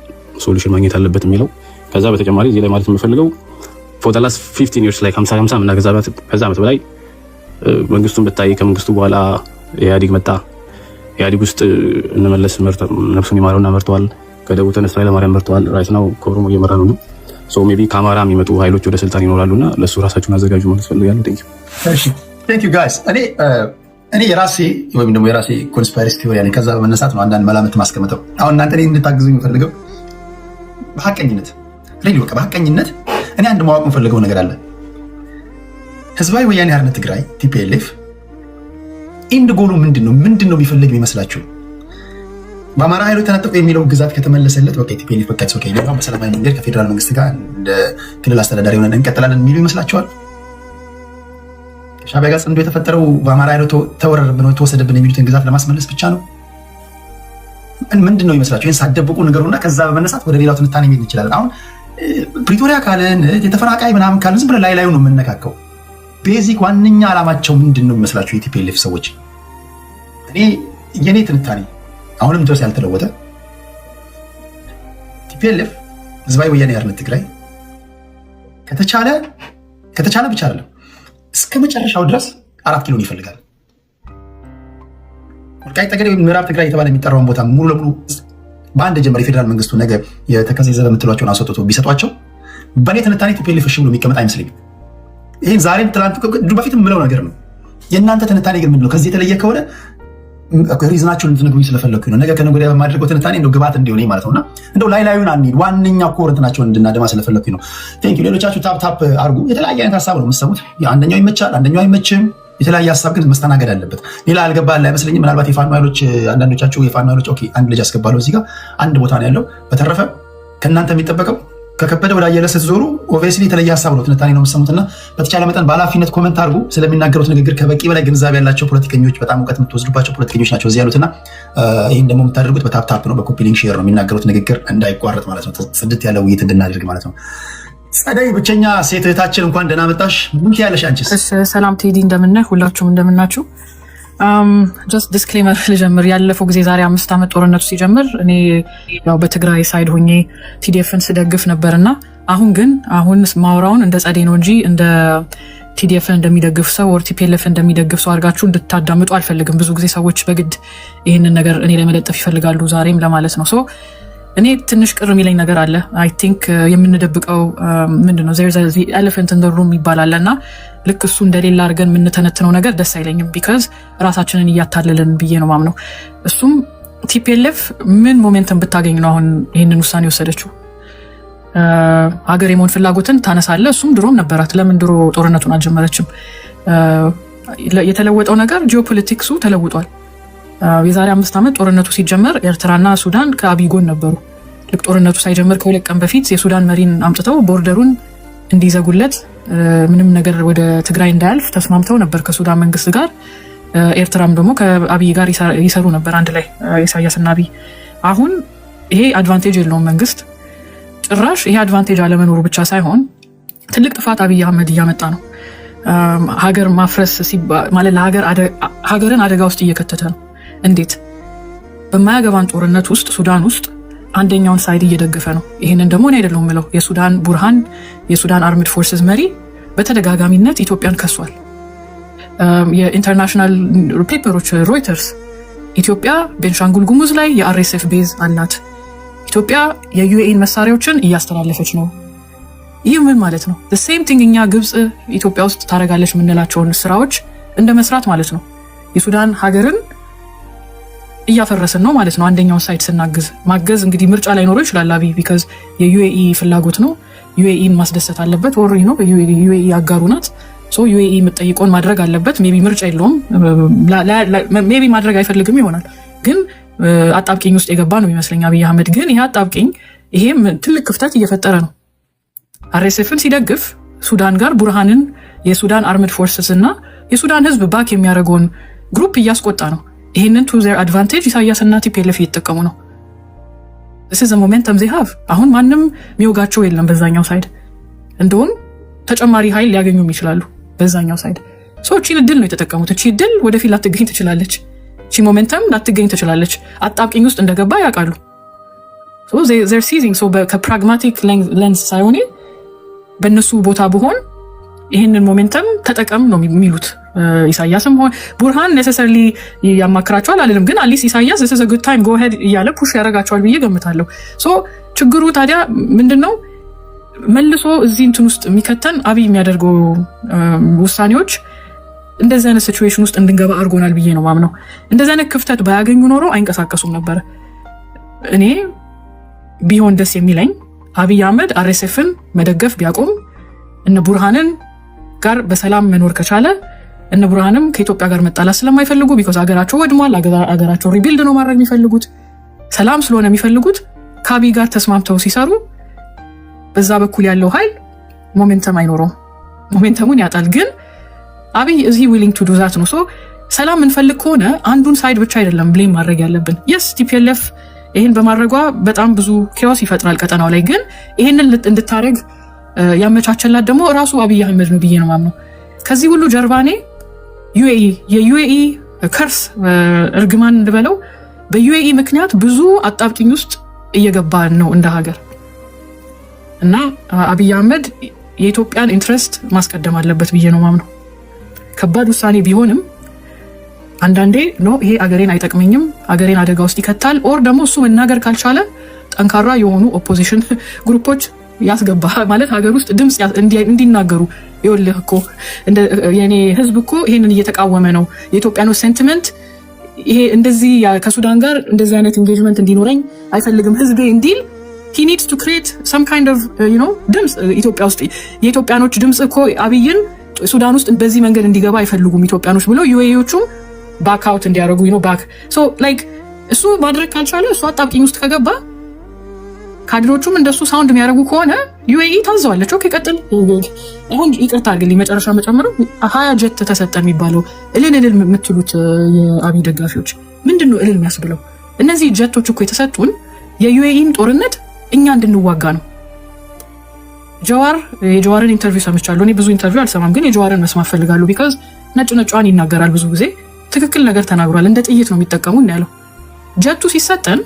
ሶሉሽን ማግኘት አለበት የሚለው። ከዛ በተጨማሪ እዚህ ላይ ማለት የምፈልገው ፎር ዘ ላስት 15 years ላይ 50 እና ከዛ ዓመት በላይ መንግስቱን ብታይ ከመንግስቱ በኋላ ኢህአዴግ መጣ። ኢህአዴግ ውስጥ እንመለስ ነፍሱን ይማረውና መርተዋል። ከደቡብ ተነስቶ ኃይለማርያም መርተዋል። ራይት ናው ከኦሮሞ እየመራ ነው። ሶ ሜቢ ከአማራ የሚመጡ ኃይሎች ወደ ስልጣን ይኖራሉና ለሱ ራሳችሁን አዘጋጁ ማለት ፈልጋለሁ። ቴንክ ዩ ጋይስ። እኔ የራሴ ወይም ደግሞ የራሴ ኮንስፓይረሲ ቲዮሪ ያለኝ ከዛ በመነሳት ነው አንዳንድ መላምት ማስቀመጠው። አሁን እናንተ እኔን እንድታግዙ የሚፈልገው በሐቀኝነት ሬዲ በቃ በሐቀኝነት እኔ አንድ ማወቅ የምፈልገው ነገር አለ። ህዝባዊ ወያኔ ሓርነት ትግራይ ቲፒኤልኤፍ ኢንድ ጎሉ ምንድን ነው የሚፈልግ የሚመስላችሁ? በአማራ ኃይሎች ተነጠቁ የሚለው ግዛት ከተመለሰለት በቃ ቲፒኤልኤፍ በቃ ኦኬ ነው በሰላማዊ መንገድ ከፌዴራል መንግስት ጋር እንደ ክልል አስተዳዳሪ ሆነን እንቀጥላለን የሚሉ ይመስላችኋል? ሻዕቢያ ጋር ጽንዶ የተፈጠረው በአማራ ኃይሎች ተወረረብን ወይ ተወሰደብን የሚሉትን ግዛት ለማስመለስ ብቻ ነው? ምንድን ነው ይመስላችሁ? ይህን ሳትደብቁ ንገሩና ከዛ በመነሳት ወደ ሌላው ትንታኔ መሄድ እንችላለን። አሁን ፕሪቶሪያ ካልን የተፈናቃይ ምናምን ካልን ዝም ብለን ላይ ነው የምንነካከው። ቤዚክ ዋነኛ ዓላማቸው ምንድን ነው ይመስላችሁ የቲፒኤልኤፍ ሰዎች? የኔ ትንታኔ አሁንም ድረስ ያልተለወጠ ቲፒኤልኤፍ ህዝባዊ ወያኔ ሓርነት ትግራይ ከተቻለ ብቻ አይደለም እስከ መጨረሻው ድረስ 4 ኪሎን ይፈልጋል። ወልቃይት ጠገዴ ወይም ምዕራብ ትግራይ የተባለ የሚጠራውን ቦታ ሙሉ ለሙሉ በአንድ ጀመር የፌዴራል መንግስቱ ነገር የተከዜ ዘበ የምትሏቸውን አስወጥቶ ቢሰጧቸው በእኔ ትንታኔ ቲፒኤልኤፍ እሺ ብሎ የሚቀመጥ አይመስለኝም። ይህን ዛሬም ትላንት በፊትም የምለው ነገር ነው። የእናንተ ትንታኔ ግን ምንድነው? ከዚህ የተለየ ከሆነ ሪዝናቸውን እንድትነግሩኝ ስለፈለግኩኝ ነው። ነገ ከነገ ወዲያ በማድረገው ትንታኔ እንደው ግባት እንዲሆነ ማለት ነውና እንደው ላዩን አንሂድ። ዋነኛ ኮር እንትናቸውን እንድናደማ ስለፈለግኩኝ ነው። ቴንክ ዩ። ሌሎቻችሁ ታፕ አድርጉ። የተለያየ አይነት ሀሳብ ነው የምትሰሙት። አንደኛው ይመቻል፣ አንደኛው አይመችም። የተለያየ ሀሳብ ግን መስተናገድ አለበት። ሌላ አልገባል አይመስለኝም። ምናልባት የፋኖ ኃይሎች አንዳንዶቻችሁ የፋኖ ኃይሎች ኦኬ አንድ ልጅ አስገባለሁ እዚህ ጋር አንድ ቦታ ነው ያለው። በተረፈ ከእናንተ የሚጠበቀው ከከበደ ወደ አየለ ስትዞሩ ኦብቪየስሊ የተለየ ሀሳብ ነው ትንታኔ ነው የምትሰሙትና በተቻለ መጠን በኃላፊነት ኮመንት አድርጉ። ስለሚናገሩት ንግግር ከበቂ በላይ ግንዛቤ ያላቸው ፖለቲከኞች፣ በጣም እውቀት የምትወስዱባቸው ፖለቲከኞች ናቸው እዚህ ያሉትና ይህን ደግሞ የምታደርጉት በታፕታፕ ነው፣ በኮፒ ሊንክ ሼር ነው። የሚናገሩት ንግግር እንዳይቋረጥ ማለት ነው። ጽድት ያለ ውይይት እንድናደርግ ማለት ነው። ጸደይ ብቸኛ ሴት እህታችን እንኳን ደህና መጣሽ። ምን ትያለሽ አንቺስ? ሰላም ቴዲ፣ እንደምነህ ሁላችሁም እንደምናችሁ። ጀስት ዲስክሌመር ልጀምር። ያለፈው ጊዜ ዛሬ 5 ዓመት ጦርነቱ ሲጀምር እኔ ያው በትግራይ ሳይድ ሆኜ ቲዲኤፍን ስደግፍ ነበርና አሁን ማውራውን እንደ ጸደይ ነው እንጂ እንደ ቲዲኤፍን እንደሚደግፍ ሰው ወር ቲፒኤልኤፍ እንደሚደግፍ ሰው አድርጋችሁ እንድታዳምጡ አልፈልግም። ብዙ ጊዜ ሰዎች በግድ ይህንን ነገር እኔ ላይ መለጠፍ ይፈልጋሉ፣ ዛሬም ለማለት ነው። እኔ ትንሽ ቅር የሚለኝ ነገር አለ። አይ ቲንክ የምንደብቀው ምንድነው ኤሌፈንት ኢን ዘ ሩም ይባላል እና ልክ እሱ እንደሌላ አድርገን የምንተነትነው ነገር ደስ አይለኝም። ቢካዝ ራሳችንን እያታለልን ብዬ ነው ማምነው። እሱም ቲፒኤልኤፍ ምን ሞሜንትን ብታገኝ ነው አሁን ይህንን ውሳኔ ወሰደችው? ሀገር የመሆን ፍላጎትን ታነሳለ። እሱም ድሮም ነበራት። ለምን ድሮ ጦርነቱን አልጀመረችም? የተለወጠው ነገር ጂኦፖለቲክሱ ተለውጧል። የዛሬ 5 ዓመት ጦርነቱ ሲጀመር ኤርትራና ሱዳን ከአብይ ጎን ነበሩ። ልክ ጦርነቱ ሳይጀምር ከ2 ቀን በፊት የሱዳን መሪን አምጥተው ቦርደሩን እንዲዘጉለት ምንም ነገር ወደ ትግራይ እንዳያልፍ ተስማምተው ነበር ከሱዳን መንግስት ጋር። ኤርትራም ደግሞ ከአብይ ጋር ይሰሩ ነበር አንድ ላይ ኢሳያስና አብይ። አሁን ይሄ አድቫንቴጅ የለውም መንግስት። ጭራሽ ይሄ አድቫንቴጅ አለመኖሩ ብቻ ሳይሆን ትልቅ ጥፋት አብይ አህመድ እያመጣ ነው። ሀገር ማፍረስ ማለት ሀገርን አደጋ ውስጥ እየከተተ ነው። እንዴት? በማያገባን ጦርነት ውስጥ ሱዳን ውስጥ አንደኛውን ሳይድ እየደገፈ ነው። ይህንን ደግሞ እኔ አይደለሁም የምለው፣ የሱዳን ቡርሃን የሱዳን አርምድ ፎርስስ መሪ በተደጋጋሚነት ኢትዮጵያን ከሷል። የኢንተርናሽናል ፔፐሮች ሮይተርስ ኢትዮጵያ ቤንሻንጉል ጉሙዝ ላይ የአርኤስኤፍ ቤዝ አላት፣ ኢትዮጵያ የዩኤኢን መሳሪያዎችን እያስተላለፈች ነው። ይህ ምን ማለት ነው? ሴም ቲንግ እኛ ግብፅ ኢትዮጵያ ውስጥ ታደርጋለች የምንላቸውን ስራዎች እንደ መስራት ማለት ነው። የሱዳን ሀገርን እያፈረስን ነው ማለት ነው። አንደኛውን ሳይድ ስናግዝ ማገዝ እንግዲህ ምርጫ ላይ ኖሮ ይችላል አብይ ቢካዝ የዩኤኢ ፍላጎት ነው። ዩኤኢን ማስደሰት አለበት። ወሪ ነው ዩኤኢ አጋሩ ናት። ሶ ዩኤኢ የምትጠይቀውን ማድረግ አለበት። ሜቢ ምርጫ የለውም፣ ሜቢ ማድረግ አይፈልግም ይሆናል። ግን አጣብቂኝ ውስጥ የገባ ነው ይመስለኝ አብይ አህመድ። ግን ይሄ አጣብቂኝ ይሄም ትልቅ ክፍተት እየፈጠረ ነው። አርኤስኤፍን ሲደግፍ ሱዳን ጋር ቡርሃንን የሱዳን አርምድ ፎርስስ እና የሱዳን ህዝብ ባክ የሚያደርገውን ግሩፕ እያስቆጣ ነው። ይህንን ቱ ዜር አድቫንቴጅ ኢሳያስና ቲፒኤልኤፍ እየተጠቀሙ ነው። this is a momentum they have አሁን ማንም የሚወጋቸው የለም በዛኛው ሳይድ እንደውም ተጨማሪ ኃይል ሊያገኙም ይችላሉ በዛኛው ሳይድ ሶ እቺን እድል ነው የተጠቀሙት እቺ እድል ወደፊት ላትገኝ ትችላለች እቺ ሞሜንተም ላትገኝ ትችላለች አጣብቂኝ ውስጥ እንደገባ ያውቃሉ so they're seizing so ከፕራግማቲክ ሌንስ ሳይሆን በእነሱ ቦታ በሆን ይሄንን ሞሜንተም ተጠቀም ነው የሚሉት ኢሳያስም ሆነ ቡርሃን necessarily ያማክራቸዋል አይደለም ግን አሊስ ኢሳያስ this is a good time go ahead እያለ ፑሽ ያረጋቸዋል ብዬ ገምታለሁ ሶ ችግሩ ታዲያ ምንድነው መልሶ እዚህ እንትን ውስጥ የሚከተን አብይ የሚያደርገው ውሳኔዎች እንደዚህ አይነት ሲቹዌሽን ውስጥ እንድንገባ አርጎናል ብዬ ነው ማምነው እንደዚህ አይነት ክፍተት ባያገኙ ኖሮ አይንቀሳቀሱም ነበር እኔ ቢሆን ደስ የሚለኝ አብይ አህመድ አርኤስኤፍን መደገፍ ቢያቆም እነ ቡርሃንን ጋር በሰላም መኖር ከቻለ እነ ቡርሃንም ከኢትዮጵያ ጋር መጣላት ስለማይፈልጉ ቢኮዝ አገራቸው ወድሟል አገራቸው ሪቢልድ ነው ማድረግ የሚፈልጉት ሰላም ስለሆነ የሚፈልጉት ከአብይ ጋር ተስማምተው ሲሰሩ በዛ በኩል ያለው ኃይል ሞሜንተም አይኖረው ሞሜንተሙን ያጣል ግን አብይ is he willing to do that ነው ሶ ሰላም እንፈልግ ከሆነ አንዱን ሳይድ ብቻ አይደለም ብሌም ማድረግ ያለብን yes TPLF ይሄን በማድረጓ በጣም ብዙ ኪዮስ ይፈጥራል ቀጠናው ላይ ግን ይሄንን እንድታረግ ያመቻቸላት ደግሞ ራሱ አብይ አህመድ ነው ብዬ ነው ማምነው ከዚህ ሁሉ ጀርባኔ የዩኤኢ ከርስ እርግማን እንደበለው በዩኤኢ ምክንያት ብዙ አጣብቂኝ ውስጥ እየገባ ነው እንደ ሀገር እና አብይ አህመድ የኢትዮጵያን ኢንትረስት ማስቀደም አለበት ብዬ ነው ማምነው ከባድ ውሳኔ ቢሆንም አንዳንዴ ነው ይሄ አገሬን አይጠቅመኝም አገሬን አደጋ ውስጥ ይከታል ኦር ደግሞ እሱ መናገር ካልቻለ ጠንካራ የሆኑ ኦፖዚሽን ግሩፖች ያስገባ ማለት ሀገር ውስጥ ድምጽ እንዲናገሩ ይወልህ እኮ የኔ ህዝብ እኮ ይሄንን እየተቃወመ ነው የኢትዮጵያኖች ሴንቲመንት ይሄ እንደዚህ ከሱዳን ጋር እንደዚህ አይነት ኢንጌጅመንት እንዲኖረኝ አይፈልግም ህዝቤ እንዲል he needs to create some kind of ድምጽ ኢትዮጵያ ውስጥ የኢትዮጵያኖች ድምጽ እኮ አብይን ሱዳን ውስጥ በዚህ መንገድ እንዲገባ አይፈልጉም ኢትዮጵያኖች ብሎ ዩኤኢዎቹም ባክ አውት እንዲያደርጉ ባክ ሶ ላይክ እሱ ማድረግ ካልቻለ እሱ አጣብቂኝ ውስጥ ከገባ ካድሮቹም እንደሱ ሳውንድ የሚያደርጉ ከሆነ ዩኤኢ ታዘዋለች ኦኬ ቀጥል አሁን ይቅርታ አድርግልኝ መጨረሻ መጨመሩ 20 ጀት ተሰጠ የሚባለው እልል የምትሉት የአብይ ደጋፊዎች ምንድነው እልል የሚያስብለው እነዚህ ጀቶች እኮ የተሰጡን የዩኤኢን ጦርነት እኛ እንድንዋጋ ነው የጀዋርን ኢንተርቪው ሰምቻለሁ እኔ ብዙ ኢንተርቪው አልሰማም ግን የጀዋርን መስማት ፈልጋለሁ ቢካዝ ነጭነጯን ይናገራል ብዙ ጊዜ ትክክል ነገር ተናግሯል እንደ ጥይት ነው የሚጠቀሙ ያለው ጀቱ ሲሰጠን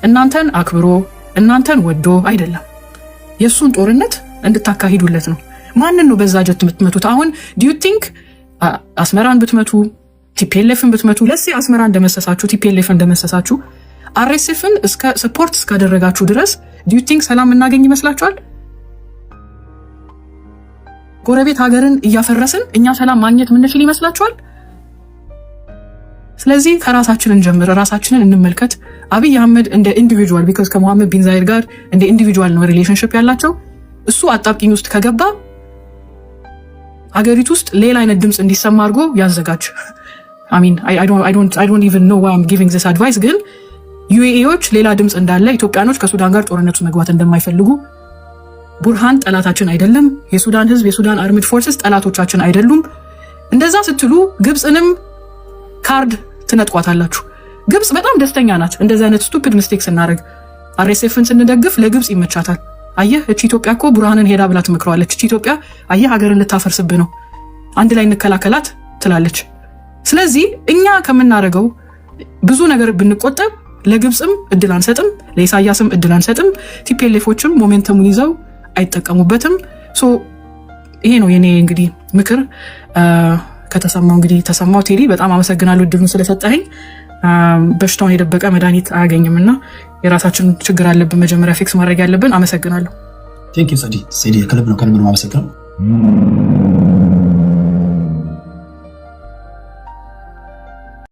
እናንተን አክብሮ እናንተን ወዶ አይደለም የሱን ጦርነት እንድታካሂዱለት ነው ማንን ነው በዛ ጀት የምትመቱት አሁን do you think አስመራን ብትመቱ ቲፒኤልኤፍን ብትመቱ ለሲ አስመራ እንደመሰሳችሁ ቲፒኤልኤፍ እንደመሰሳችሁ አርኤስኤፍን እስከ ሰፖርት እስካደረጋችሁ ድረስ do you think ሰላም እናገኝ ይመስላችኋል ጎረቤት ሀገርን እያፈረስን እኛ ሰላም ማግኘት ምንችል ይመስላችኋል ስለዚህ ከራሳችን እንጀምር ራሳችንን እንመልከት አብይ አህመድ እንደ ኢንዲቪጁዋል ቢካዝ ከመሐመድ ቢን ዛይድ ጋር እንደ ኢንዲቪጁዋል ነው ሪሌሽንሺፕ ያላቸው እሱ አጣብቂኝ ውስጥ ከገባ ሀገሪቱ ውስጥ ሌላ አይነት ድምጽ እንዲሰማ አድርጎ ያዘጋጅ I mean I don't even know why I'm giving this advice ግን ዩኤኢዎች ሌላ ድምጽ እንዳለ ኢትዮጵያኖች ከሱዳን ጋር ጦርነቱ መግባት እንደማይፈልጉ ቡርሃን ጠላታችን አይደለም የሱዳን ህዝብ የሱዳን አርምድ ፎርስስ ጠላቶቻችን አይደሉም እንደዛ ስትሉ ግብጽንም ካርድ ትነጥቋታላችሁ ግብጽ በጣም ደስተኛ ናት እንደዛ አይነት ስቱፒድ ሚስቴክስ እናረግ አርኤስኤፍን ስንደግፍ ለግብጽ ይመቻታል አየህ እቺ ኢትዮጵያ እኮ ቡርሃንን ሄዳ ብላ ትመክረዋለች እቺ ኢትዮጵያ አየህ ሀገርን ልታፈርስብ ነው አንድ ላይ እንከላከላት ትላለች ስለዚህ እኛ ከምናረገው ብዙ ነገር ብንቆጠብ ለግብጽም እድል አንሰጥም ለኢሳያስም እድል አንሰጥም ቲፒኤልኤፎችም ሞሜንተሙን ይዘው አይጠቀሙበትም ሶ ይሄ ነው የኔ እንግዲህ ምክር ከተሰማው እንግዲህ ተሰማው ቴዲ በጣም አመሰግናለሁ እድሉን ስለሰጠኸኝ በሽታውን የደበቀ መድኃኒት አያገኝምና የራሳችን ችግር አለብን መጀመሪያ ፊክስ ማድረግ ያለብን አመሰግናለሁ ቴንክ ዩ ሰዲ ከልብ ነው አመሰግናለሁ